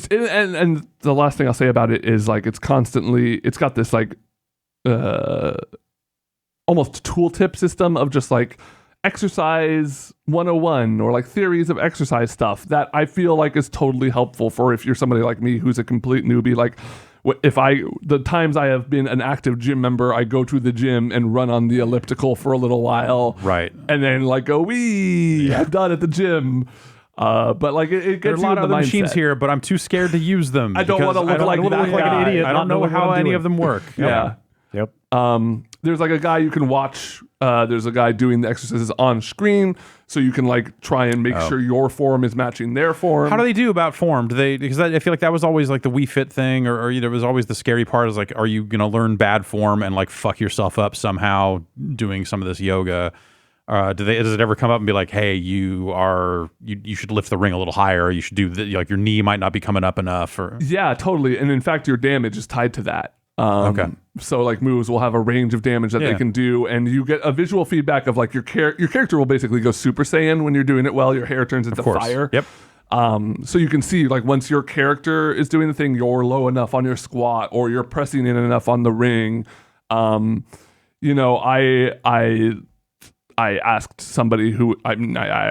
And the last thing I'll say about it is like it's got this like almost tooltip system of just like exercise 101 or like theories of exercise stuff that I feel like is totally helpful for if you're somebody like me who's a complete newbie. Like the times I have been an active gym member, I go to the gym and run on the elliptical for a little while. Right. And then like go, I'm done at the gym. But like it gets There are a lot of the other machines mindset. here, but I'm too scared to use them. I don't want to look like an idiot. I don't know how any of them work. Yeah. Yep. There's like a guy you can watch. There's a guy doing the exercises on screen, so you can like try and make sure your form is matching their form. How do they do about form? Do they, because I feel like that was always like the Wii Fit thing, or it was always the scary part is like, are you going to learn bad form and like fuck yourself up somehow doing some of this yoga? Does it ever come up and be like, hey, you should lift the ring a little higher, or you should do like your knee might not be coming up enough, or Yeah, totally. And in fact, your damage is tied to that. Okay. So like moves will have a range of damage that they can do, and you get a visual feedback of like your character will basically go Super Saiyan when you're doing it well. Your hair turns into fire. Yep. So you can see like once your character is doing the thing, you're low enough on your squat or you're pressing in enough on the ring. I asked somebody who I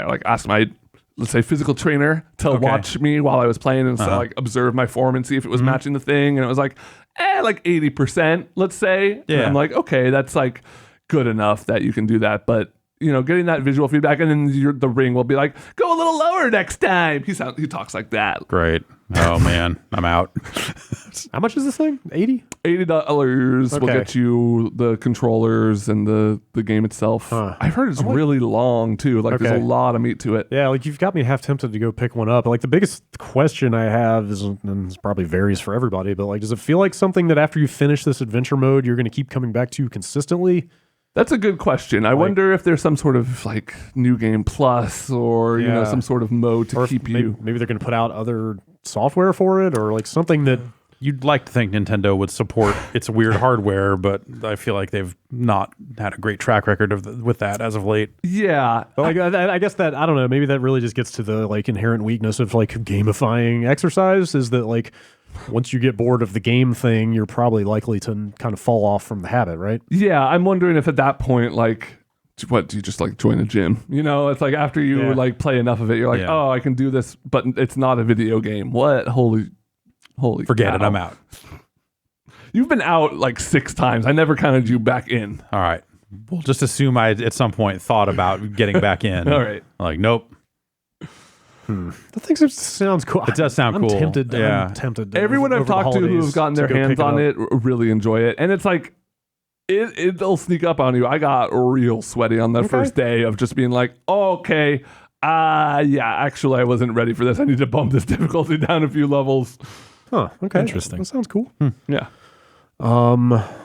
like asked my, let's say, physical trainer to watch me while I was playing and so like observe my form and see if it was matching the thing, and it was like like 80%, let's say. Yeah. And I'm like, okay, that's like good enough that you can do that, but getting that visual feedback, and then the ring will be like, go a little lower next time. He talks like that. Great. Oh man, I'm out. How much is this thing? 80? $80 will get you the controllers and the game itself. I've heard it's really long too. Like there's a lot of meat to it. Yeah, like you've got me half tempted to go pick one up. Like the biggest question I have is, and this probably varies for everybody, but like, does it feel like something that after you finish this adventure mode, you're going to keep coming back to consistently? That's a good question. I wonder if there's some sort of like new game plus or you know some sort of mode to keep you. Maybe they're going to put out other software for it or like something that you'd like to think Nintendo would support its weird hardware, but I feel like they've not had a great track record with that as of late. Yeah, but like I guess that I don't know. Maybe that really just gets to the like inherent weakness of like gamifying exercise. Is that like once you get bored of the game thing, you're probably likely to kind of fall off from the habit, right? Yeah, I'm wondering if at that point, like, what do you just like join a gym? You know, it's like after you like play enough of it, you're like, oh, I can do this, but it's not a video game. What? Holy, forget it. cow. I'm out. You've been out like 6 times. I never counted you back in. All right. We'll just assume I at some point thought about getting back in. All right. Like, nope. The thing sounds cool. It does sound cool. I'm tempted. Yeah. I'm tempted. Everyone I've talked to who've gotten their hands on it really enjoy it, and it's like it'll sneak up on you. I got real sweaty on that first day of just being like, oh, okay, yeah, actually, I wasn't ready for this. I need to bump this difficulty down a few levels. Huh. Okay. Interesting. That sounds cool. Yeah. All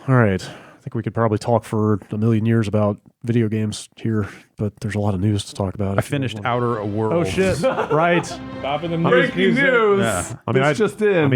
right. I think we could probably talk for a million years about video games here, but there's a lot of news to talk about. I finished Outer Worlds. Oh shit! Right. Breaking news. Yeah. I mean,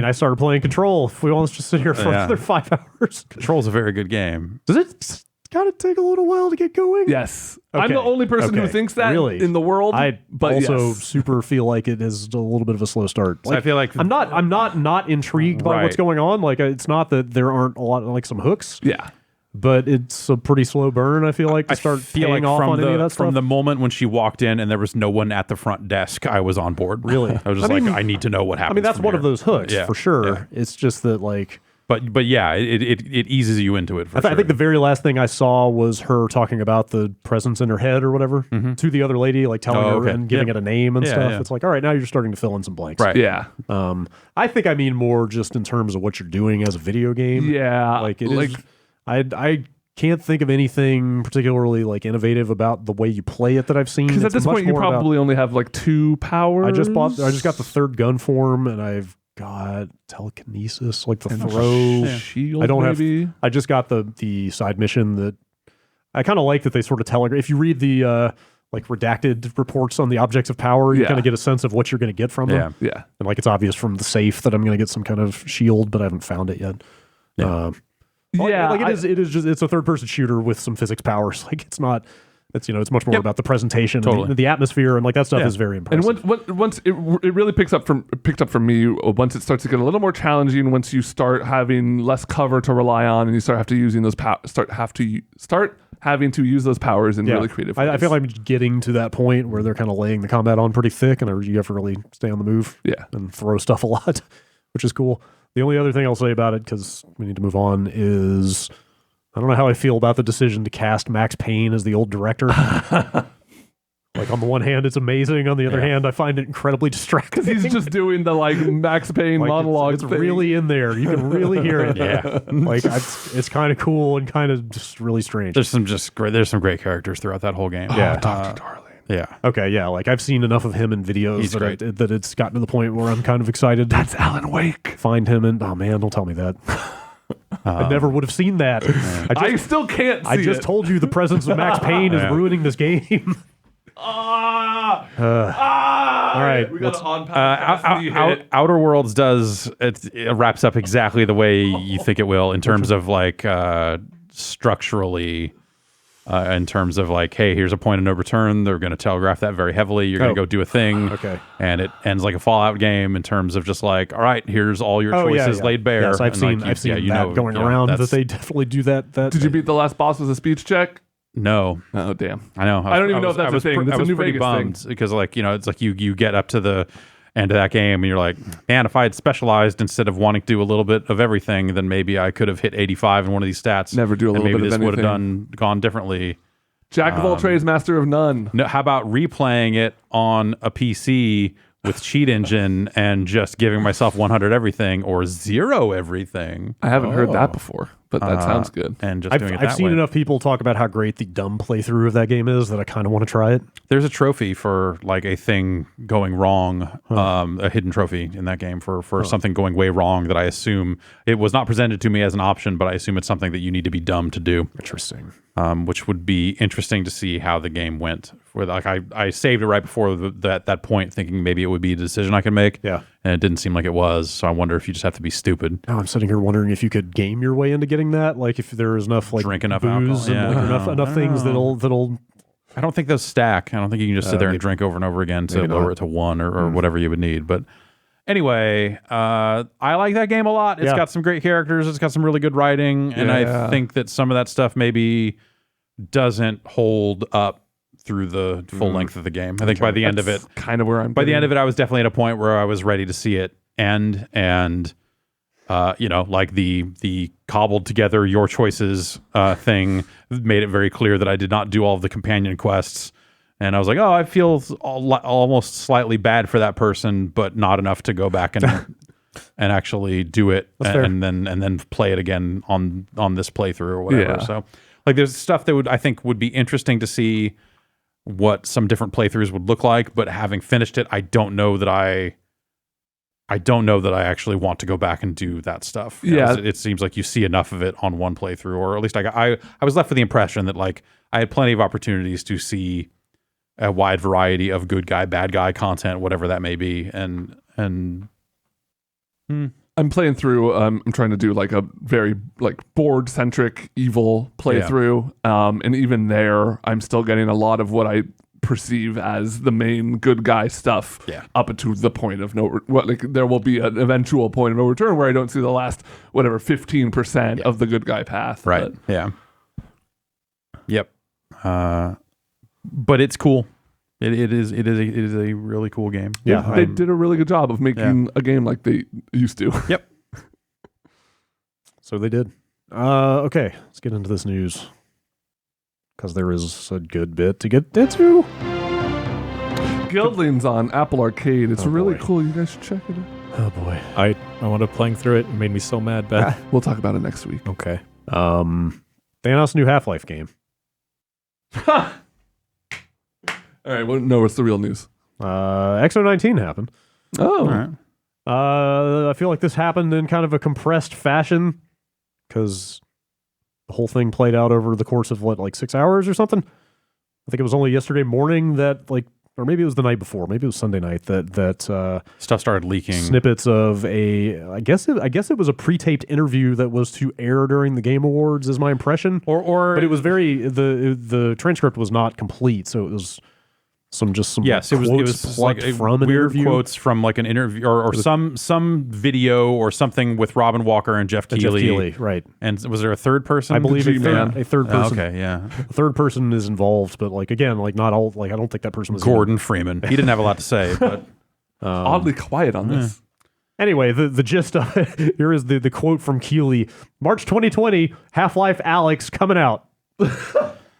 I started playing Control. If we want to just sit here for another 5 hours. Control's a very good game. Does it kind of take a little while to get going? Yes. Okay. I'm the only person who thinks that in the world. But also super feel like it is a little bit of a slow start. Like, I feel like I'm not intrigued by what's going on. Like it's not that there aren't a lot of like some hooks. Yeah. But it's a pretty slow burn, I feel like, to start paying off on any of that stuff. From the moment when she walked in and there was no one at the front desk, I was on board. Really? I was just I need to know what happens. I mean, that's one of those hooks, for sure. Yeah. It's just that, like... But yeah, it eases you into it, for sure. I think the very last thing I saw was her talking about the presence in her head or whatever to the other lady, like telling her and giving it a name and stuff. Yeah. It's like, all right, now you're starting to fill in some blanks. Right. Yeah. I think I mean more just in terms of what you're doing as a video game. Yeah. Like, it is... I can't think of anything particularly like innovative about the way you play it that I've seen. Because at this point, you probably only have like 2 powers. I just got the 3rd gun form, and I've got telekinesis, like the throw. Shield. I don't maybe? have. I just got the side mission that I kind of like that they sort of telegraph. If you read the like redacted reports on the objects of power, you kind of get a sense of what you're going to get from them. Yeah. And like it's obvious from the safe that I'm going to get some kind of shield, but I haven't found it yet. Yeah. It is just it's a 3rd-person shooter with some physics powers. Like it's much more about the presentation and the atmosphere, and like that stuff is very impressive. And once it really picked up for me once it starts to get a little more challenging, once you start having less cover to rely on and you start having to use those powers in really creative ways. I feel like I'm getting to that point where they're kind of laying the combat on pretty thick, and you have to really stay on the move and throw stuff a lot, which is cool. The only other thing I'll say about it, because we need to move on, is I don't know how I feel about the decision to cast Max Payne as the old director. Like, on the one hand, it's amazing. On the other hand, I find it incredibly distracting. He's just doing the, like, Max Payne monologue It's really in there. You can really hear it. Like, it's kind of cool and kind of just really strange. There's some great characters throughout that whole game. Dr. Darling. Yeah. Okay, yeah. Like, I've seen enough of him in videos that it's gotten to the point where I'm kind of excited to That's Alan Wake. find him. And, oh, man, don't tell me that. I never would have seen that. I still can't see I just told you the presence of Max Payne is ruining this game. All right. We got to Outer Worlds it wraps up exactly the way you think it will in terms of like structurally. In terms of like, hey, here's a point of no return. They're going to telegraph that very heavily. You're going to go do a thing. Okay. And it ends like a Fallout game in terms of just like, all right, here's all your choices laid bare. Yes, I've seen that going around that they definitely do that. Did you beat the last boss with a speech check? No. Oh, damn. I know. I don't even know if that's a thing. That's a New pretty Vegas bummed thing. because like, it's like you get up to the end of that game and you're like, man, if I had specialized instead of wanting to do a little bit of everything, then maybe I could have hit 85 in one of these stats. Never do a little bit of anything. Maybe this would have gone differently. Jack of all trades, master of none. No, how about replaying it on a PC with cheat engine and just giving myself 100 everything or 0 everything? I haven't heard that before, but that sounds good. And just doing it that way. I've seen enough people talk about how great the dumb playthrough of that game is that I kind of want to try it. There's a trophy for like a thing going wrong, a hidden trophy in that game for something going way wrong that I assume it was not presented to me as an option, but I assume it's something that you need to be dumb to do. Interesting. which would be interesting to see how the game went. Like I saved it right before that point, thinking maybe it would be a decision I could make. Yeah. And it didn't seem like it was. So I wonder if you just have to be stupid. Now I'm sitting here wondering if you could game your way into getting that. Like if there is enough like Drink enough booze alcohol. and Yeah. like, enough things that'll. I don't think those stack. I don't think you can just sit there and maybe- drink over and over again to maybe lower not. it to 1 or whatever you would need. But anyway, I like that game a lot. It's Yeah. got some great characters. It's got some really good writing. And I Yeah. think that some of that stuff maybe doesn't hold up through the full length of the game. I think by the end of it, kind of where I'm. by the end of it, I was definitely at a point where I was ready to see it end. And, like the cobbled together your choices thing made it very clear that I did not do all of the companion quests. And I was like, oh, I feel almost slightly bad for that person, but not enough to go back and and actually do it and then play it again on this playthrough or whatever. Yeah. So like there's stuff that I think would be interesting to see what some different playthroughs would look like, but having finished it, I don't know that I actually want to go back and do that stuff. Yeah. It seems like you see enough of it on one playthrough, or at least I was left with the impression that like I had plenty of opportunities to see a wide variety of good guy, bad guy content, whatever that may be. And I'm playing through. I'm trying to do like a very like board centric evil playthrough, and even there, I'm still getting a lot of what I perceive as the main good guy stuff. Yeah. Up to the point of there will be an eventual point of no return where I don't see the last 15% of the good guy path. right, But yeah, yep. But it's cool. It is a really cool game. Yeah, they did a really good job of making a game like they used to. Yep. So they did. Okay, let's get into this news because there is a good bit to get into. Guildlings on Apple Arcade. It's really boy. cool. You guys should check it out. Oh boy. I wound up playing through it. It made me so mad, Ben. We'll talk about it next week. Okay. They announced a new Half-Life game. All right. Well, no, what's the real news? XO19 happened. Oh, All right. I feel like this happened in kind of a compressed fashion because the whole thing played out over the course of like 6 hours or something. I think it was only yesterday morning that or maybe it was the night before, maybe it was Sunday night that Stuff started leaking. snippets of I guess it was a pre-taped interview that was to air during the Game Awards, is my impression. Or But it was the transcript was not complete, so it was some yes, it was quotes like plucked from an weird interview. quotes from like an interview or some video or something with Robin Walker and Jeff Jeff Keighley. Keighley, right? And was there a third person? I believe a G-Man. third Oh, person. okay, yeah. A third person is involved, but again, not all. I don't think that person was Gordon Freeman. He didn't have a lot to say, but oddly quiet on this. Anyway, the gist of it, here is the quote from Keighley: March 2020, Half-Life Alyx coming out.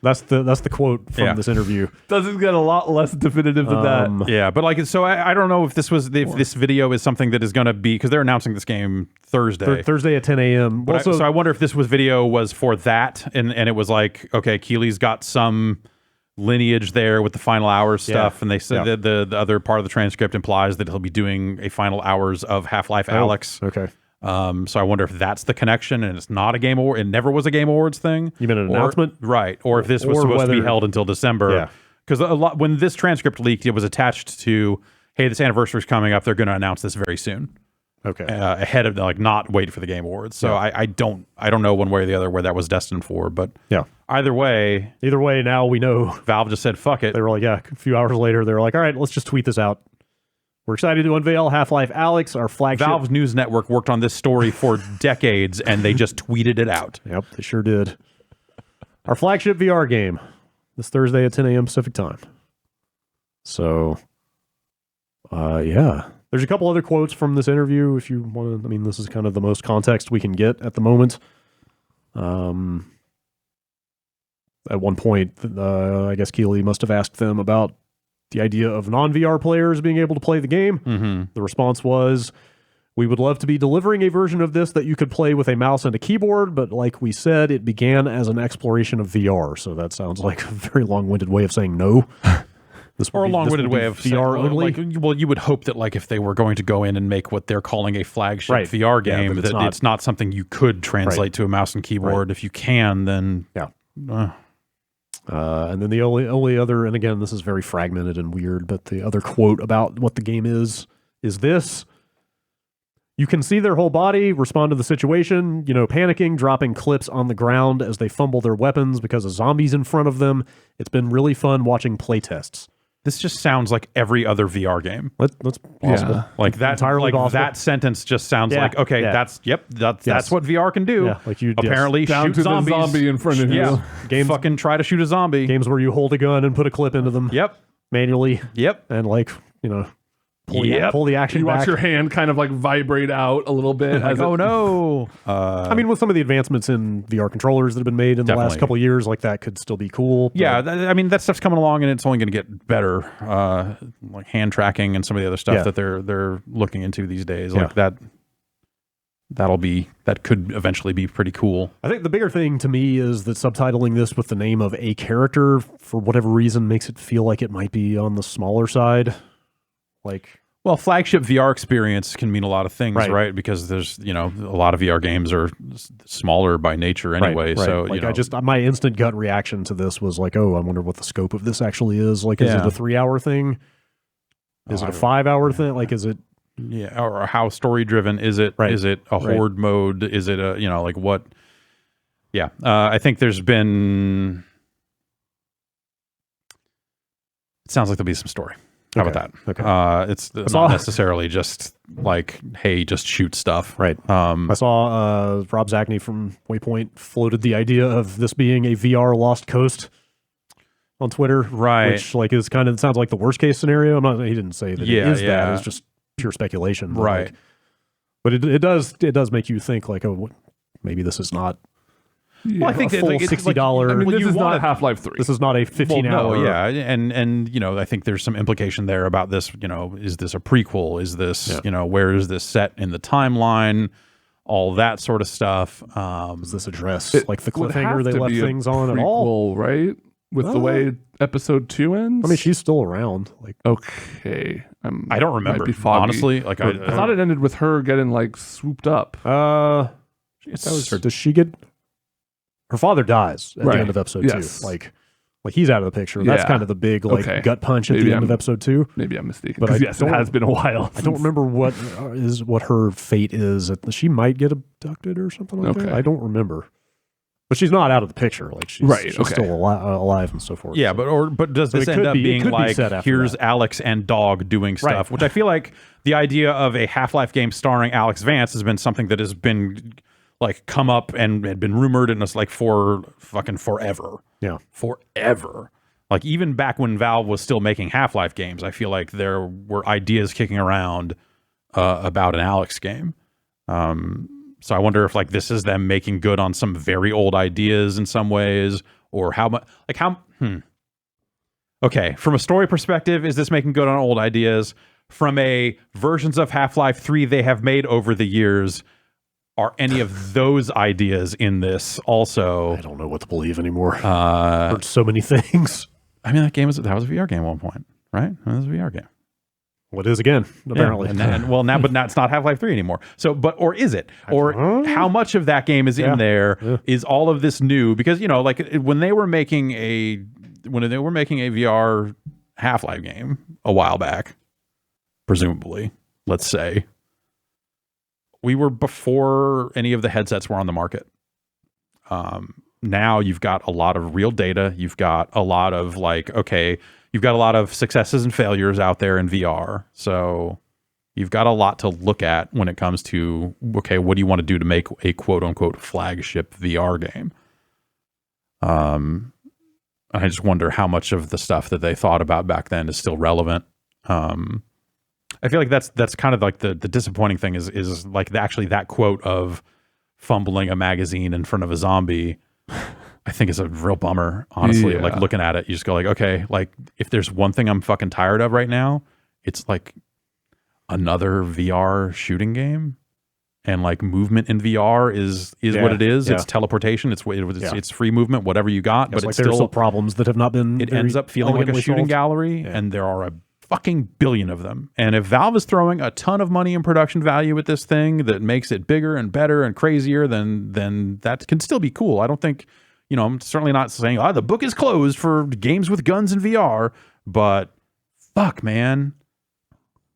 That's the quote from this interview. Doesn't get a lot less definitive than that. yeah. But so I don't know if this video is something that is going to be, because they're announcing this game Thursday. Thursday at 10 a.m. But so I wonder if this video was for that, and it was like, okay, Keighley's got some lineage there with the final hours stuff, and they said that the other part of the transcript implies that he'll be doing a final hours of Half-Life Alyx. Okay. So I wonder if that's the connection, and it's not a Game Award. It never was a Game Awards thing. You mean an announcement? Right? Or if this was Or supposed to be whether- held until December. Yeah. Because when this transcript leaked, it was attached to, hey, this anniversary's coming up. They're going to announce this very soon. Okay. Ahead of not wait for the Game Awards. So I don't know one way or the other where that was destined for. But Yeah. either way, Now we know. Valve just said fuck it. They were like, a few hours later, they were like, all right, let's just tweet this out. We're excited to unveil Half-Life Alyx, our flagship. Valve's news network worked on this story for decades, and they just tweeted it out. Yep, they sure did. Our flagship VR game this Thursday at 10 a.m. Pacific time. So, there's a couple other quotes from this interview if you want to. I mean, this is kind of the most context we can get at the moment. At one point, I guess Keighley must have asked them about the idea of non-VR players being able to play the game. Mm-hmm. The response was, we would love to be delivering a version of this that you could play with a mouse and a keyboard, but like we said, it began as an exploration of VR. So that sounds like a very long-winded way of saying no. Or a long-winded way of VR saying, only. You would hope that if they were going to go in and make what they're calling a flagship VR game, that it's not something you could translate to a mouse and keyboard. If you can, then And then the only other, and again, this is very fragmented and weird, but the other quote about what the game is this. You can see their whole body respond to the situation, panicking, dropping clips on the ground as they fumble their weapons because of zombies in front of them. It's been really fun watching playtests. This just sounds like every other VR game. That's possible. Yeah. Like that, Entirely possible. that sentence just sounds like, okay, that's what VR can do. Yeah, like you apparently down shoot to zombies. the zombie in front of you. Yeah, Games- fucking try to shoot a zombie. Games where you hold a gun and put a clip into them. Yep, Manually. yep. And pull the action You back. watch your hand kind of like vibrate out a little bit. Like, oh no. I mean, with some of the advancement in VR controllers that have been made in the last Definitely. couple of years, like that could still be cool. but- Yeah, that stuff's coming along, and it's only going to get better. Like hand tracking and some of the other stuff that they're looking into these days, like that could eventually be pretty cool. I think the bigger thing to me is that subtitling this with the name of a character, for whatever reason, makes it feel like it might be on the smaller side. Well, flagship VR experience can mean a lot of things, Right. right? Because there's, a lot of VR games are smaller by nature anyway. Right. So, my instant gut reaction to this was like, oh, I wonder what the scope of this actually is. Like, is it Yeah. a 3-hour thing? Is it a 5-hour thing? Like, is it? yeah, or how story driven is it? Right. Is it a horde mode? Is it a, like what? Yeah, I think there's been. It sounds like there'll be some story. How about that? Okay. It's not necessarily just like, hey, just shoot stuff. Right. I saw Rob Zachney from Waypoint floated the idea of this being a VR Lost Coast on Twitter. Right. Which it sounds like the worst case scenario. He didn't say that it is that. It's just pure speculation. But Right. But it does make you think like, oh, maybe this is not Well, I think a full it's $60. I mean, Well, this you is wanna- not Half-Life 3. this is not a 15-hour. No, yeah, and I think there's some implication there about this. Is this a prequel? Is this where is this set in the timeline? All that sort of stuff. Does this address like the would cliffhanger have they to left be a things on at all? prequel, right? With the way episode 2 ends? I mean, she's still around. Like, Okay. I don't remember, might be foggy. honestly. Like I thought it ended with her getting like swooped up. that was her. Does she get? Her father dies at the end of episode 2. Like he's out of the picture. That's Yeah. kind of the big gut punch at Maybe the end of I'm- episode 2. Maybe I'm mistaken. But But I yes, it don't- has been a while. I don't remember what her fate is. She might get abducted or something like that. Okay. I don't remember. But she's not out of the picture. Like she's okay. still alive and so forth. Yeah, so. but does So this it end could up be- it being could be like, set after here's that. Alex and Dog doing stuff, Right. which I feel like the idea of a Half-Life game starring Alex Vance has been something that has been like come up and had been rumored and it's like for fucking forever. Yeah. Forever. Like even back when Valve was still making Half-Life games, I feel like there were ideas kicking around about an Alex game. So I wonder if like this is them making good on some very old ideas in some ways, or how much Okay, from a story perspective, is this making good on old ideas? From a versions of Half-Life 3 they have made over the years, are any of those ideas in this also? I don't know what to believe anymore. Heard so many things. I mean, that was a VR game at one point, right? That was a VR game. What is again? Apparently, Yeah, but now it's not Half-Life 3 anymore. So, or is it? Or how much of that game is in there? Is all of this new? Because like when they were making a VR Half-Life game a while back, presumably, let's say, we were before any of the headsets were on the market. Now you've got a lot of real data. You've got a lot of you've got a lot of successes and failures out there in VR. So you've got a lot to look at when it comes to, okay, what do you want to do to make a quote unquote flagship VR game? And I just wonder how much of the stuff that they thought about back then is still relevant. I feel like that's kind of like the disappointing thing is like actually that quote of fumbling a magazine in front of a zombie, I think is a real bummer, honestly. Yeah. Like looking at it, you just go like, okay, like if there's one thing I'm fucking tired of right now, it's like another VR shooting game. And like movement in VR is what it is. Yeah. It's teleportation. It's free movement, whatever you got. But But it's there's still problems that have not been. it ends up feeling like a elegantly shooting solved. gallery, and there are a fucking billion of them. And if Valve is throwing a ton of money and production value at this thing that makes it bigger and better and crazier, then that can still be cool. I don't think I'm certainly not saying, the book is closed for games with guns and VR, but fuck, man.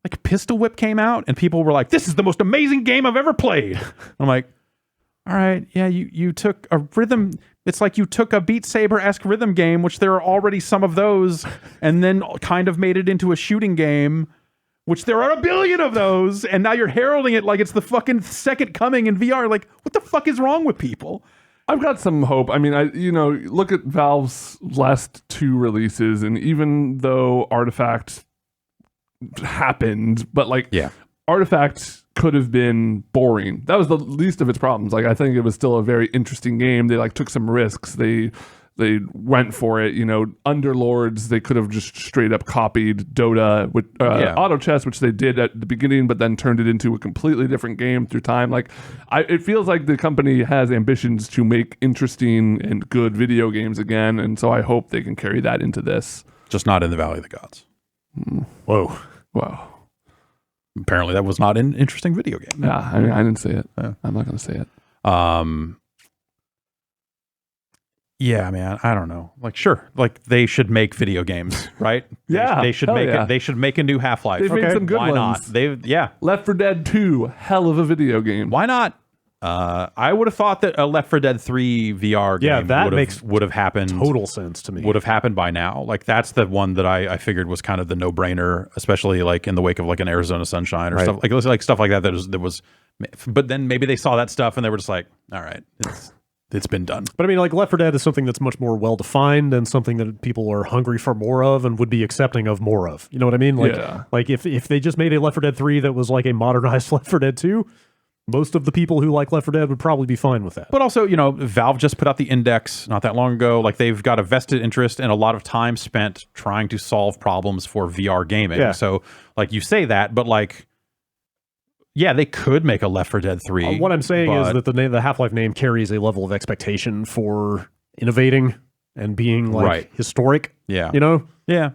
Like Pistol Whip came out and people were like, this is the most amazing game I've ever played. I'm like, all right, yeah, you took a rhythm. It's like you took a Beat Saber-esque rhythm game, which there are already some of those, and then kind of made it into a shooting game, which there are a billion of those, and now you're heralding it like it's the fucking second coming in VR. Like, what the fuck is wrong with people? I've got some hope. I mean, look at Valve's last 2 releases, and even though Artifact happened, but Artifact could have been boring. That was the least of its problems. Like, I think it was still a very interesting game. They took some risks. They went for it. Underlords, they could have just straight up copied Dota with auto chess, which they did at the beginning, but then turned it into a completely different game through time. It feels like the company has ambitions to make interesting and good video games again, and so I hope they can carry that into this. Just not in the Valley of the Gods. Whoa. Wow. Apparently that was not an interesting video game. Yeah, I mean, I didn't say it. I'm not going to say it. Yeah, man, I don't know. Sure, they should make video games, right? Yeah, they should make it. They should make a new Half-Life. They've made some good Why ones. not? Left 4 Dead 2, hell of a video game. Why not? I would have thought that a Left 4 Dead 3 VR game would have happened. Total sense to me. Would have happened by now. That's the one that I figured was kind of the no-brainer, especially in the wake of an Arizona Sunshine or stuff stuff like that. That was. But then maybe they saw that stuff and they were just like, all right, it's been done. But I mean, Left 4 Dead is something that's much more well-defined and something that people are hungry for more of and would be accepting of more of. You know what I mean? If they just made a Left 4 Dead 3 that was a modernized Left 4 Dead 2, most of the people who like Left 4 Dead would probably be fine with that. But also, Valve just put out the Index not that long ago. They've got a vested interest and a lot of time spent trying to solve problems for VR gaming. Yeah. So, you say that, but yeah, they could make a Left 4 Dead 3. What I'm saying is that the Half-Life name carries a level of expectation for innovating and being historic. Yeah. Yeah.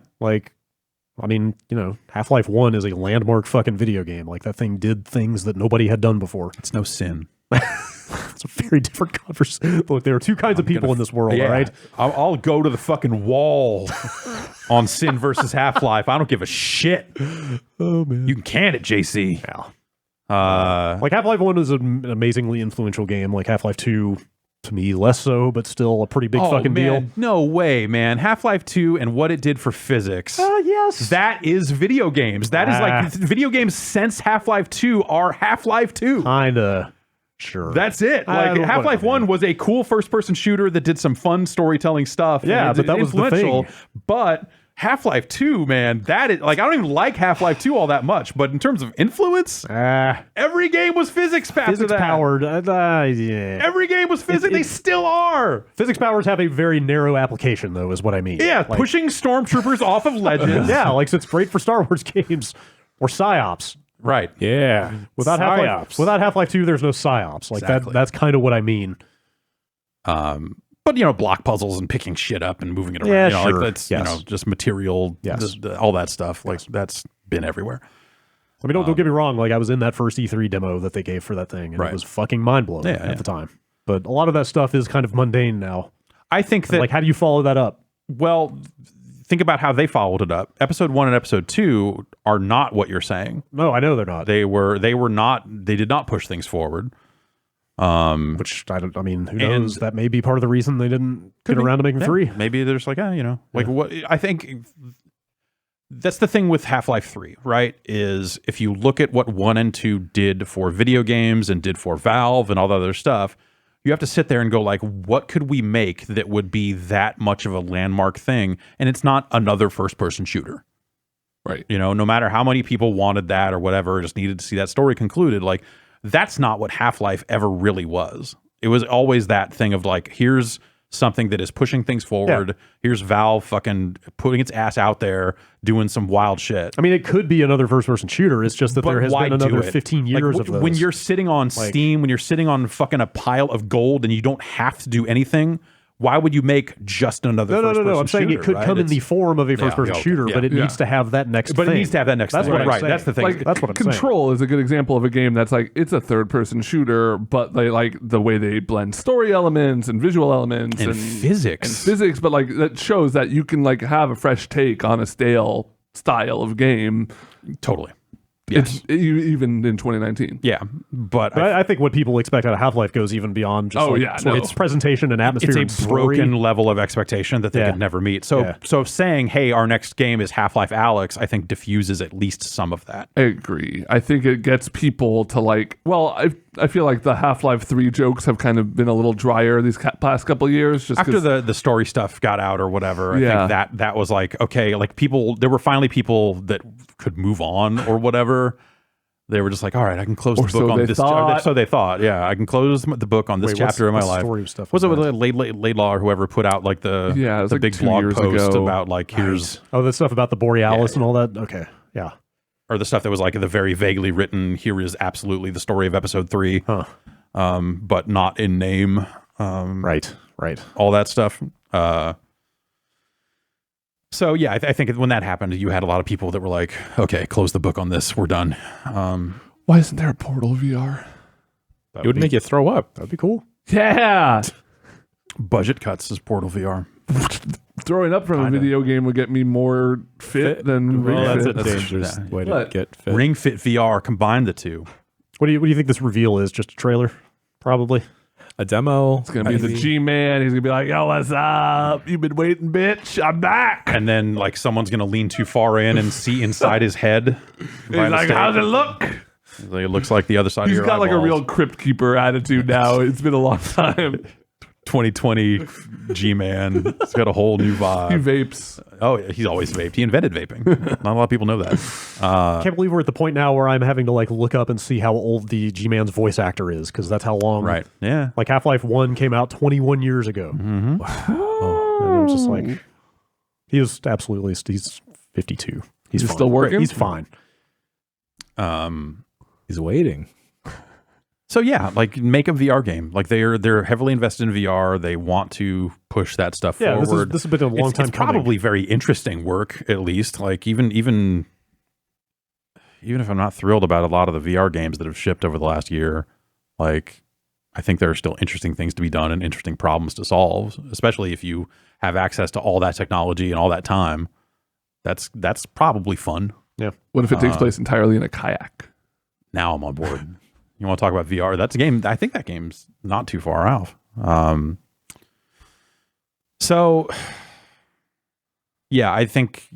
Half-Life 1 is a landmark fucking video game. That thing did things that nobody had done before. It's no sin. It's a very different conversation. Look, there are two kinds of people in this world, all right? I'll go to the fucking wall on Sin versus Half-Life. I don't give a shit. Oh, man. You can can it, JC. Yeah. Half-Life 1 is an amazingly influential game. Half-Life 2, to me, less so, but still a pretty big fucking deal. No way, man. Half-Life 2 and what it did for physics. Yes. That is video games. That is video games since Half-Life 2 are Half-Life 2. Kinda. Sure. That's it. Half-Life 1 was a cool first-person shooter that did some fun storytelling stuff. Yeah, but that was the thing. But Half-Life 2, man, that is I don't even like Half-Life 2 all that much, but in terms of influence, every game was physics powered. Yeah. Every game was physics. They still are. Physics powers have a very narrow application, though, is what I mean. Yeah, pushing stormtroopers off of ledges. Yeah, so it's great for Star Wars games or psyops. Right. Yeah. Without Half-Life 2, there's no psyops. Exactly. That's kind of what I mean. But block puzzles and picking shit up and moving it around. Yeah, sure. That's just material. Yes. All that stuff. That's been everywhere. I mean, don't get me wrong. I was in that first E3 demo that they gave for that thing, and it was fucking mind blowing at the time. But a lot of that stuff is kind of mundane now. I think that how do you follow that up? Well, think about how they followed it up. Episode 1 and Episode 2 are not what you're saying. No, I know they're not. They were not. They did not push things forward. Which I mean, who knows? That may be part of the reason they didn't get around to making 3. Maybe they're just what I think. That's the thing with Half-Life 3, right? Is if you look at what 1 and 2 did for video games and did for Valve and all the other stuff, you have to sit there and go what could we make that would be that much of a landmark thing? And it's not another first-person shooter. Right. No matter how many people wanted that or whatever, just needed to see that story concluded, that's not what Half-Life ever really was. It was always that thing of here's something that is pushing things forward. Yeah. Here's Valve fucking putting its ass out there, doing some wild shit. I mean, it could be another first-person shooter. It's just that there has been another 15 years of those. When you're sitting on Steam, when you're sitting on fucking a pile of gold and you don't have to do anything, why would you make just another first-person shooter? I'm saying it could come in the form of a first-person shooter, but it needs to have that next But thing. it needs to have that next That's thing. what I'm Right, saying. that's the thing. Like, That's what I'm saying. Control is a good example of a game that's like, it's a third-person shooter, but they like the way they blend story elements and visual elements And physics. but like that shows that you can like have a fresh take on a stale style of game. Totally. Yes. Even in 2019. Yeah, but But I think what people expect out of Half-Life goes even beyond just its presentation and atmosphere and it's a story. broken level of expectation that they could never meet. So so saying, hey, our next game is Half-Life Alyx, I think diffuses at least some of that. I agree. I think it gets people to like, well, I feel like the Half-Life 3 jokes have kind of been a little drier these past couple of years. Just after the story stuff got out or whatever, I think that was like, okay, like there were finally people that could move on or whatever. They were just like, all right, I can close the book on this. So they thought, yeah, I can close the book on this chapter of my life. Story stuff was it Laidlaw or whoever put out like the like big blog post about like here's the stuff about the Borealis and all that? Okay, yeah. Or the stuff that was like the very vaguely written, here is absolutely the story of episode 3, but not in name. Right. All that stuff. So yeah, I think when that happened, you had a lot of people that were like, okay, close the book on this, we're done. Why isn't there a Portal VR? It would make you throw up. That'd be cool. Yeah. Budget cuts is Portal VR. Throwing up from a video game would get me more fit than Ring that's Fit. a dangerous way to get fit. Ring Fit VR, combine the two. What do you think this reveal is? Just a trailer? Probably. A demo. It's going to be the G-Man. He's going to be like, yo, what's up? You've been waiting, bitch. I'm back. And then like someone's going to lean too far in and see inside his head. He's like, how's it look? It looks like the other side of your He's got like a eyeballs. real Crypt Keeper attitude now. It's been a long time. 2020 G-Man. It's got a whole new vibe. He vapes. Oh, yeah, he's always vaped. He invented vaping. Not a lot of people know that. Can't believe we're at the point now where I'm having to like look up and see how old the G-Man's voice actor is, because that's how long. Right. Yeah. Like Half-Life 1 came out 21 years ago. Mm-hmm. Wow. And it was just like, he's 52. He's fine. still working? He's fine. He's waiting. So yeah, like make a VR game. Like they're heavily invested in VR. They want to push that stuff forward. This has been a long time it's coming. probably very interesting work, at least. Like even if I'm not thrilled about a lot of the VR games that have shipped over the last year, like I think there are still interesting things to be done and interesting problems to solve, especially if you have access to all that technology and all that time. That's probably fun. Yeah. What if it takes place entirely in a kayak? Now I'm on board. You want to talk about VR? That's a game. I think that game's not too far off. So, yeah, I think,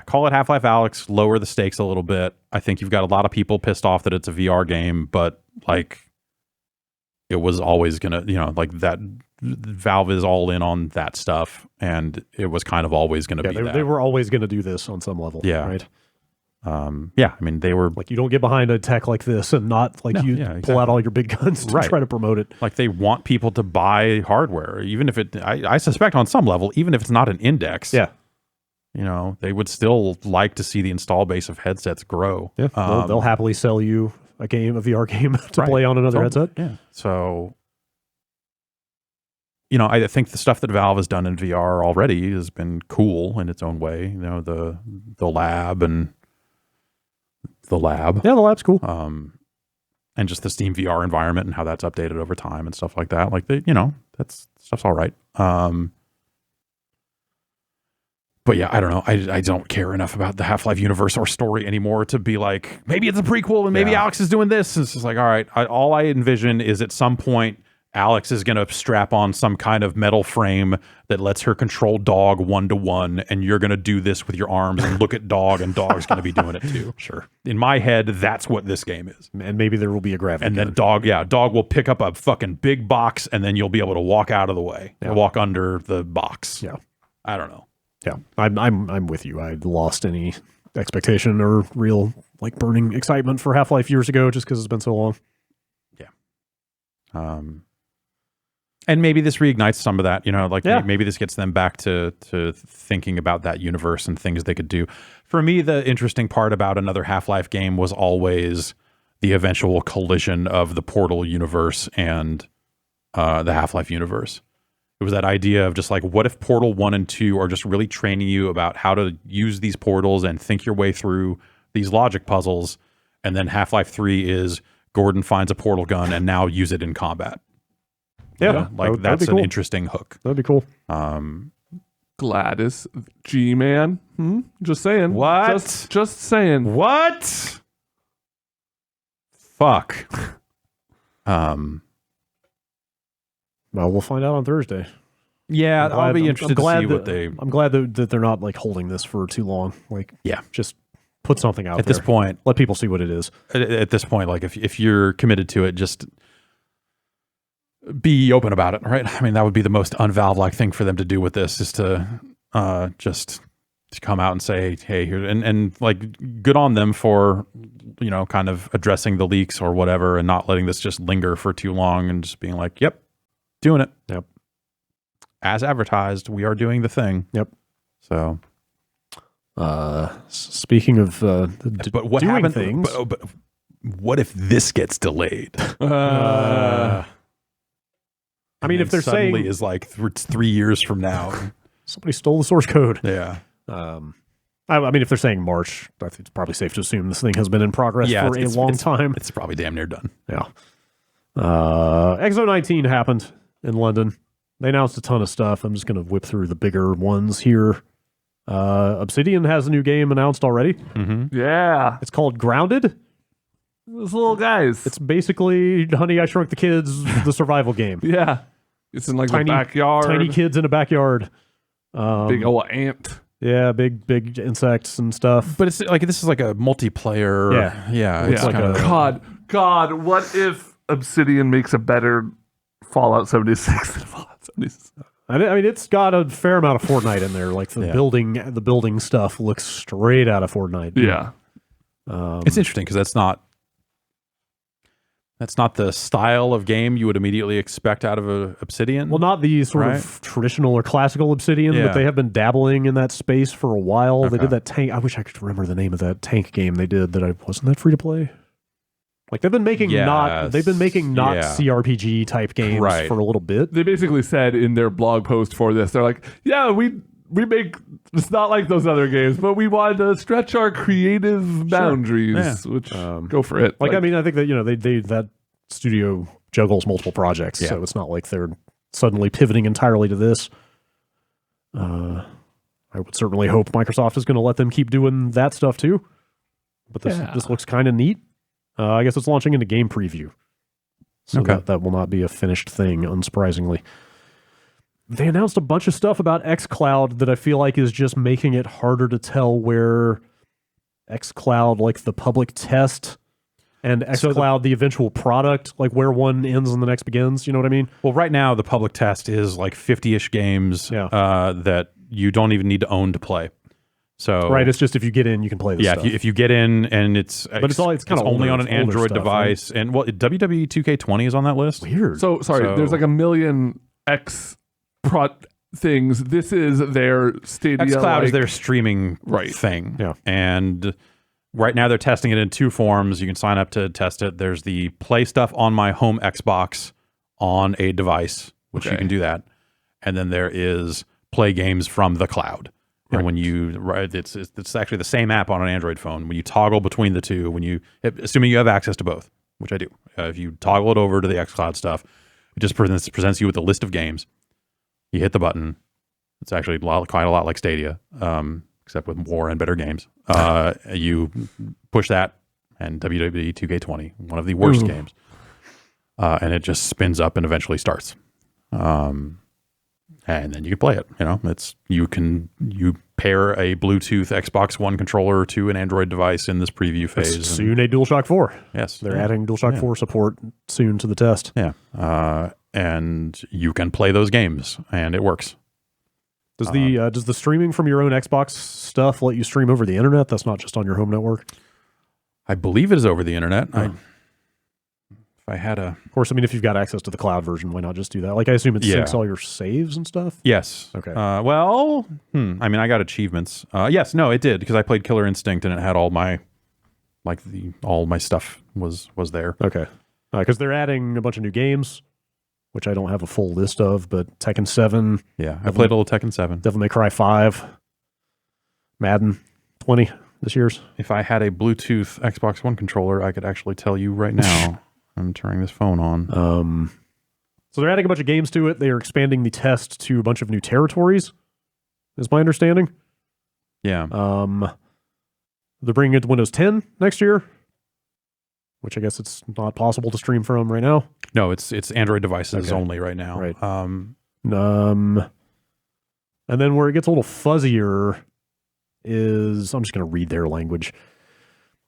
call it Half-Life Alyx, lower the stakes a little bit. I think you've got a lot of people pissed off that it's a VR game, but like it was always going to, like that Valve is all in on that stuff, and it was kind of always going to be that. They were always going to do this on some level. Yeah. Right. I mean, they were like, you don't get behind a tech like this and not like pull out all your big guns to try to promote it. Like they want people to buy hardware, even if I suspect on some level, even if it's not an index. Yeah. They would still like to see the install base of headsets grow. Yeah. They'll happily sell you a VR game to play on another headset. Yeah. So, I think the stuff that Valve has done in VR already has been cool in its own way. The lab and the lab. Yeah, the lab's cool. And just the Steam VR environment and how that's updated over time and stuff like that. Like that's stuff's all right. But yeah, I don't know. I don't care enough about the Half-Life universe or story anymore to be like, maybe it's a prequel and maybe Alyx is doing this. It's just like, all right, all I envision is at some point Alyx is going to strap on some kind of metal frame that lets her control Dog 1-to-1, and you're going to do this with your arms and look at Dog, and Dog's going to be doing it too. Sure. In my head, that's what this game is. And maybe there will be a gravity And gun. then Dog will pick up a fucking big box, and then you'll be able to walk out of the way, or walk under the box. Yeah. I don't know. Yeah. I'm with you. I lost any expectation or real like burning excitement for Half-Life years ago just because it's been so long. Yeah. And maybe this reignites some of that, maybe this gets them back to thinking about that universe and things they could do. For me, the interesting part about another Half-Life game was always the eventual collision of the Portal universe and the Half-Life universe. It was that idea of just like, what if Portal 1 and 2 are just really training you about how to use these portals and think your way through these logic puzzles, and then Half-Life 3 is Gordon finds a portal gun and now use it in combat. Yeah, like that's an interesting hook. That'd be cool. Gladys, G-Man. Just saying. What? Just saying. What? Fuck. Well, we'll find out on Thursday. Yeah, I'll be interested to see what they... I'm glad that they're not like holding this for too long. Like, yeah, just put something out at this point. Let people see what it is. At this point, like if you're committed to it, just be open about it, right? I mean, that would be the most unvalve-like thing for them to do with this, is to just to come out and say, hey, here, and like, good on them for, you know, kind of addressing the leaks or whatever, and not letting this just linger for too long, and just being like, yep, doing it. Yep. As advertised, we are doing the thing. Yep. So, speaking of but what doing happened? things, but what if this gets delayed? I mean, if they're suddenly saying is like 3 years from now, somebody stole the source code. yeah. I mean, if they're saying March, I think it's probably safe to assume this thing has been in progress for a long time. It's probably damn near done. Yeah. Exo 19 happened in London. They announced a ton of stuff. I'm just going to whip through the bigger ones here. Obsidian has a new game announced already. Mm-hmm. Yeah. It's called Grounded. Those little guys. It's basically Honey, I Shrunk the Kids, the survival game. Yeah. It's in like Tiny- the backyard. Tiny kids in a backyard. Big old ant. Yeah, big insects and stuff. But it's like, this is like a multiplayer. Yeah. It's like kind of God, what if Obsidian makes a better Fallout 76 than Fallout 76? I mean, it's got a fair amount of Fortnite in there. Like the building stuff looks straight out of Fortnite. Yeah. It's interesting because that's not the style of game you would immediately expect out of a Obsidian. Well, not the sort Right. of traditional or classical Obsidian, Yeah. but they have been dabbling in that space for a while. They Okay. did that tank. I wish I could remember the name of that tank game they did. Wasn't that free to play? Like they've been making not Yes. CRPG type games Right. for a little bit. They basically said in their blog post for this, they're like, yeah, we make, it's not like those other games, but we wanted to stretch our creative boundaries, which go for it. Like, I mean, I think that, you know, they that studio juggles multiple projects, Yeah. so it's not like they're suddenly pivoting entirely to this. I would certainly hope Microsoft is going to let them keep doing that stuff too. But this looks kind of neat. I guess it's launching into game preview, so that will not be a finished thing, unsurprisingly. They announced a bunch of stuff about xCloud that I feel like is just making it harder to tell where xCloud, like the public test, and xCloud, the eventual product, like where one ends and the next begins. You know what I mean? Well, right now the public test is like 50-ish games that you don't even need to own to play. So Right, it's just if you get in, you can play this stuff. if you get in and it's kind of only older- on an it's older Android stuff, device, and WWE 2K20 is on that list. Weird. So there's like a million things. This is their Stadia. xCloud is their streaming Right. thing. Yeah. And right now they're testing it in two forms. You can sign up to test it. There's the play stuff on my home Xbox on a device, which you can do that. And then there is play games from the cloud. And when you it's actually the same app on an Android phone. When you toggle between the two, assuming you have access to both, which I do, if you toggle it over to the xCloud stuff, it just presents you with a list of games. You hit the button. It's actually quite a lot like Stadia, except with more and better games. You push that, and WWE 2K20, one of the worst games, and it just spins up and eventually starts. And then you can play it. You know, you pair a Bluetooth Xbox One controller to an Android device in this preview phase. Soon a DualShock 4. Yes, They're adding DualShock 4 support soon to the test. Yeah, and you can play those games, and it works. Does the streaming from your own Xbox stuff let you stream over the internet? That's not just on your home network? I believe it is over the internet. If I had Of course, I mean, if you've got access to the cloud version, why not just do that? Like, I assume it syncs all your saves and stuff? Yes. Okay. I mean, I got achievements. Yes, no, it did, because I played Killer Instinct, and it had all my, all my stuff was there. Okay. Because they're adding a bunch of new games, which I don't have a full list of, but Tekken 7. Yeah, I played a little Tekken 7. Devil May Cry 5. Madden 20 this year's. If I had a Bluetooth Xbox One controller, I could actually tell you right now. I'm turning this phone on. So they're adding a bunch of games to it. They are expanding the test to a bunch of new territories, is my understanding. Yeah. They're bringing it to Windows 10 next year, which I guess it's not possible to stream from right now. No, it's Android devices Okay. only right now. Right. And then where it gets a little fuzzier is, I'm just going to read their language.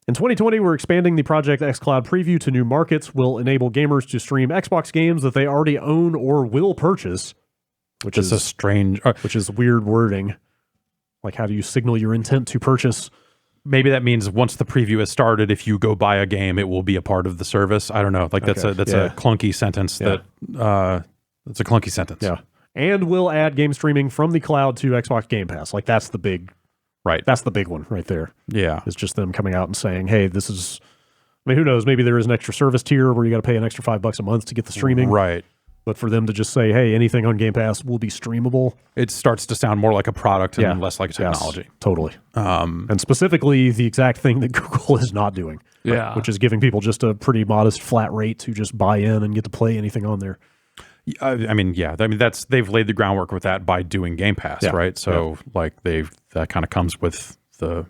In 2020, we're expanding the Project xCloud preview to new markets. Will enable gamers to stream Xbox games that they already own or will purchase, which is a strange, which is weird wording. Like, how do you signal your intent to purchase? maybe that means once the preview has started, if you go buy a game, it will be a part of the service. I don't know. Like that's a clunky sentence. That's a clunky sentence. Yeah. And we'll add game streaming from the cloud to Xbox Game Pass. Like that's the big, right? That's the big one right there. Yeah. It's just them coming out and saying, hey, this is, I mean, who knows? Maybe there is an extra service tier where you got to pay an extra $5 a month to get the streaming. Right. But for them to just say, hey, anything on Game Pass will be streamable. It starts to sound more like a product and less like a technology. Yes, totally. And specifically the exact thing that Google is not doing. Yeah. Which is giving people just a pretty modest flat rate to just buy in and get to play anything on there. I mean, they've laid the groundwork with that by doing Game Pass, right? So like that kind of comes with the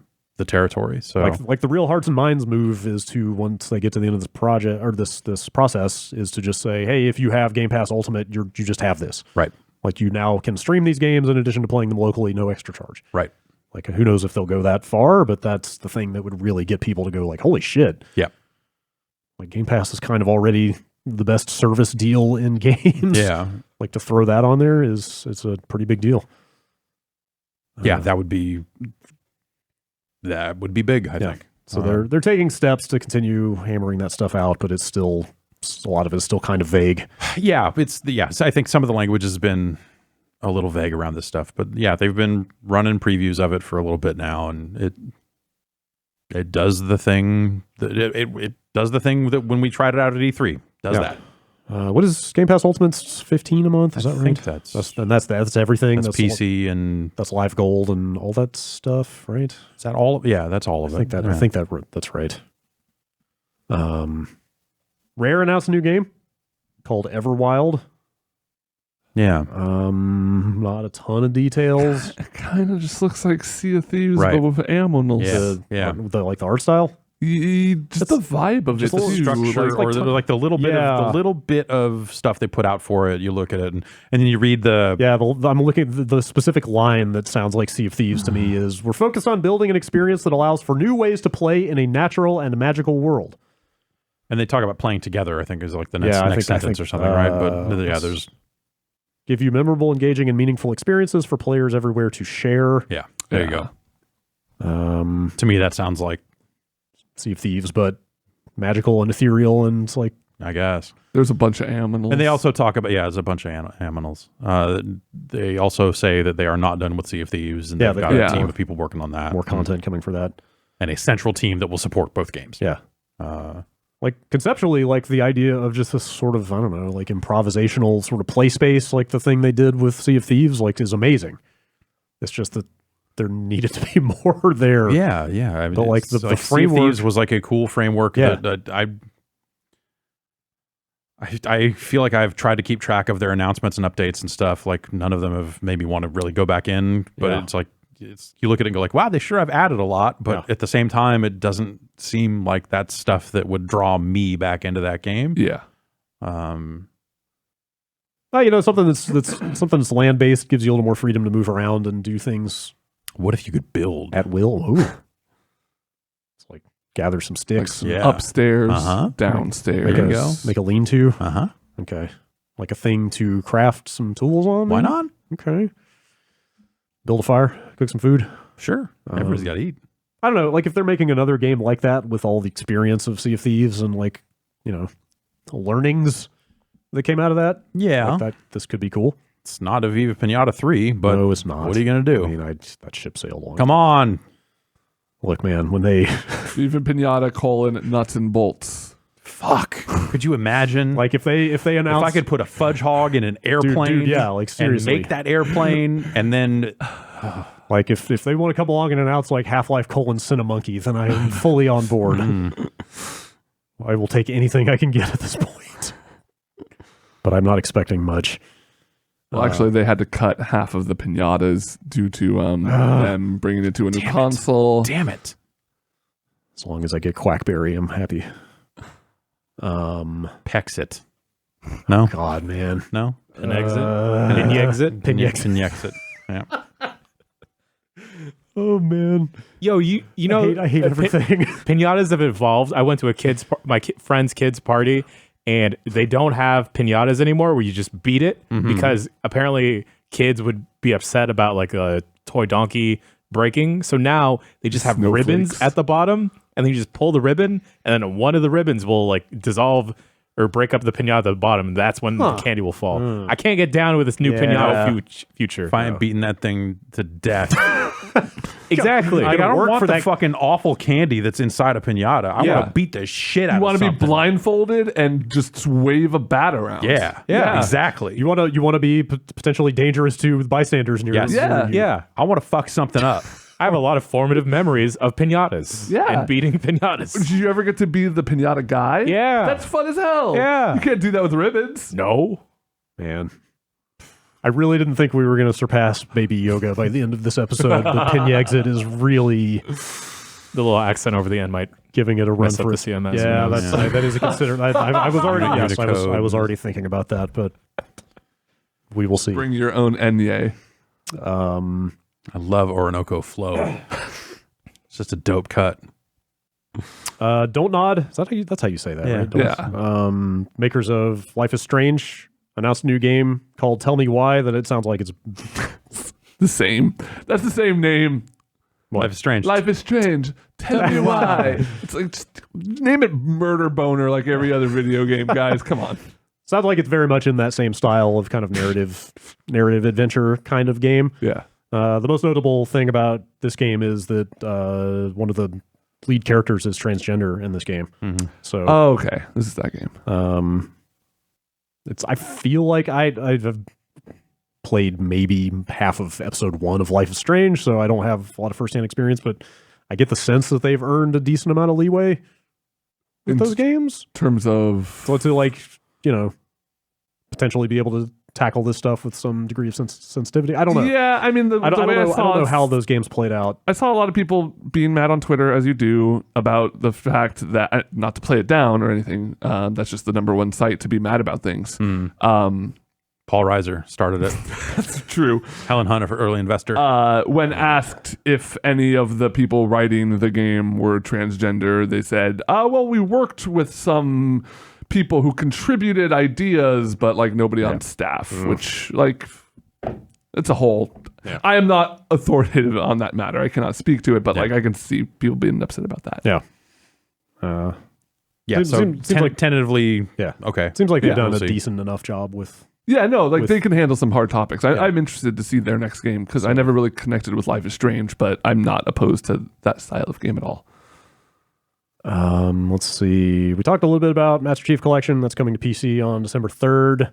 territory. So like the real hearts and minds move is to, once they get to the end of this project or this process, is to just say, hey, if you have Game Pass Ultimate, you just have this. Right. Like you now can stream these games in addition to playing them locally, no extra charge. Right. Like who knows if they'll go that far, but that's the thing that would really get people to go like, holy shit. Yeah. Like Game Pass is kind of already the best service deal in games. Yeah. Like to throw that on there it's a pretty big deal. Yeah, that would be big, I think. So they're taking steps to continue hammering that stuff out, but it's still, a lot of it is still kind of vague. Yeah, so I think some of the language has been a little vague around this stuff, but yeah, they've been running previews of it for a little bit now, and it does the thing that it does the thing that when we tried it out at E3 does that. What is Game Pass Ultimate's $15 a month? Is that right? I think that's everything. That's PC and that's Live Gold and all that stuff, right? Is that all? Yeah, that's all of it. I think that's right. Rare announced a new game called Everwild. Yeah. Not a ton of details. It kind of just looks like Sea of Thieves, Right. but with animals. Like the art style. Just the vibe of Just it, a little too. structure, or the little bit of stuff they put out for it. You look at it, and then you read the I'm looking at the specific line that sounds like Sea of Thieves to me is, we're focused on building an experience that allows for new ways to play in a natural and magical world. And they talk about playing together, I think is like the next sentence or something, right? But there's give you memorable, engaging, and meaningful experiences for players everywhere to share. Yeah, there you go. To me, that sounds like Sea of Thieves, but magical and ethereal, and it's like, I guess there's a bunch of animals. And they also talk about, there's a bunch of animals. They also say that they are not done with Sea of Thieves, and they've got a team of people working on that. More content coming for that. And a central team that will support both games. Yeah. Like conceptually, like the idea of just this sort of, I don't know, like improvisational sort of play space, like the thing they did with Sea of Thieves, like is amazing. It's just that there needed to be more there. Yeah, yeah. I mean, but like the framework Sea of Thieves was like a cool framework that I feel like I've tried to keep track of their announcements and updates and stuff. Like none of them have made me want to really go back in. But it's like you look at it and go like, wow, they sure have added a lot. But at the same time, it doesn't seem like that's stuff that would draw me back into that game. Yeah. Something that's land based gives you a little more freedom to move around and do things. What if you could build at will? Ooh. It's like gather some sticks. Like upstairs, downstairs. Make a lean-to. Uh-huh. Okay. Like a thing to craft some tools on? Why not? Okay. Build a fire, cook some food. Sure. Everybody's got to eat. I don't know. Like if they're making another game like that with all the experience of Sea of Thieves and like, learnings that came out of that. Yeah. Like this could be cool. It's not a Viva Pinata 3, but no, it's not. What are you going to do? I mean, that ship sailed long. Come on. Look, man, when they... Viva Pinata, nuts and bolts. Fuck. Could you imagine? Like if they announce, if I could put a fudge hog in an airplane, yeah, like seriously, and make that airplane, and then like if they want to come along and announce like Half-Life: Cinemonkey, then I am fully on board. I will take anything I can get at this point, but I'm not expecting much. Well, actually, they had to cut half of the pinatas due to them bringing it to a new console. Damn it! As long as I get Quackberry, I'm happy. Pexit. No. God, man. No. An exit. An exit. Pinexit. Yeah. Oh man. Yo, you know, I hate everything. Pinatas have evolved. I went to a my friend's kids party, and they don't have pinatas anymore where you just beat it because apparently kids would be upset about like a toy donkey breaking. So now they just have ribbons at the bottom, and then you just pull the ribbon, and then one of the ribbons will like dissolve or break up the pinata at the bottom, and that's when the candy will fall. I can't get down with this new pinata future. If I am beating that thing to death. Exactly. Like, I don't work want for the that fucking awful candy that's inside a pinata. I want to beat the shit out You of want to be something. blindfolded and just wave a bat around. Yeah, exactly. You want to be potentially dangerous to bystanders near Yes. you. Yeah. I want to fuck something up. I have a lot of formative memories of pinatas. Yeah. And beating pinatas. Did you ever get to be the pinata guy? Yeah. That's fun as hell. Yeah. You can't do that with ribbons. No. Man. I really didn't think we were going to surpass Baby Yoga by the end of this episode, but Pin Exit is really The little accent over the end might giving it a run mess up for the it. CMS. Yeah, that is a consider. I was already Unicode. I was already thinking about that, but we will see. Bring your own Enye. I love Orinoco Flow. It's just a dope cut. Don't Nod. Is that how you? That's how you say that, Yeah. right? Yeah. Makers of Life is Strange announced a new game called Tell Me Why. That it sounds like it's The same. That's the same name. Life is Strange. Life is strange. Tell me why. It's like, just name it Murder Boner like every other video game, guys. Come on. sounds like it's very much in that same style of kind of narrative adventure kind of game. Yeah. The most notable thing about this game is that one of the lead characters is transgender in this game. So, Oh, okay. This is that game. it's. I feel like I've played maybe half of episode 1 of Life is Strange, so I don't have a lot of firsthand experience, but I get the sense that they've earned a decent amount of leeway with In those games. terms of So to like, potentially be able to tackle this stuff with some degree of sensitivity. I don't know. Yeah, I mean, I don't know how those games played out. I saw a lot of people being mad on Twitter, as you do, about the fact that, not to play it down or anything, that's just the number one site to be mad about things. Paul Reiser started it. That's true. Helen Hunt, an early investor. When asked if any of the people writing the game were transgender, they said, well, we worked with some people who contributed ideas, but like nobody on staff, which like it's a whole. Yeah. I am not authoritative on that matter. I cannot speak to it, but like I can see people being upset about that. Yeah. yeah, so seems like- tentatively, Yeah. okay. Seems like they've Yeah, done we'll a see. decent enough job with. Yeah, no, like With- they can handle some hard topics. Yeah. I'm interested to see their next game because I never really connected with Life is Strange, but I'm not opposed to that style of game at all. Let's see. We talked a little bit about Master Chief Collection. That's coming to PC on December 3rd.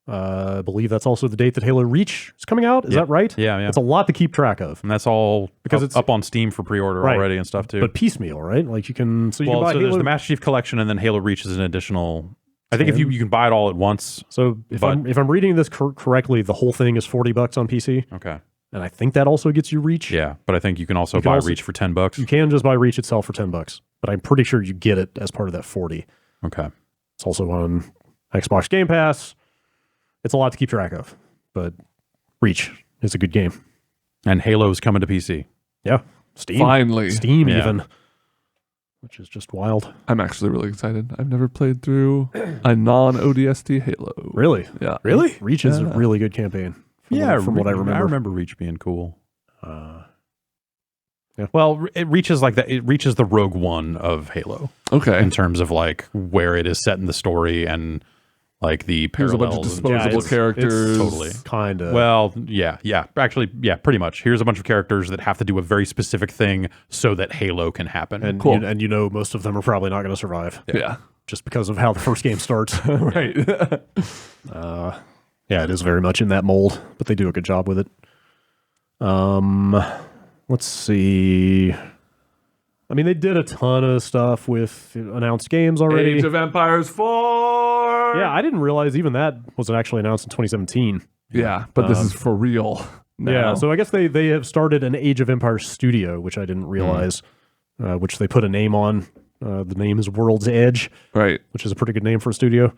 I believe that's also the date that Halo Reach is coming out. Is that right? Yeah, yeah. It's a lot to keep track of. And that's all Because because it's- it's up on Steam for pre-order Right. already and stuff too. But piecemeal, right? Like you can. So you can buy there's Halo. the Master Chief Collection, and then Halo Reach is an additional. I think if 10? you can buy it all at once. So if but- I'm reading this correctly, the whole thing is $40 on PC, Okay. and I think that also gets you Reach. Yeah, but I think you can also You can buy also- Reach for $10. You can just buy Reach itself for $10, but I'm pretty sure you get it as part of that 40. Okay. It's also on Xbox Game Pass. It's a lot to keep track of, but Reach is a good game. And Halo's coming to PC. Yeah, Steam, Finally. Steam Yeah. even, which is just wild. I'm actually really excited. I've never played through a non-ODST Halo. Really, Yeah. Reach is a Yeah. really good campaign. From what I remember. I remember Reach being cool. Yeah. Well, it reaches like that. It reaches the Rogue One of Halo Okay. in terms of like where it is set in the story and like the Here's a bunch parallels. of and- disposable it's characters. totally. kind of. Well, yeah. Actually, yeah, pretty much. Here's a bunch of characters that have to do a very specific thing so that Halo can happen. and Cool. most of them are probably not going to survive. Yeah. just because of how the first game starts. Right. Yeah, it is very much in that mold, but they do a good job with it. Let's see. I mean, they did a ton of stuff with announced games already. Age of Empires 4. Yeah, I didn't realize even that wasn't actually announced in 2017. Yeah, but this is for real. Now. Yeah, so I guess they have started an Age of Empires studio, which I didn't realize, which they put a name on. The name is World's Edge, Right. which is a pretty good name for a studio.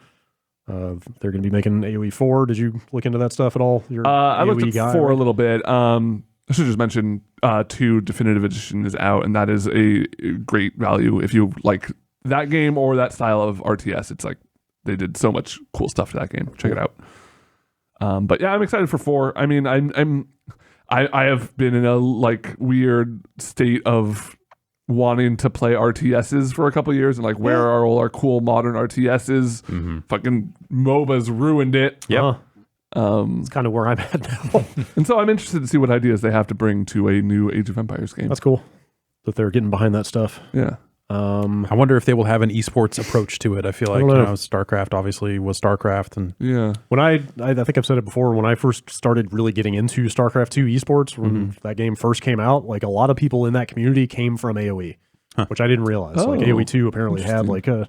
They're going to be making AoE 4. Did you look into that stuff at all? You're I looked AoE at guy, 4 right? a little bit. I should just mention 2 Definitive Edition is out, and that is a great value if you like that game or that style of RTS. It's like they did so much cool stuff to that game. Check it out. But yeah, I'm excited for 4. I mean, I have been in a like weird state of wanting to play RTSs for a couple of years, and like where are all our cool modern RTSs? Fucking MOBAs ruined it. Yep. It's kind of where I'm at now. And so I'm interested to see what ideas they have to bring to a new Age of Empires game. That's cool that they're getting behind that stuff. Yeah. I wonder if they will have an esports approach to it. I feel like don't know. StarCraft obviously was StarCraft, and Yeah. When I think I've said it before, when I first started really getting into StarCraft 2 esports, when that game first came out, like a lot of people in that community came from AoE, which I didn't realize. Like Oh, AoE 2 apparently had like a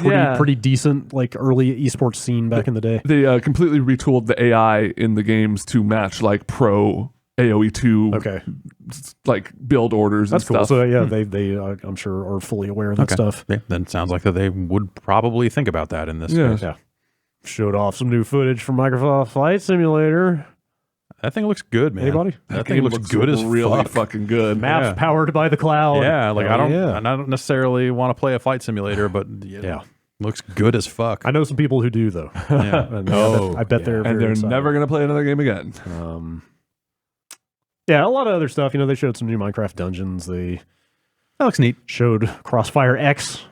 Yeah. pretty decent like early esports scene back in the day. They completely retooled the AI in the games to match like pro AoE 2 Okay, like build orders that's and cool. stuff. So yeah, they I'm sure are fully aware of that stuff. yeah, then it sounds like that they would probably think about that in this Yeah. case. Yeah, showed off some new footage from Microsoft Flight Simulator. That thing looks good, man. Anybody? That thing looks good as really fuck. fucking good. Maps Yeah. powered by the cloud. Yeah, like Hell I don't necessarily want to play a flight simulator, but Yeah. looks good as fuck. I know some people who do though. Yeah. And I bet they're And very they're excited. never going to play another game again. Yeah, a lot of other stuff. You know, they showed some new Minecraft dungeons. They That looks neat. showed Crossfire X.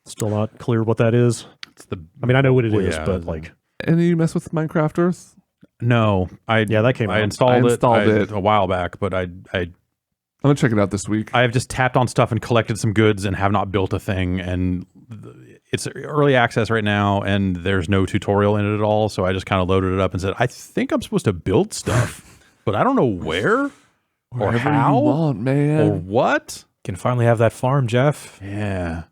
Still not clear what that is. It's the I mean, I know what it Well, is, yeah, but like, Any you mess with Minecraft Earth? no. yeah, that came I out. installed it a while back, but I I'm going to check it out this week. I have just tapped on stuff and collected some goods and have not built a thing. And it's early access right now, and there's no tutorial in it at all. So I just kind of loaded it up and said, I think I'm supposed to build stuff, but I don't know where or Wherever how you want, man. or what. Can finally have that farm, Jeff. Yeah.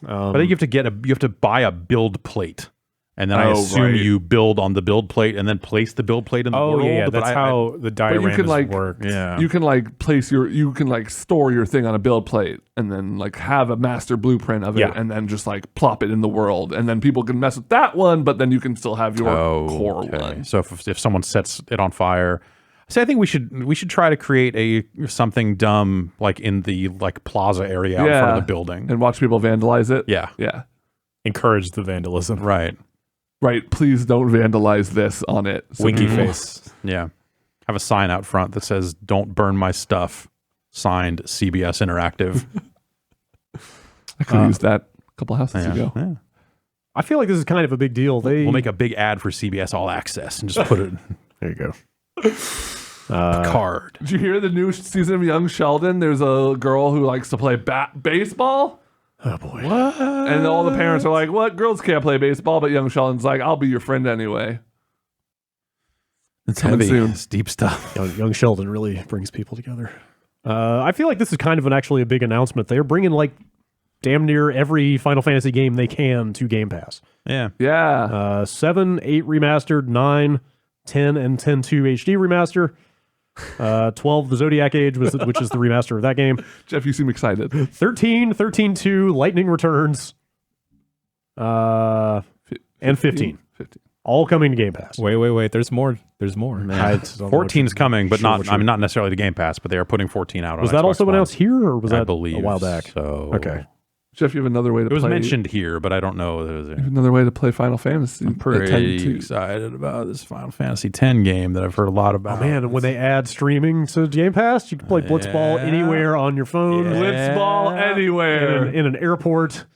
I think you have to buy a build plate. And then I Oh, assume right. you build on the build plate and then place the build plate in the world. yeah, but that's how the dioramas can, like- work. Yeah. You can like you can like store your thing on a build plate and then like have a master blueprint of it Yeah. and then just like plop it in the world and then people can mess with that one, but then you can still have your core okay. one. So if someone sets it on fire, so I think we should try to create something dumb like in the like plaza area out in front of the building. And watch people vandalize it. Yeah. Yeah. Encourage the vandalism. Right. Right. Please don't vandalize this on it. So Winky people- face. Yeah. Have a sign out front that says "Don't burn my stuff." Signed, CBS Interactive. I could use that a couple houses Yeah. ago. Yeah. I feel like this is kind of a big deal. We'll make a big ad for CBS All Access and just put it there you go. card. Did you hear the new season of Young Sheldon? There's a girl who likes to play baseball. Oh boy. And all the parents are like, what? Girls can't play baseball. But Young Sheldon's like, I'll be your friend anyway. It's Coming heavy. soon. It's deep stuff. Young Sheldon really brings people together. I feel like this is kind of actually a big announcement. They're bringing like damn near every Final Fantasy game they can to Game Pass. Yeah. Yeah. 7, 8 remastered, 9, 10, and 10.2 HD remaster. 12, the Zodiac Age, which is the remaster of that game. Jeff, you seem excited. 13, 13.2, Lightning Returns, and 15. 15. All coming to Game Pass. Wait. There's more. There's more. 14's coming, but not. I mean, not necessarily to Game Pass, but they are putting 14 out. Was on that Xbox also One. announced here, or was I that believe a while back? So Okay. Jeff, you have another way to It was play. mentioned here, but I don't know. Another way to play Final Fantasy. I'm pretty 10-2. excited about this Final Fantasy X game that I've heard a lot about. Oh man, and when they add streaming to Game Pass, you can play Blitzball Yeah. anywhere on your phone, Blitzball anywhere. in an airport,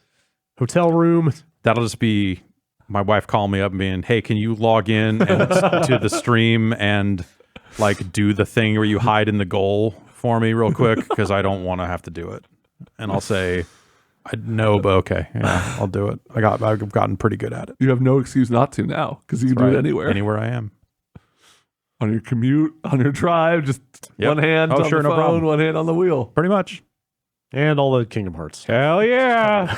hotel room. That'll just be my wife calling me up and being, "Hey, can you log in and to the stream and like do the thing where you hide in the goal for me real quick because I don't want to have to do it." And I'll say, No, but okay. Yeah, I'll do it. I've gotten pretty good at it. You have no excuse not to now because you can do it anywhere. Anywhere I am. On your commute, on your drive, just one hand on the phone, problem. one hand on the wheel. Pretty much. And all the Kingdom Hearts. Hell yeah.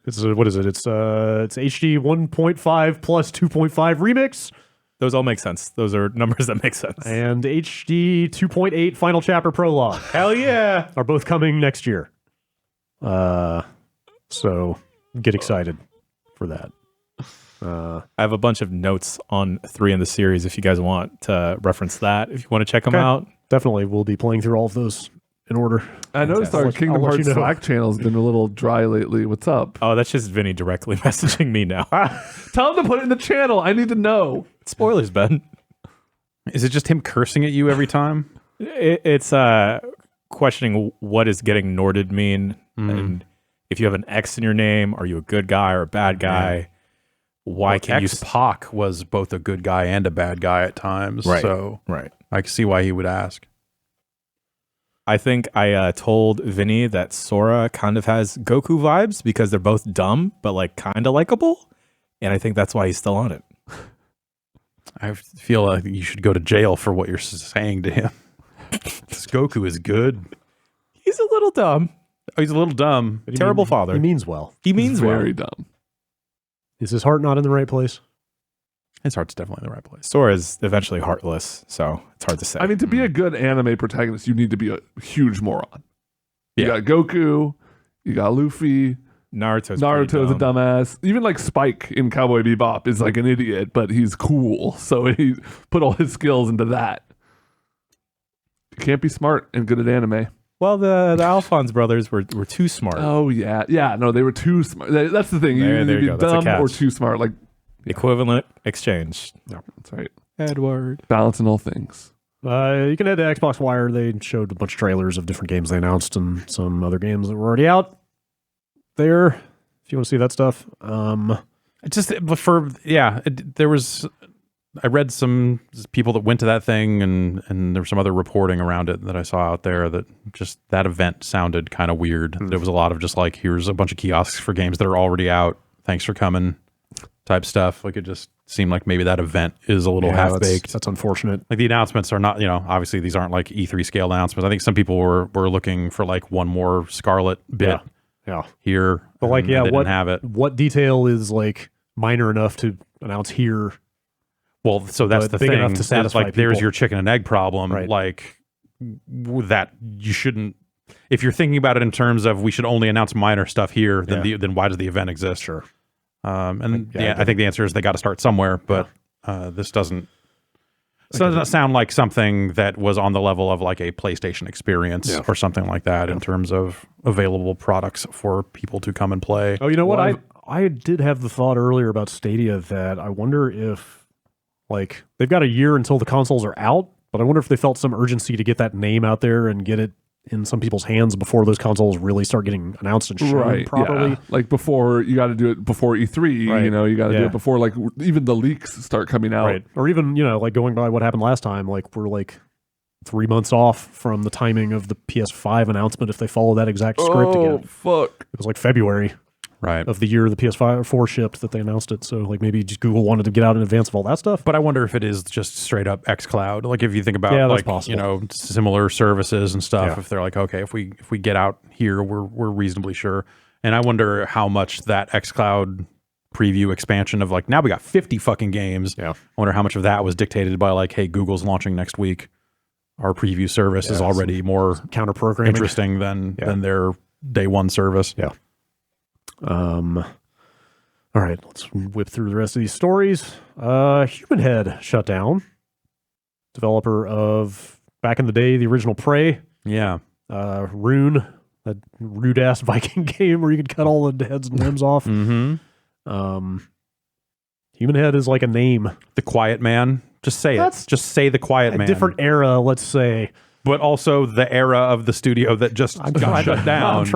What is it? It's HD 1.5 plus 2.5 remix. Those all make sense. Those are numbers that make sense. And HD 2.8 Final Chapter Prologue. Hell yeah. Are both coming next year. So get excited for that. I have a bunch of notes on 3 in the series if you guys want to reference that. If you want to check them out. Definitely. We'll be playing through all of those in order. I noticed our Kingdom Hearts Slack channel has been a little dry lately. What's up? Oh, that's just Vinny directly messaging me now. Tell him to put it in the channel. I need to know. Spoilers, Ben. Is it just him cursing at you every time? It's questioning what does getting Norded mean, and if you have an X in your name, are you a good guy or a bad guy? Why can't X-Pac was both a good guy and a bad guy at times, so I can see why he would ask. I think I told Vinny that Sora kind of has Goku vibes because they're both dumb, but like kind of likable. And I think that's why he's still on it. I feel like you should go to jail for what you're saying to him. This Goku is good. He's a little dumb. Oh, he's a little dumb. Terrible father. He means well. He means very well. dumb. Is his heart not in the right place? His heart's definitely in the right place. Sora is eventually heartless, so it's hard to say. I mean, to be a good anime protagonist, you need to be a huge moron. You got Goku, you got Luffy, Naruto's a dumbass. Even like Spike in Cowboy Bebop is like an idiot, but he's cool. So he put all his skills into that. You can't be smart and good at anime. Well, the Alphonse brothers were too smart. Oh, yeah. Yeah, no, they were too smart. That's the thing. You There either you be go. That's a dumb catch. or too smart. Like, Equivalent exchange. no, that's right. Edward. Balancing all things. You can head to Xbox Wire. They showed a bunch of trailers of different games they announced and some other games that were already out there. If you want to see that stuff. There was. I read some people that went to that thing, and there was some other reporting around it that I saw out there that just that event sounded kind of weird. There was a lot of just like, here's a bunch of kiosks for games that are already out. Thanks for coming, type stuff. Like it just seemed like maybe that event is a little half baked. That's unfortunate. Like the announcements are not, obviously these aren't like E3 scale announcements. I think some people were looking for like one more Scarlet bit here. But like, they didn't have it. What detail is like minor enough to announce here? Well, so that's the big thing. enough to satisfy like, there's people. your chicken and egg problem. Right. Like that, you shouldn't. If you're thinking about it in terms of we should only announce minor stuff here, then then why does the event exist? Sure. I think the answer is they got to start somewhere. But this doesn't. So does not sound like something that was on the level of like a PlayStation experience or something like that in terms of available products for people to come and play. Oh, you know what? I did have the thought earlier about Stadia that I wonder if like they've got a year until the consoles are out, but I wonder if they felt some urgency to get that name out there and get it in some people's hands before those consoles really start getting announced and shown properly. Yeah. Like before, you got to do it before E3. Right. You got to do it before like even the leaks start coming out. Right. Or even, like going by what happened last time, like we're like 3 months off from the timing of the PS5 announcement if they follow that exact script again. Oh, fuck. It was like February of the year the PS4 shipped that they announced it. So like maybe just Google wanted to get out in advance of all that stuff. But I wonder if it is just straight up xCloud. Like if you think about that's like possible. similar services and stuff, if they're like, okay, if we get out here, we're reasonably sure. And I wonder how much that xCloud preview expansion of like now we got 50 fucking games. Yeah. I wonder how much of that was dictated by like, hey, Google's launching next week. Our preview service is already more counter programming interesting than their day one service. Yeah. All right, let's whip through the rest of these stories. Human Head shut down. Developer of back in the day, the original Prey. Yeah. Rune, that rude ass Viking game where you could cut all the heads and limbs off. Mm-hmm. Human Head is like a name. The Quiet Man. Just say it. Just say The Quiet Man. A different era, let's say. But also the era of the studio that just got shut down.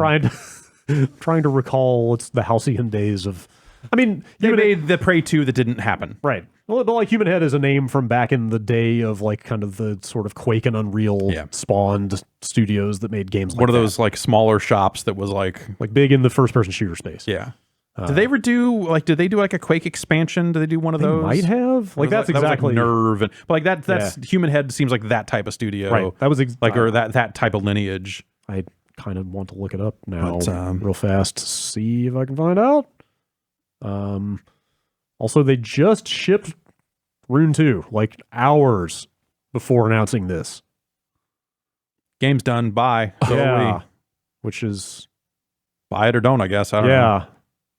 I'm trying to recall it's the halcyon days of. I mean, they made the Prey 2 that didn't happen. Right. Well, but like Human Head is a name from back in the day of like kind of the sort of Quake and Unreal spawned studios that made games like One of those like smaller shops that was like big in the first person shooter space. Yeah. Did they ever do did they do like a Quake expansion? Did they do one of those? Might have. Like that's exactly that was like Nerve and but like that's Human Head seems like that type of studio. Right. That was or that type of lineage. I kind of want to look it up now real fast to see if I can find out. Also, they just shipped Rune 2 like hours before announcing this. Game's done. Bye. Yeah. Which is buy it or don't, I guess. I don't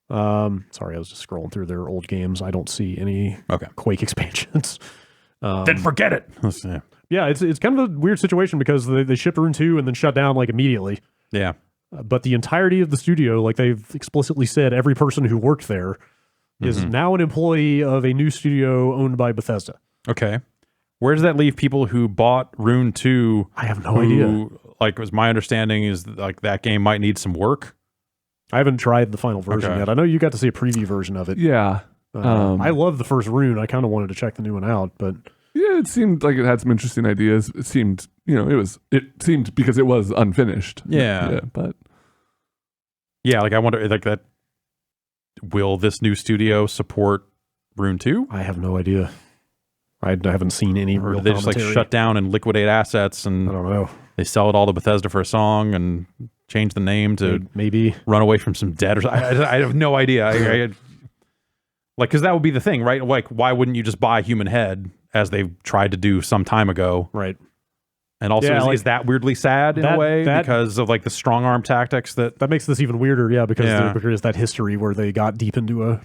know. Sorry, I was just scrolling through their old games. I don't see any Quake expansions. Then forget it. Yeah, it's kind of a weird situation because they shipped Rune 2 and then shut down like immediately. Yeah. But the entirety of the studio, like they've explicitly said, every person who worked there is now an employee of a new studio owned by Bethesda. Okay. Where does that leave people who bought Rune 2? I have no idea. Like, was my understanding is like that game might need some work. I haven't tried the final version yet. I know you got to see a preview version of it. Yeah. I love the first Rune. I kind of wanted to check the new one out, but yeah, it seemed like it had some interesting ideas. It seemed, it seemed because it was unfinished. Yeah. But yeah, like I wonder, like that. Will this new studio support Rune 2? I have no idea. I haven't seen any real they just like shut down and liquidate assets, and I don't know. They sell it all to Bethesda for a song and change the name to maybe run away from some debt or something. I have no idea. Like, because that would be the thing, right? Like, why wouldn't you just buy Human Head as they tried to do some time ago? Right. And also, is that weirdly sad in a way because of like the strong arm tactics that makes this even weirder? Yeah, because there is that history where they got deep into a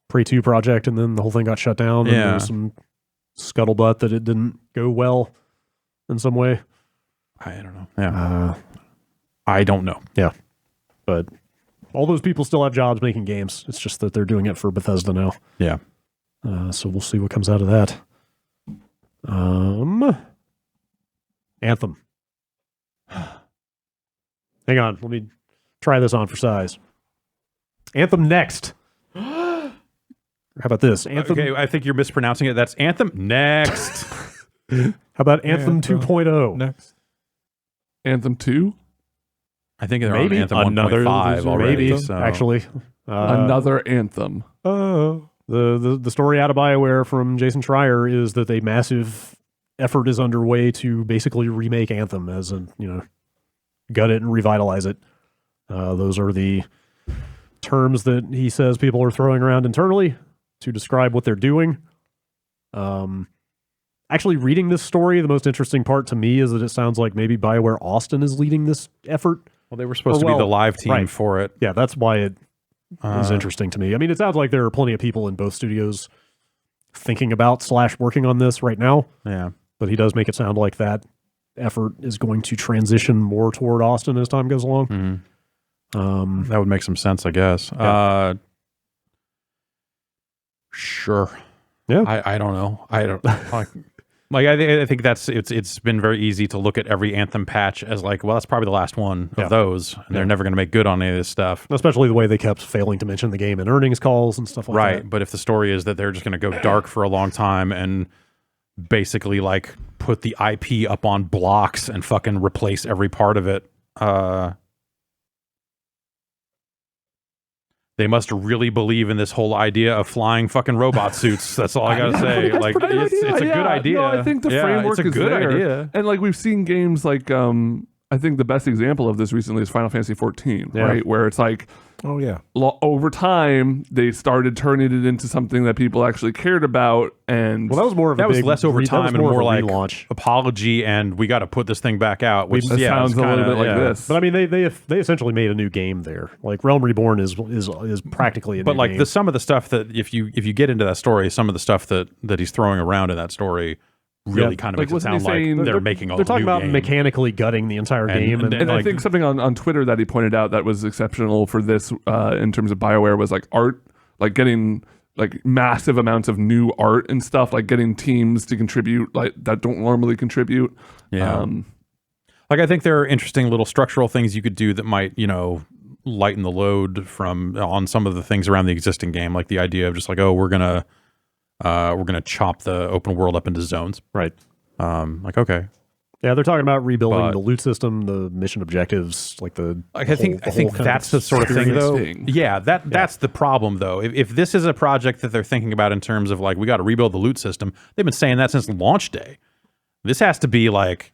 Prey 2 project and then the whole thing got shut down. And there was some scuttlebutt that it didn't go well in some way. I don't know. Yeah, I don't know. Yeah, but all those people still have jobs making games. It's just that they're doing it for Bethesda now. Yeah. So we'll see what comes out of that. Anthem. Hang on, let me try this on for size. Anthem Next. How about this? Anthem. Okay, I think you're mispronouncing it. That's Anthem Next. How about Anthem 2.0? Next. Anthem 2? I think they're on Anthem 1.5 already. Maybe, actually. Another Anthem. Oh. The story out of BioWare from Jason Schreier is that a massive effort is underway to basically remake Anthem as gut it and revitalize it. Those are the terms that he says people are throwing around internally to describe what they're doing. Actually, reading this story, the most interesting part to me is that it sounds like maybe BioWare Austin is leading this effort. Well, they were supposed to be the live team for it. Yeah, that's why it is interesting to me. I mean, it sounds like there are plenty of people in both studios thinking about / working on this right now. Yeah. But he does make it sound like that effort is going to transition more toward Austin as time goes along. Mm-hmm. That would make some sense, I guess. Yeah. Sure. Yeah. I don't know. I don't I think it's been very easy to look at every Anthem patch as like, well, that's probably the last one of those, and they're never going to make good on any of this stuff. Especially the way they kept failing to mention the game in earnings calls and stuff like that. Right, but if the story is that they're just going to go dark for a long time and basically like put the IP up on blocks and fucking replace every part of it, they must really believe in this whole idea of flying fucking robot suits. That's all I gotta say. Like, it's a good idea. No, I think the framework it's a is good there. idea. And like we've seen games like I think the best example of this recently is Final Fantasy 14, right? Where it's like, oh yeah, over time they started turning it into something that people actually cared about, and well, that was more of was less over time and more like relaunch. Apology, and we got to put this thing back out. Which sounds a little bit like this. But I mean, they essentially made a new game there. Like Realm Reborn is practically a new game. But some of the stuff that if you get into that story, some of the stuff that he's throwing around in that story really kind of makes it sound like they're making a new game. They're talking about mechanically gutting the entire game. And I think something on Twitter that he pointed out that was exceptional for this in terms of BioWare was like art, like getting like massive amounts of new art and stuff, like getting teams to contribute like that don't normally contribute. Yeah. Like I think there are interesting little structural things you could do that might, lighten the load on some of the things around the existing game, like the idea of just like, oh, we're gonna we're going to chop the open world up into zones. Right. Like, okay. Yeah, they're talking about rebuilding But- the loot system, the mission objectives, like the. Like, I think that's the sort of thing, though. thing. Yeah, that's the problem, though. If this is a project that they're thinking about in terms of like, we got to rebuild the loot system, they've been saying that since launch day. This has to be like,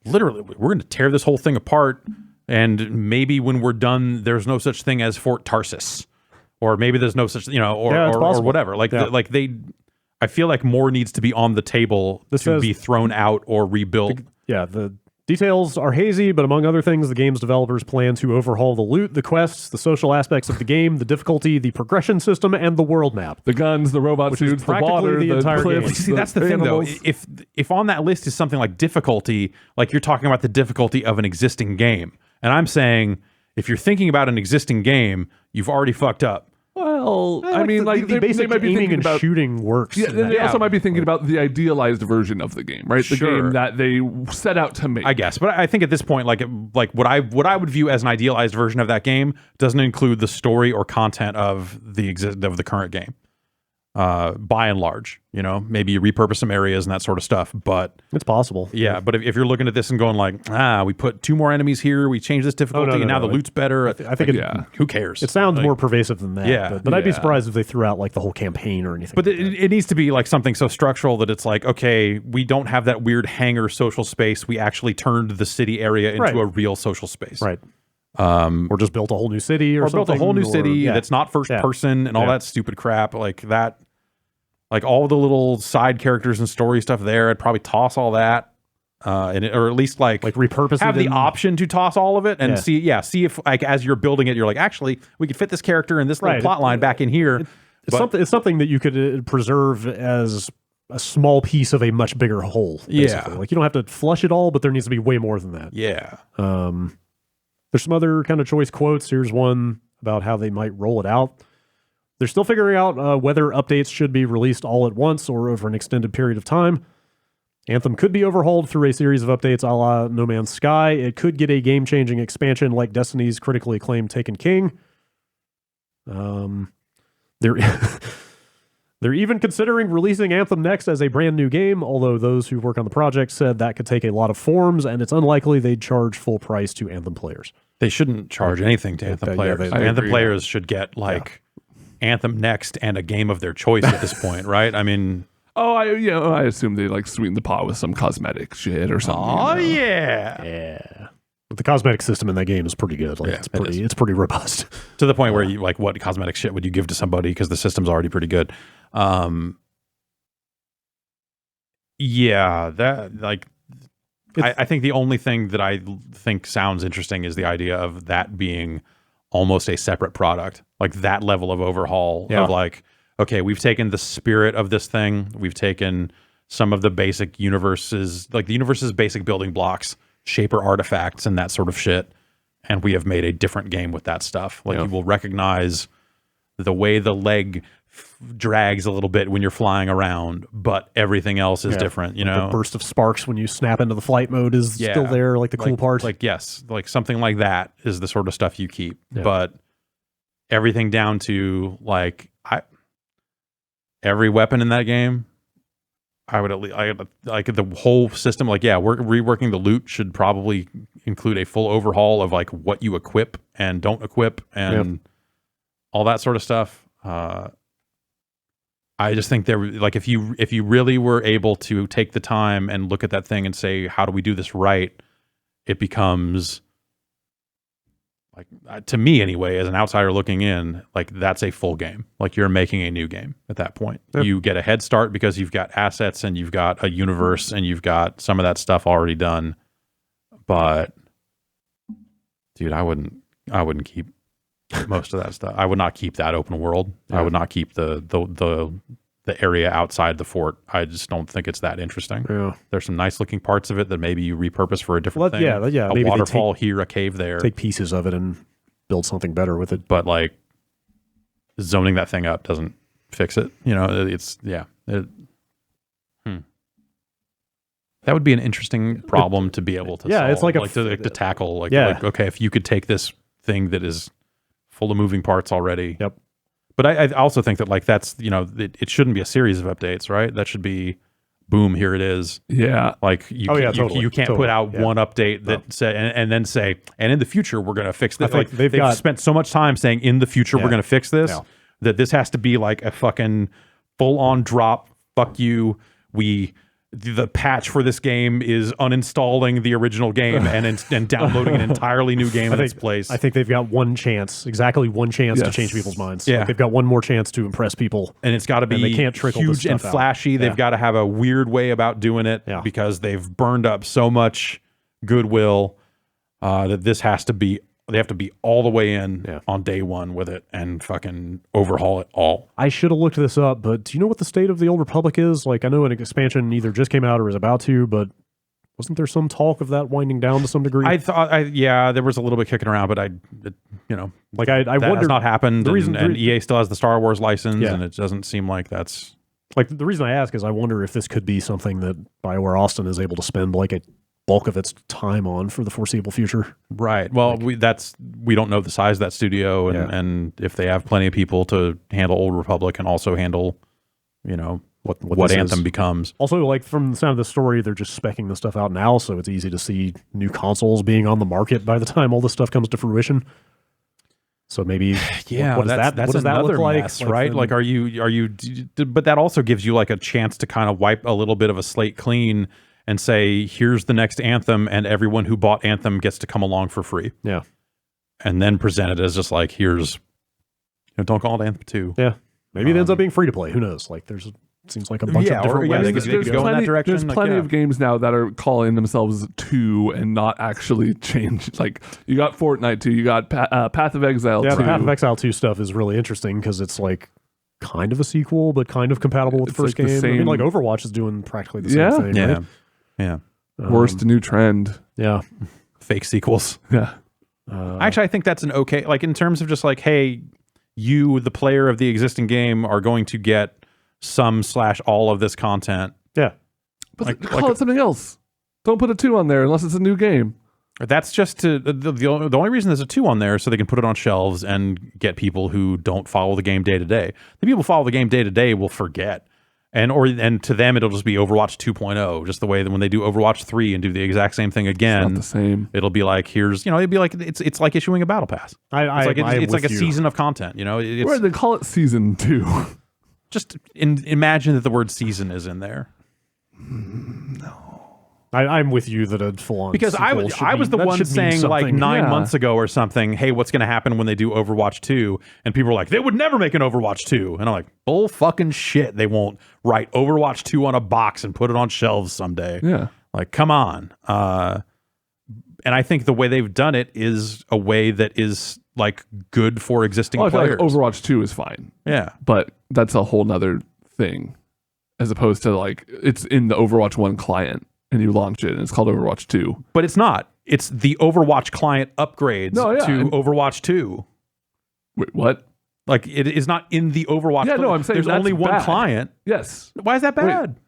literally, we're going to tear this whole thing apart, and maybe when we're done, there's no such thing as Fort Tarsus, or maybe there's no such, or whatever. Like, I feel like more needs to be on the table to be thrown out or rebuilt. The details are hazy, but among other things, the game's developers plan to overhaul the loot, the quests, the social aspects of the game, the difficulty, the progression system, and the world map. The guns, the robot suits, the water, the entire cliffs. game. See, that's the thing, though. animals. If on that list is something like difficulty, like you're talking about the difficulty of an existing game, and I'm saying if you're thinking about an existing game, you've already fucked up. Well, I mean, like the basic might be aiming thinking and about shooting works. Yeah, in then that. they also might be thinking about the idealized version of the game, right? The Sure. game that they set out to make. I guess, but I think at this point, like what I would view as an idealized version of that game doesn't include the story or content of the current game. By and large, maybe you repurpose some areas and that sort of stuff, but It's possible. yeah. But if you're looking at this and going like, we put 2 more enemies here, we changed this difficulty, and now the loot's better. I think who cares? it sounds Like, more pervasive than that. Yeah. But I'd be Yeah. surprised if they threw out like the whole campaign or anything. But like that. it needs to be like something so structural that it's like, okay, we don't have that weird hangar social space. We actually turned the city area into Right. a real social space. Right. Or just built a whole new city or something. Built a whole new city yeah. that's not first person and all Yeah. that stupid crap. Like that, like all the little side characters and story stuff there, I'd probably toss all that. Or at least like repurpose have it the in- option to toss all of it and see if like as you're building it, you're like, actually, we could fit this character and this little Right. plot line back in here. It's something that you could preserve as a small piece of a much bigger whole. Basically. Yeah. Like you don't have to flush it all, but there needs to be way more than that. Yeah. There's some other kind of choice quotes. Here's one about how they might roll it out. They're still figuring out whether updates should be released all at once or over an extended period of time. Anthem could be overhauled through a series of updates a la No Man's Sky. It could get a game-changing expansion like Destiny's critically acclaimed Taken King. They're they're even considering releasing Anthem Next as a brand new game, although those who work on the project said that could take a lot of forms, and it's unlikely they'd charge full price to Anthem players. They shouldn't charge anything to Anthem players. they Anthem agree. players should get like Anthem Next and a game of their choice at this point, right? I mean, I assume they like sweeten the pot with some cosmetic shit or something. yeah. Yeah. But the cosmetic system in that game is pretty good. Like Yeah, it's pretty robust. To the point where you like, what cosmetic shit would you give to somebody because the system's already pretty good. Yeah, that like. I think the only thing that I think sounds interesting is the idea of that being almost a separate product, like that level of overhaul of like, okay, we've taken the spirit of this thing, we've taken some of the basic universes, like the universe's basic building blocks, shaper artifacts and that sort of shit, and we have made a different game with that stuff. Like you will recognize the way the leg drags a little bit when you're flying around, but everything else is different, The burst of sparks when you snap into the flight mode is still there, like the cool part. Like, yes, like something like that is the sort of stuff you keep. But everything down to like every weapon in that game, I would at least like the whole system. Like, we're reworking the loot should probably include a full overhaul of like what you equip and don't equip and all that sort of stuff. I just think there, like, if you really were able to take the time and look at that thing and say, how do we do this right? It becomes like, to me anyway, as an outsider looking in, like that's a full game. Like you're making a new game at that point. Yep. You get a head start because you've got assets and you've got a universe and you've got some of that stuff already done. But dude, I wouldn't keep most of that stuff. I would not keep that open world. I would not keep the area outside the fort. I just don't think it's that interesting. Yeah. There's some nice looking parts of it that maybe you repurpose for a different thing. Yeah. A Maybe waterfall here, a cave there. take pieces of it and build something better with it. But like zoning that thing up doesn't fix it. That would be an interesting problem to be able to solve. it's like to tackle. Like, okay, if you could take this thing that is full of moving parts already, But I also think that like that's it shouldn't be a series of updates, right? That should be boom, here it is. Yeah. Like you can't put out one update that say and then say, and in the future we're going to fix this. Like they've spent so much time saying in the future we're going to fix this that this has to be like a fucking full on drop. Fuck you. The patch for this game is uninstalling the original game and downloading an entirely new game in its place. I think they've got exactly one chance to change people's minds. Yeah. Like they've got one more chance to impress people. And it's got to be they can't trickle huge and flashy. Yeah. They've got to have a weird way about doing it because they've burned up so much goodwill that this has to be, they have to be all the way in on day one with it and fucking overhaul it all. I should have looked this up, but do you know what the state of the Old Republic is? Like, I know an expansion either just came out or is about to, but wasn't there some talk of that winding down to some degree? I thought, there was a little bit kicking around, but I wonder, has not happened. And EA still has the Star Wars license, and it doesn't seem like that's like the reason I ask is I wonder if this could be something that BioWare Austin is able to spend like a bulk of its time on for the foreseeable future. Right. Well, we don't know the size of that studio and if they have plenty of people to handle Old Republic and also handle, what Anthem becomes. Also, like from the sound of the story, they're just speccing the stuff out now, so it's easy to see new consoles being on the market by the time all this stuff comes to fruition. So maybe, that's what does that look like? Mess, right? Like, are you? But that also gives you like a chance to kind of wipe a little bit of a slate clean and say, here's the next Anthem, and everyone who bought Anthem gets to come along for free. Yeah, and then present it as just like, here's, don't call it Anthem 2. Yeah, maybe it ends up being free to play. Who knows? Like, seems like a bunch of different ways. They could go in that direction. There's plenty of games now that are calling themselves 2 and not actually change. Like, you got Fortnite 2, you got Path of Exile 2. Yeah, the Path of Exile 2 stuff is really interesting because it's like kind of a sequel, but kind of compatible with the first game. I mean, like Overwatch is doing practically the same thing. Yeah, right? yeah. Worst new trend. Yeah, fake sequels. Yeah. Actually, I think that's an okay. Like in terms of just like, hey, you, the player of the existing game, are going to get some/all of this content. Yeah, but call it something else. Don't put a 2 on there unless it's a new game. That's just the only reason there's a 2 on there is so they can put it on shelves and get people who don't follow the game day to day. The people who follow the game day to day will forget. And to them, it'll just be Overwatch 2.0, just the way that when they do Overwatch 3 and do the exact same thing again, it's not the same. It'll be like, it'd be like, it's like issuing a battle pass. It's like a season of content, Where they call it season 2. Just imagine that the word season is in there. No. I'm with you that a full-on because I was the one saying like 9 months ago or something, hey, what's going to happen when they do Overwatch 2? And people were like, they would never make an Overwatch 2. And I'm like, bull fucking shit. They won't write Overwatch 2 on a box and put it on shelves someday. Yeah. Like, come on. And I think the way they've done it is a way that is like good for existing players. I feel like Overwatch 2 is fine. Yeah. But that's a whole nother thing as opposed to like it's in the Overwatch 1 client. And you launch it, and it's called Overwatch 2. But it's not. It's the Overwatch client upgrades to Overwatch 2. Wait, what? Like, it is not in the Overwatch. Yeah, no, I'm saying there's only one client. Yes. Why is that bad?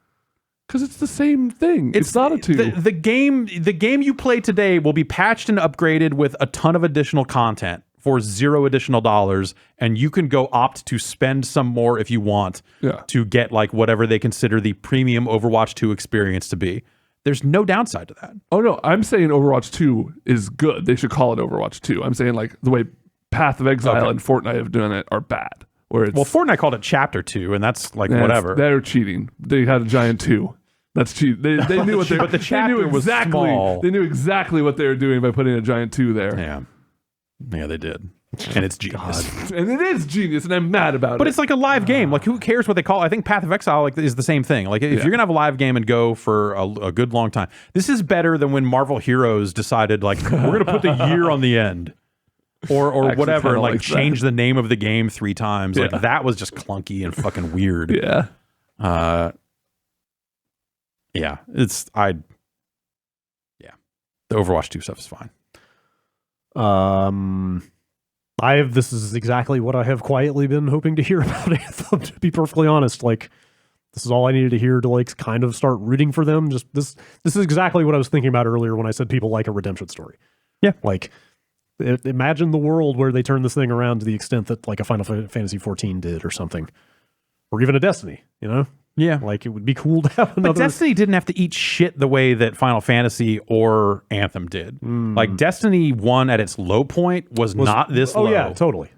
Because it's the same thing. It's not a 2. The game you play today will be patched and upgraded with a ton of additional content for $0 additional dollars, and you can go opt to spend some more if you want to get like whatever they consider the premium Overwatch 2 experience to be. There's no downside to that. Oh, no. I'm saying Overwatch 2 is good. They should call it Overwatch 2. I'm saying like the way Path of Exile and Fortnite have done it are bad. Well, Fortnite called it Chapter 2, and that's like whatever. They're cheating. They had a giant 2. That's cheap. They knew what they were. But the chapter was small. They knew exactly what they were doing by putting a giant 2 there. Yeah, they did. And it's genius. And it is genius, and I'm mad about it. But it's like a live game. Like, who cares what they call it? I think Path of Exile is the same thing. Like, if you're going to have a live game and go for a good long time, this is better than when Marvel Heroes decided, like, we're going to put the year on the end. Or whatever, and like change the name of the game 3 times. Like, that was just clunky and fucking weird. Yeah. The Overwatch 2 stuff is fine. This is exactly what I have quietly been hoping to hear about Anthem, to be perfectly honest. Like, this is all I needed to hear to like kind of start rooting for them. Just this is exactly what I was thinking about earlier when I said people like a redemption story. Yeah. Like, Imagine the world where they turn this thing around to the extent that like a Final Fantasy 14 did or something, or even a Destiny. Yeah. Like it would be cool to have another. But Destiny didn't have to eat shit the way that Final Fantasy or Anthem did. Like Destiny 1 at its low point was not this low. Oh yeah, totally.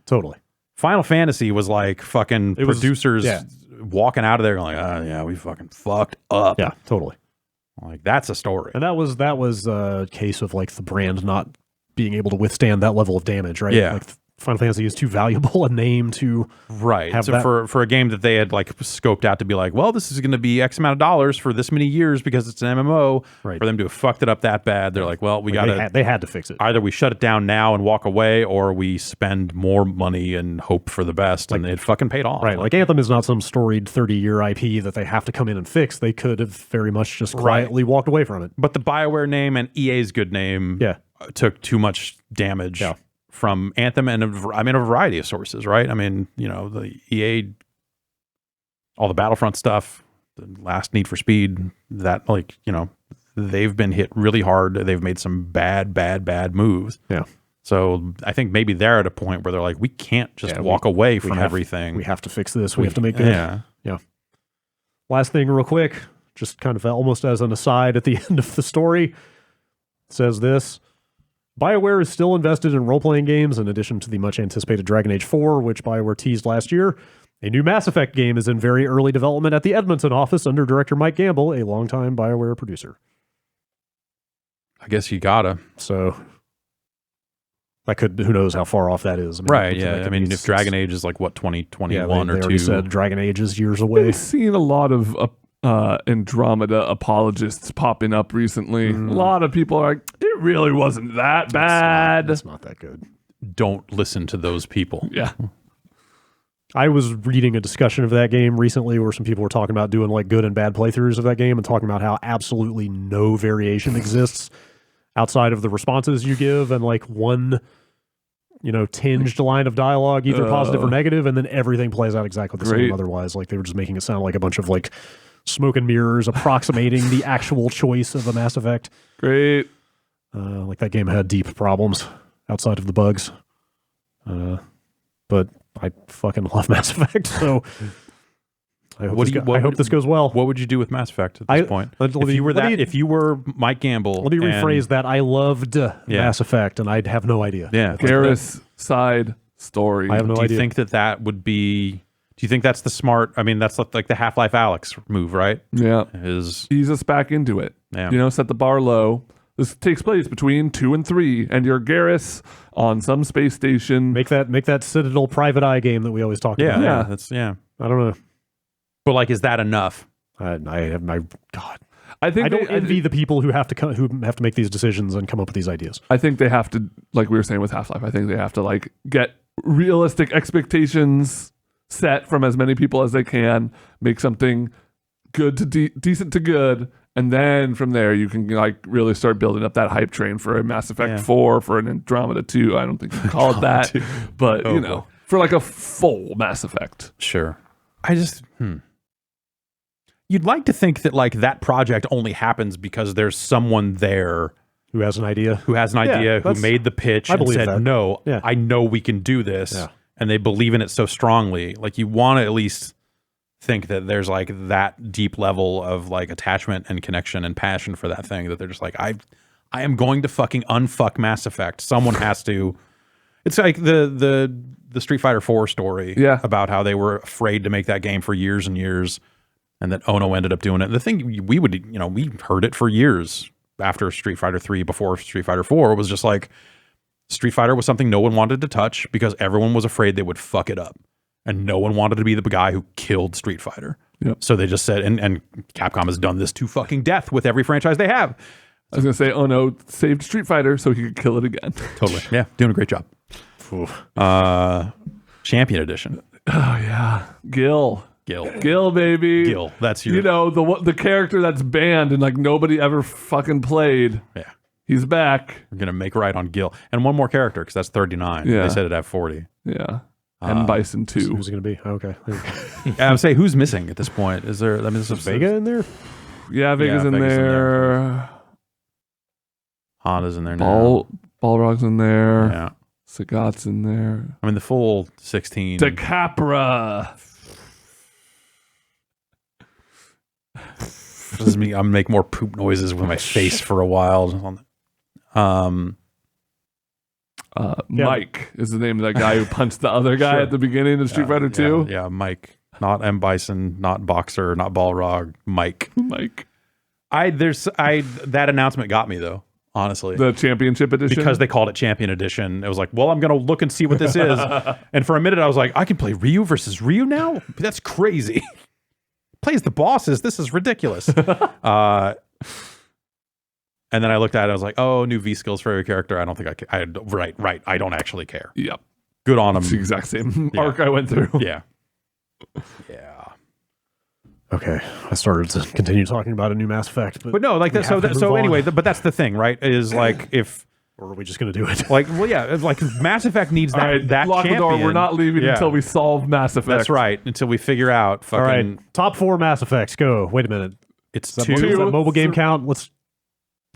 Final Fantasy was like fucking producers yeah. walking out of there going like, oh yeah, we fucking fucked up. Yeah, totally. Like that's a story. And that was a case of like the brand not being able to withstand that level of damage, right? Yeah. Like Final Fantasy is too valuable a name to have So that. for a game that they had like scoped out to be like, well, this is going to be X amount of dollars for this many years because it's an MMO. Right. For them to have fucked it up that bad, they're like, well, we got to. They had to fix it. Either we shut it down now and walk away, or we spend more money and hope for the best, and it fucking paid off. Right, like Anthem is not some storied 30-year IP that they have to come in and fix. They could have very much just quietly walked away from it. But the BioWare name and EA's good name took too much damage from Anthem and a variety of sources, right? I mean, the EA, all the Battlefront stuff, the last Need for Speed, that they've been hit really hard. They've made some bad moves. Yeah. So I think maybe they're at a point where they're like, we can't just walk away from everything. We have to fix this. We have to make good. Yeah. Last thing real quick, just kind of almost as an aside at the end of the story, it says this. BioWare is still invested in role-playing games in addition to the much-anticipated Dragon Age 4, which BioWare teased last year. A new Mass Effect game is in very early development at the Edmonton office under director Mike Gamble, a longtime BioWare producer. I guess you gotta. So that could, who knows how far off that is. Right, yeah. I mean, if Dragon Age is like, what, 2021 or 2? They said Dragon Age is years away. I've seen a lot of Andromeda apologists popping up recently. A lot of people are like, it really wasn't that bad. It's not that good. Don't listen to those people. Yeah. I was reading a discussion of that game recently where some people were talking about doing like good and bad playthroughs of that game and talking about how absolutely no variation exists outside of the responses you give and like one, tinged line of dialogue, either positive or negative, and then everything plays out exactly the same otherwise. Like they were just making it sound like a bunch of like smoke and mirrors approximating the actual choice of a Mass Effect. Great. Like that game had deep problems outside of the bugs. But I fucking love Mass Effect, so I hope this goes well. What would you do with Mass Effect at this point? If you were Mike Gamble, let me rephrase that. I loved Mass Effect, and I'd have no idea. Yeah, Garrus side story. I have no idea. Do you think that would be? Do you think that's the smart? I mean, that's like the Half-Life Alyx move, right? Yeah, ease us back into it. Yeah. Set the bar low. This takes place between 2 and 3, and you're Garrus on some space station. Make that Citadel private eye game that we always talk about. Yeah. I don't know, but like, is that enough? God. I don't envy the people who have to make these decisions and come up with these ideas. I think they have to, like we were saying with Half-Life. I think they have to like get realistic expectations set from as many people as they can. Make something good to decent to good. And then from there, you can like really start building up that hype train for a Mass Effect 4, for an Andromeda 2. I don't think you can call it that, but for like a full Mass Effect. Sure. I just, You'd like to think that like that project only happens because there's someone there who has an idea, who made the pitch and said, that. No, I know we can do this. Yeah. And they believe in it so strongly. Like you want to at least think that there's like that deep level of like attachment and connection and passion for that thing that they're just like, I am going to fucking unfuck Mass Effect. Someone has to. It's like the Street Fighter 4 story about how they were afraid to make that game for years and years, and that Ono ended up doing it. And the thing we heard it for years after Street Fighter 3, before Street Fighter 4, was just like Street Fighter was something no one wanted to touch because everyone was afraid they would fuck it up. And no one wanted to be the guy who killed Street Fighter. Yep. So they just said, and Capcom has done this to fucking death with every franchise they have. I was going to say, oh no, saved Street Fighter so he could kill it again. Totally. Yeah, doing a great job. Champion Edition. Oh yeah. Gil, baby. Gil, that's your... the character that's banned and like nobody ever fucking played. Yeah. He's back. We're going to make right on Gil. And one more character, because that's 39. Yeah. They said it at 40. Yeah. And Bison 2. Who's it going to be? Okay. I would say, who's missing at this point? Is there? I mean, is Vega in there? Yeah, Vega's in there. Honda's in there now. Balrog's in there. Yeah. Sagat's in there. I mean, the full 16. Decapra. This is me. I'm gonna make more poop noises with my face for a while. Mike is the name of that guy who punched the other guy at the beginning of Street Fighter 2. Yeah, Mike. Not M. Bison, not Boxer, not Balrog. Mike. That announcement got me though, honestly. The Championship Edition? Because they called it Champion Edition. It was like, well, I'm going to look and see what this is. And for a minute, I was like, I can play Ryu versus Ryu now? That's crazy. Plays the bosses. This is ridiculous. And then I looked at it. I was like, oh, new V skills for every character. I don't think I can. Right. I don't actually care. Yep. Good on them. It's the exact same arc I went through. Yeah. Okay, I started to continue talking about a new Mass Effect, but no, like that. So anyway, but that's the thing, right? Is like if, or are we just going to do it? Like, well, yeah, like Mass Effect needs that. Right, that lock champion. the door. We're not leaving until we solve Mass Effect. That's right. Until we figure out. Fucking, all right, top 4 Mass Effects. Go. Wait a minute. It's does 2. Does that mobile game count? Let's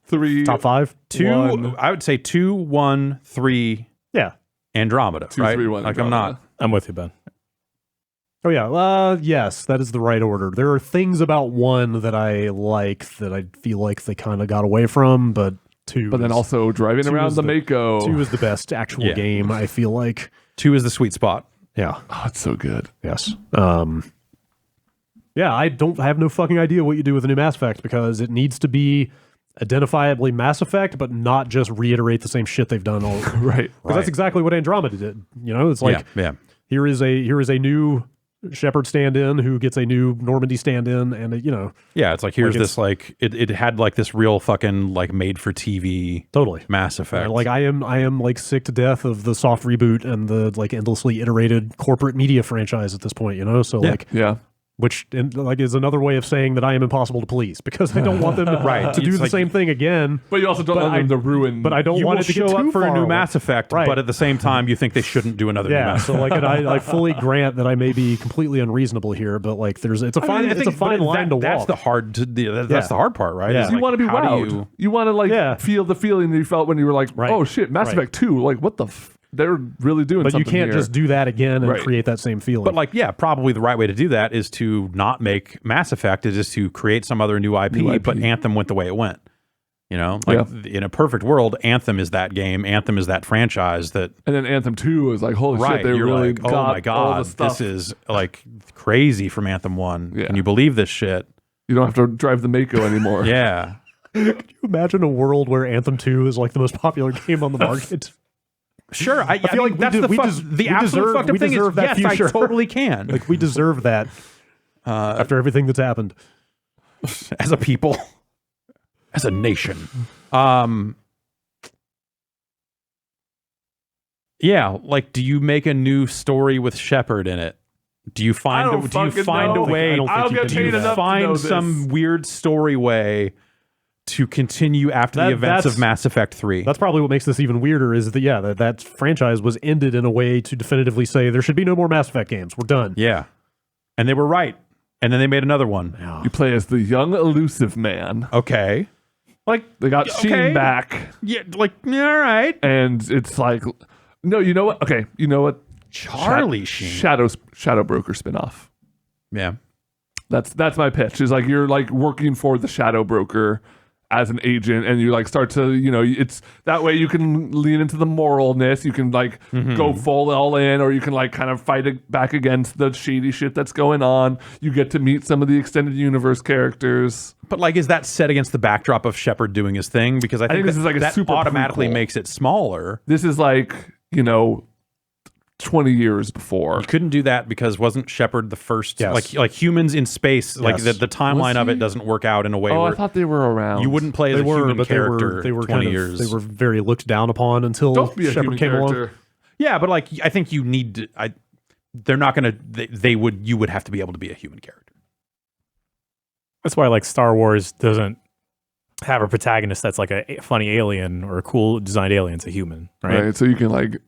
3. Top 5. 2. 1. I would say 2, 1, 3. Yeah. Andromeda. 2, right? 3, 1. Like Andromeda. I'm with you, Ben. Oh yeah, yes, that is the right order. There are things about 1 that I like that I feel like they kind of got away from, but 2. But then also driving around the Mako. 2 is the best actual game. I feel like 2 is the sweet spot. Yeah. Oh, it's so good. Yes. Yeah, I have no fucking idea what you do with a new Mass Effect because it needs to be identifiably Mass Effect, but not just reiterate the same shit they've done all Right. Because that's exactly what Andromeda did. You know, it's like here is a new Shepard stand-in who gets a new Normandy stand-in, and it's like here's this like it had like this real fucking like made for TV totally Mass Effect. Like I am like sick to death of the soft reboot and the like endlessly iterated corporate media franchise at this point. Which is another way of saying that I am impossible to please because I don't want them to do the same thing again. But you also don't want them to ruin. But I don't want it to show get too up for far a new away. Mass Effect. Right. But at the same time, you think they shouldn't do another new Mass so Effect. like, and I fully grant that I may be completely unreasonable here, but like, it's a fine line to walk. That's the hard part, right? Yeah. You want to be wowed. You want to feel the feeling that you felt when you were like, oh shit, Mass Effect 2. Like, what the? They're really doing something. But you can't just do that again and create that same feeling. But probably the right way to do that is to not make Mass Effect, is just to create some other new IP, but Anthem went the way it went. In a perfect world, Anthem is that game. Anthem is that franchise that. And then Anthem 2 is like, holy shit, they really like, got oh my god, all the stuff. this is like crazy from Anthem 1. Yeah. Can you believe this shit? You don't have to drive the Mako anymore. Yeah. Could you imagine a world where Anthem 2 is like the most popular game on the market? Sure, I feel like that's the absolute fucked up thing. Is yes, I totally can. Like we deserve that after everything that's happened as a people, as a nation. Like, do you make a new story with Shepard in it? Do you find a way? Do you find some weird story way to continue after the events of Mass Effect 3. That's probably what makes this even weirder is that franchise was ended in a way to definitively say there should be no more Mass Effect games. We're done. Yeah. And they were right. And then they made another one. You play as the young elusive man. Okay. Like they got Sheen back. Yeah, all right. And it's like no, you know what? Okay, you know what? Charlie Sheen. Shadow Broker spinoff. Yeah. That's my pitch. Is like you're like working for the Shadow Broker as an agent, and you like start to, it's that way you can lean into the moralness. You can like go full all in, or you can like kind of fight it back against the shady shit that's going on. You get to meet some of the extended universe characters. But like, is that set against the backdrop of Shepard doing his thing? Because I think this is like a super automatically prequel. Makes it smaller. This is like 20 years before. You couldn't do that because wasn't Shepard the first, like humans in space, like the timeline of it doesn't work out in a way where I thought they were around. You wouldn't play as a human character. They were 20 years. They were very looked down upon until Shepard came along. Yeah, but like I think you need to. They're not going to. You would have to be able to be a human character. That's why like Star Wars doesn't have a protagonist that's like a funny alien or a cool designed alien. It's a human, right? So you can like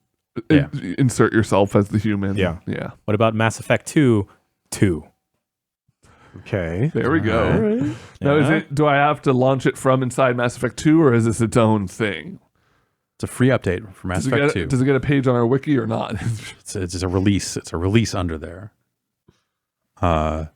insert yourself as the human. Yeah. What about Mass Effect 2? Okay. There we go. Right. Now, do I have to launch it from inside Mass Effect 2, or is this its own thing? It's a free update for Mass Effect 2. Does it get a page on our wiki or not? It's a release. It's a release under there. I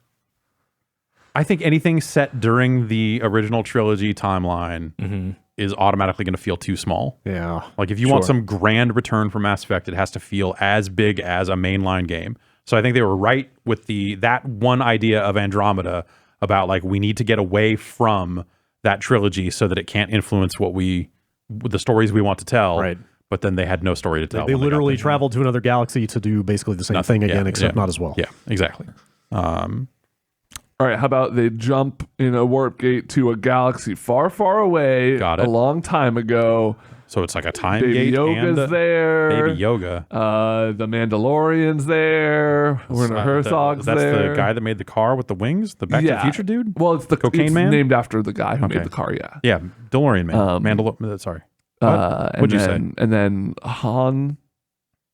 think anything set during the original trilogy timeline is automatically going to feel too small. Yeah. Like if you want some grand return from Mass Effect, it has to feel as big as a mainline game. So I think they were right with that one idea of Andromeda about like we need to get away from that trilogy so that it can't influence the stories we want to tell. Right. But then they had no story to tell. They literally traveled to another galaxy to do basically the same thing again, except not as well. Yeah, exactly. All right, how about they jump in a warp gate to a galaxy far, far away Got it. a long time ago. So it's like a time Baby gate. Yoga's there. Baby Yoga. The Mandalorian's there. Werner Herzog's That's there. the guy that made the car with the wings? The Back to the Future dude? Well, it's the Cocaine Man? named after the guy who made the car, yeah. Yeah, DeLorean Man. Sorry. What'd you say? And then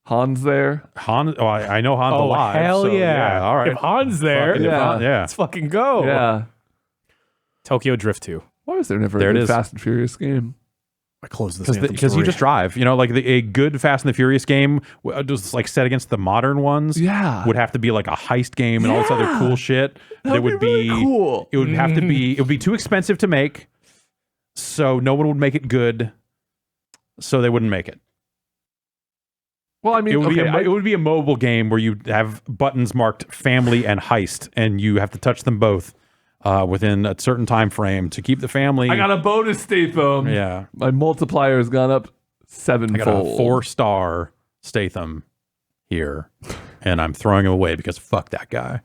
Han's there. Han? Oh, I know Han's alive. Hell so, yeah. All right. If Han's there, let's fucking go. Yeah. Tokyo Drift 2. Why is there never There a it good is. Fast and Furious game? I closed this Because you just drive. You know, like a good Fast and the Furious game, just like set against the modern ones, would have to be like a heist game and all this other cool shit. That would be really cool. It would have to be. It would be too expensive to make, so no one would make it good. So they wouldn't make it. Well, I mean, it would be a mobile game where you have buttons marked family and heist, and you have to touch them both within a certain time frame to keep the family. I got a bonus Statham. Yeah. My multiplier has gone up sevenfold. I got a 4-star Statham here, and I'm throwing him away because fuck that guy.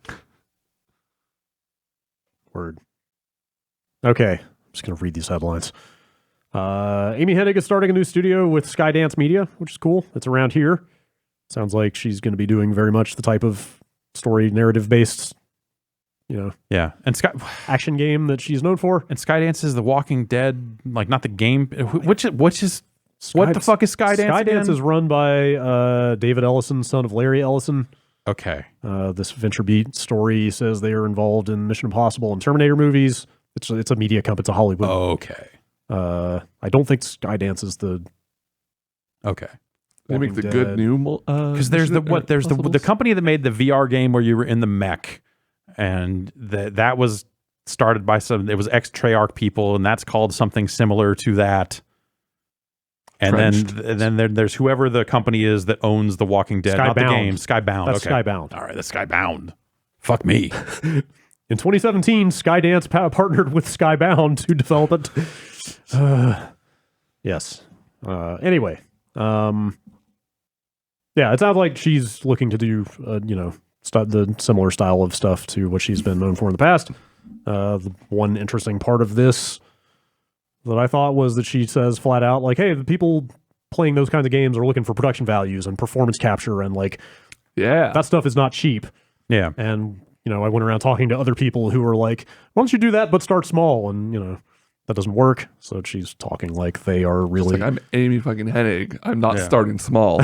Word. Okay. I'm just going to read these headlines. Amy Hennig is starting a new studio with Skydance Media, which is cool. It's around here. Sounds like she's going to be doing very much the type of story narrative based, Yeah, and action game that she's known for. And Skydance is The Walking Dead, like not the game. Which is what the fuck is Skydance? Skydance again? is run by David Ellison, son of Larry Ellison. Okay. This VentureBeat story says they are involved in Mission Impossible and Terminator movies. It's a media company. It's a Hollywood. Okay. I don't think Skydance is the. Okay. They make the good new. Because there's the company that made the VR game where you were in the mech, and that was started by it was ex-Treyarch people, and that's called something similar to that. And then there's whoever the company is that owns The Walking Dead, not the game. Skybound. That's Skybound. All right, that's Skybound. Fuck me. In 2017, Skydance partnered with Skybound to develop it. Yes. Anyway, yeah, it sounds like she's looking to do, the similar style of stuff to what she's been known for in the past. The one interesting part of this that I thought was that she says flat out, like, hey, the people playing those kinds of games are looking for production values and performance capture, and that stuff is not cheap. Yeah. And I went around talking to other people who were like, why don't you do that, but start small? And, that doesn't work. So she's talking like they are really. I'm Amy fucking Hennig. I'm not starting small.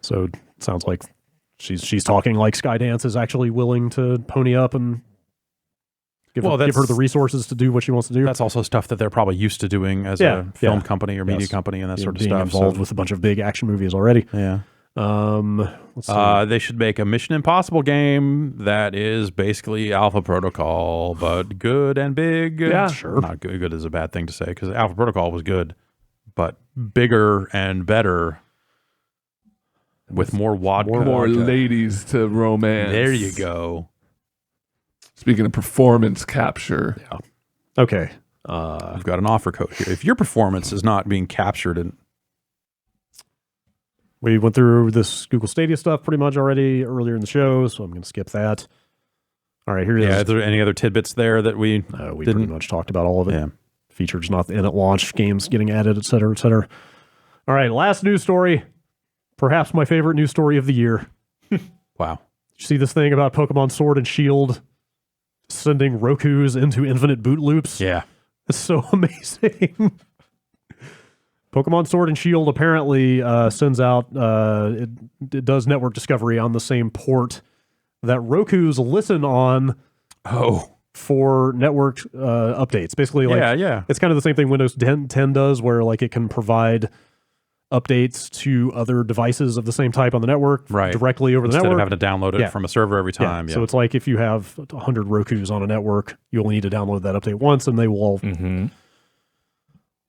So it sounds like she's talking like Skydance is actually willing to pony up and give her the resources to do what she wants to do. That's also stuff that they're probably used to doing as a film company or media company and that sort of being stuff. Involved with a bunch of big action movies already. Yeah. Let's see. They should make a Mission Impossible game that is basically Alpha Protocol, but good and big. Yeah, sure. Not good. Good is a bad thing to say because Alpha Protocol was good, but bigger and better with more vodka. More ladies to romance. There you go. Speaking of performance capture. Yeah. Okay. We've got an offer code here. If your performance is not being captured in. We went through this Google Stadia stuff pretty much already earlier in the show, so I'm going to skip that. All right, here it is. Yeah, is there any other tidbits there that we pretty much talked about all of it. Yeah. Features not in at launch, games getting added, et cetera, et cetera. All right, last news story. Perhaps my favorite news story of the year. Wow. Did you see this thing about Pokemon Sword and Shield sending Rokus into infinite boot loops? Yeah. It's so amazing. Pokemon Sword and Shield apparently sends out, it does network discovery on the same port that Roku's listen on for network updates. Basically, it's kind of the same thing Windows 10 does, where it can provide updates to other devices of the same type on the network directly over the Instead network. of having to download it from a server every time. So it's like if you have 100 Rokus on a network, you only need to download that update once, and they will all.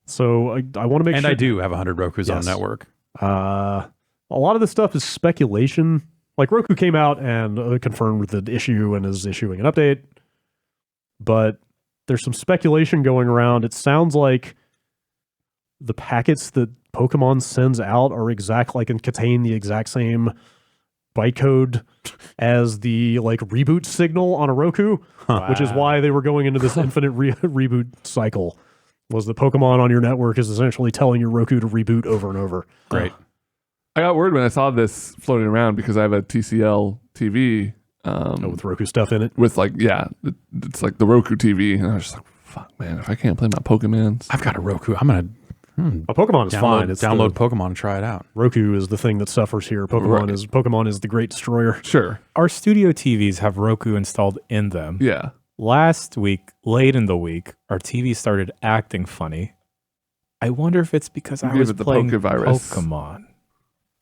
So I want to make sure. And I do have 100 Rokus on a network. A lot of this stuff is speculation. Like Roku came out and confirmed the issue and is issuing an update, but there's some speculation going around. It sounds like the packets that Pokemon sends out are and contain the exact same bytecode as the reboot signal on a Roku, which is why they were going into this infinite reboot cycle. Was the Pokemon on your network is essentially telling your Roku to reboot over and over. Great. I got worried when I saw this floating around because I have a TCL TV. With Roku stuff in it. With it's like the Roku TV. And I was just like, fuck, man, if I can't play my Pokemons. I've got a Roku. I'm going to... A Pokemon is fine. It's download Pokemon and try it out. Roku is the thing that suffers here. Pokemon is the great destroyer. Sure. Our studio TVs have Roku installed in them. Yeah. Last week, late in the week, our TV started acting funny. I wonder if it's because I was playing Pokemon.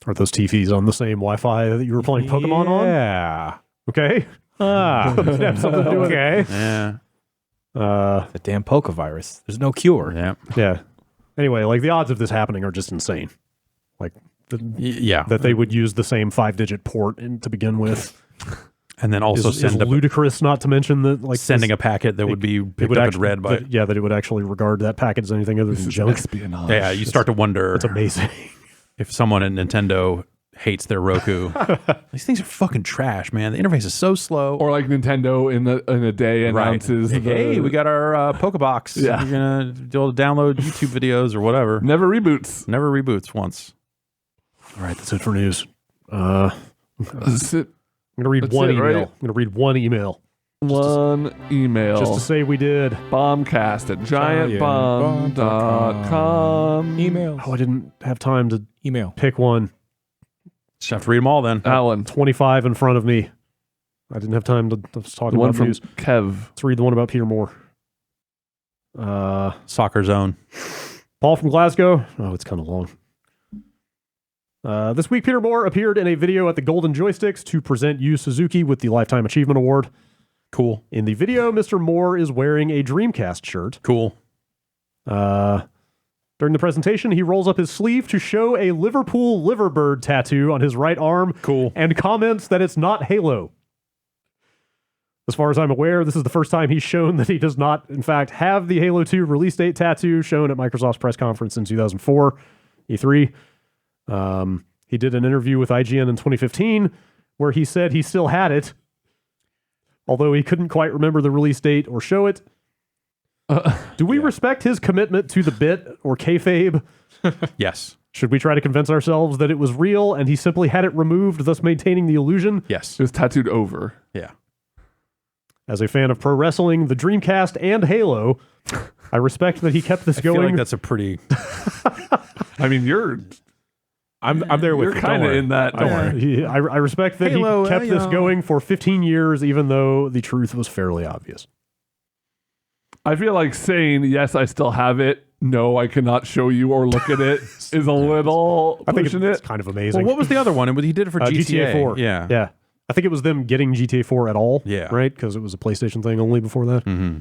Are those TVs on the same Wi-Fi that you were playing Pokemon on? Yeah. Okay. Have something to do with it. Yeah. The damn Pokevirus. There's no cure. Yeah. Yeah. Anyway, the odds of this happening are just insane. That they would use the same 5-digit port to begin with. And then also is ludicrous, not to mention that sending a packet that would be picked up and read by... that it would actually regard that packet as anything other than junk. Espionage. Yeah, you start to wonder... It's amazing. If someone at Nintendo hates their Roku. These things are fucking trash, man. The interface is so slow. Or like Nintendo in a day announces... Hey, we got our Pokebox. Yeah. You're going to be able to download YouTube videos or whatever. Never reboots. Never reboots once. All right, that's it for news. That's it. I'm going to read one email. Right? I'm going to read one email. One email. Just to say we did. Bombcast at giantbomb.com. Email. Oh, I didn't have time to pick one. Just have to read them all then. That one. 25 in front of me. I didn't have time to talk The about one from news. Kev. Let's read the one about Peter Moore. Soccer Zone. Paul from Glasgow. Oh, it's kind of long. This week, Peter Moore appeared in a video at the Golden Joysticks to present Yu Suzuki with the Lifetime Achievement Award. Cool. In the video, Mr. Moore is wearing a Dreamcast shirt. Cool. During the presentation, he rolls up his sleeve to show a Liverpool liverbird tattoo on his right arm. Cool. And comments that it's not Halo. As far as I'm aware, this is the first time he's shown that he does not, in fact, have the Halo 2 release date tattoo shown at Microsoft's press conference in 2004, E3. He did an interview with IGN in 2015 where he said he still had it, although he couldn't quite remember the release date or show it. Do we respect his commitment to the bit or kayfabe? Yes. Should we try to convince ourselves that it was real and he simply had it removed, thus maintaining the illusion? Yes. It was tattooed over. Yeah. As a fan of pro wrestling, the Dreamcast, and Halo, I respect that he kept this going. I feel like that's a pretty... I mean, I'm there with you're kind of in that. Don't worry. I respect that Halo, he kept this going for 15 years, even though the truth was fairly obvious. I feel like saying, yes, I still have it. No, I cannot show you or look at it is a little I think pushing it's it. kind of amazing. Well, what was the other one? He did it for GTA 4. Yeah. Yeah. I think it was them getting GTA 4 at all. Yeah. Right? Because it was a PlayStation thing only before that. Mm-hmm.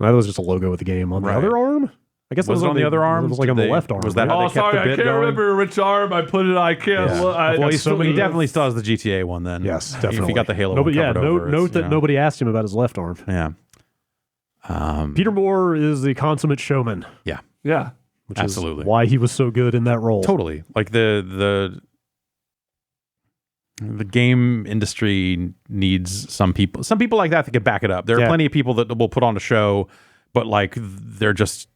That was just a logo of the game. On the other arm? I guess Was it it on the other arm? It was like on the left arm. Was that right? how Oh, they kept sorry, the bit I can't going? remember which arm I put it. I can't Yeah. look. Well, he many- definitely still has the GTA one then. Yes, If definitely. he got the Halo Nobody, one covered over, note it's, that you know. nobody asked him about his left arm. Yeah. Peter Moore is a consummate showman, Yeah. Yeah. which Absolutely. is why he was so good in that role. Totally. Like the game industry needs some people like that can back it up. There are plenty of people that will put on a show, but like they're just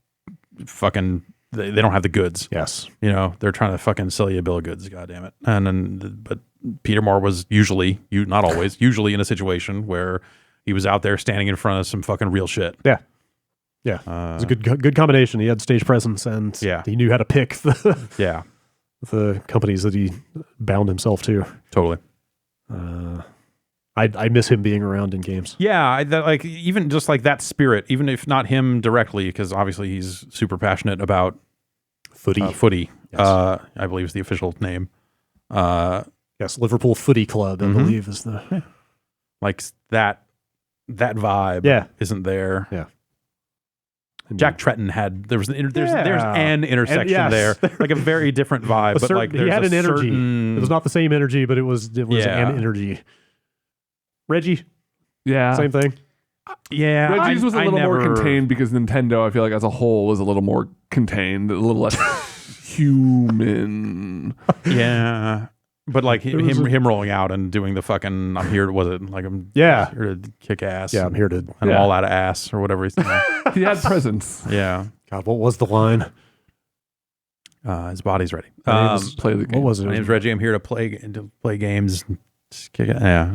fucking they don't have the goods. Yes. You know, they're trying to fucking sell you a bill of goods, god damn it. And then but Peter Moore was usually, not always, usually in a situation where he was out there standing in front of some fucking real shit. Yeah. Yeah. It was a good combination. He had stage presence and he knew how to pick the companies that he bound himself to. Totally. I miss him being around in games. Yeah, like even just like that spirit, even if not him directly, because obviously he's super passionate about Footy. Footy, Yes. I believe is the official name. Yes, Liverpool Footy Club, I believe, is the... Like that vibe isn't there. Yeah. Jack Tretton had there's an Yeah. intersection And there, like a very different vibe, but like he there's had an energy. certain- It was not the same energy, but it was Yeah. an energy. Reggie, Yeah. same thing. Yeah, Reggie's was a I little more never- contained because Nintendo, I feel like as a whole, was a little more contained, a little less human. Yeah, but like There was him rolling out and doing the fucking I'm here. Was it like I'm Yeah. here to kick ass? Yeah, I'm here to... and I'm all out of ass or whatever he's saying. He had presence. Yeah, God, what was the line? his body's ready. My name is- Play the game. What was it? My name's Reggie. I'm here to play games. Just kick it. Yeah,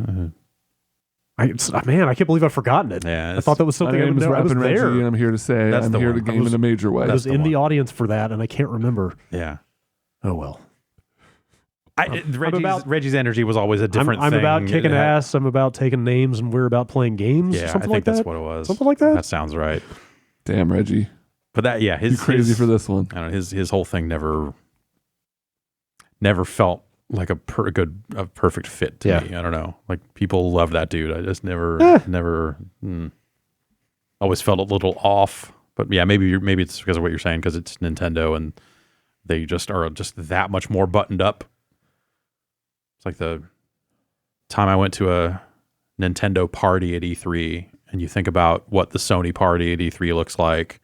Man, I can't believe I've forgotten it. yeah. I thought that was My something I name would is know. I was Rappin' Reggie, there. and I'm here to say That's I'm the here one. to game in a major way. I was the in the one. audience for that, and I can't remember. yeah. Oh, well. Reggie's energy was always a different I'm thing. about kicking It had- ass. I'm about taking names, and we're about playing games. Yeah, something I think like that's that. what it was. Something like that. That sounds right. Damn, Reggie. But that, yeah, You crazy for this one. I don't know, his whole thing never felt like a perfect fit to Yeah. me. I don't know. Like people love that dude. I just never always felt a little off. But yeah, maybe it's because of what you're saying, because it's Nintendo and they just are just that much more buttoned up. It's like the time I went to a Nintendo party at E3, and you think about what the Sony party at E3 looks like,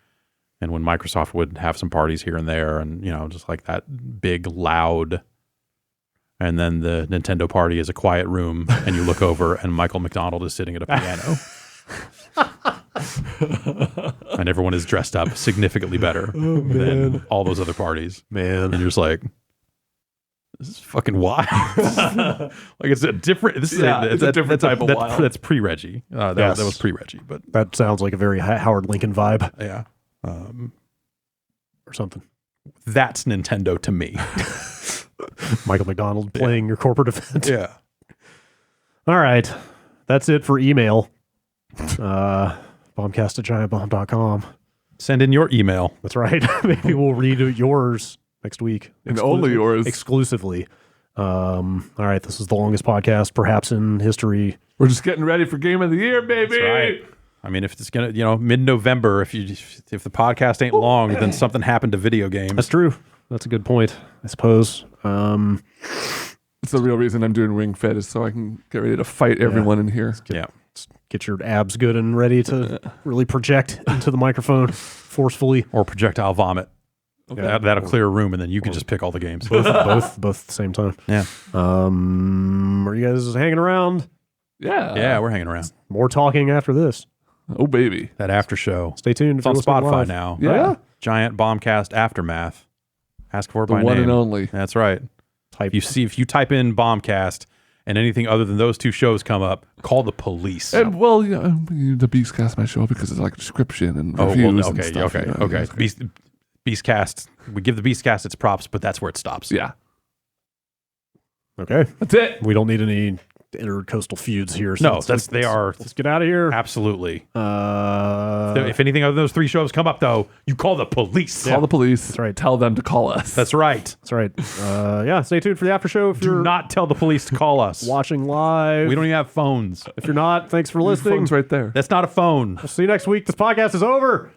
and when Microsoft would have some parties here and there, and just like that big loud, and then the Nintendo party is a quiet room, and you look over and Michael McDonald is sitting at a piano. And everyone is dressed up significantly better than all those other parties. Man. And you're just like, this is fucking wild. Like it's a different. This is it's a different type of wild. That's pre-Reggie. That was pre-Reggie, but That sounds like a very Howard Lincoln vibe yeah, or something. that's Nintendo to me. Michael McDonald playing your corporate event. Yeah. All right. That's it for email. Bombcast at giantbomb.com. Send in your email. That's right. Maybe we'll read yours next week. And only yours. Exclusively. All right. This is the longest podcast perhaps in history. We're just getting ready for Game of the Year, baby. That's right. I mean, if it's gonna, mid-November, if the podcast ain't long, then something happened to video games. That's true. That's a good point, I suppose. It's the real reason I'm doing Ring Fit is so I can get ready to fight everyone in here. Yeah. Get your abs good and ready to really project into the microphone forcefully. Or projectile vomit. Okay. That'll clear a room, and then you can just pick all the games. Both at the same time. Yeah. Are you guys hanging around? Yeah. Yeah, we're hanging around. More talking after this. Oh, baby. That after show. Stay tuned. It's on Spotify now. now. Yeah. Giant Bombcast Aftermath. Ask for it The by one name. and only. That's right. Type. If you type in Bombcast and anything other than those two shows come up, call the police. And, well, yeah, the Beastcast my show because it's like description and reviews and stuff. Okay. Beastcast. We give the Beastcast its props, but that's where it stops. Yeah. Okay. That's it. We don't need any intercoastal feuds here. No, let's get out of here. Absolutely. Uh, If anything other than those three shows come up, though, you call the police. Call the police. That's right. Tell them to call us. That's right. That's right. Stay tuned for the after show if Do you're not tell the police to call us. watching live. We don't even have phones. If you're not, thanks for Your listening. phone's right there. That's not a phone. See you next week. This podcast is over.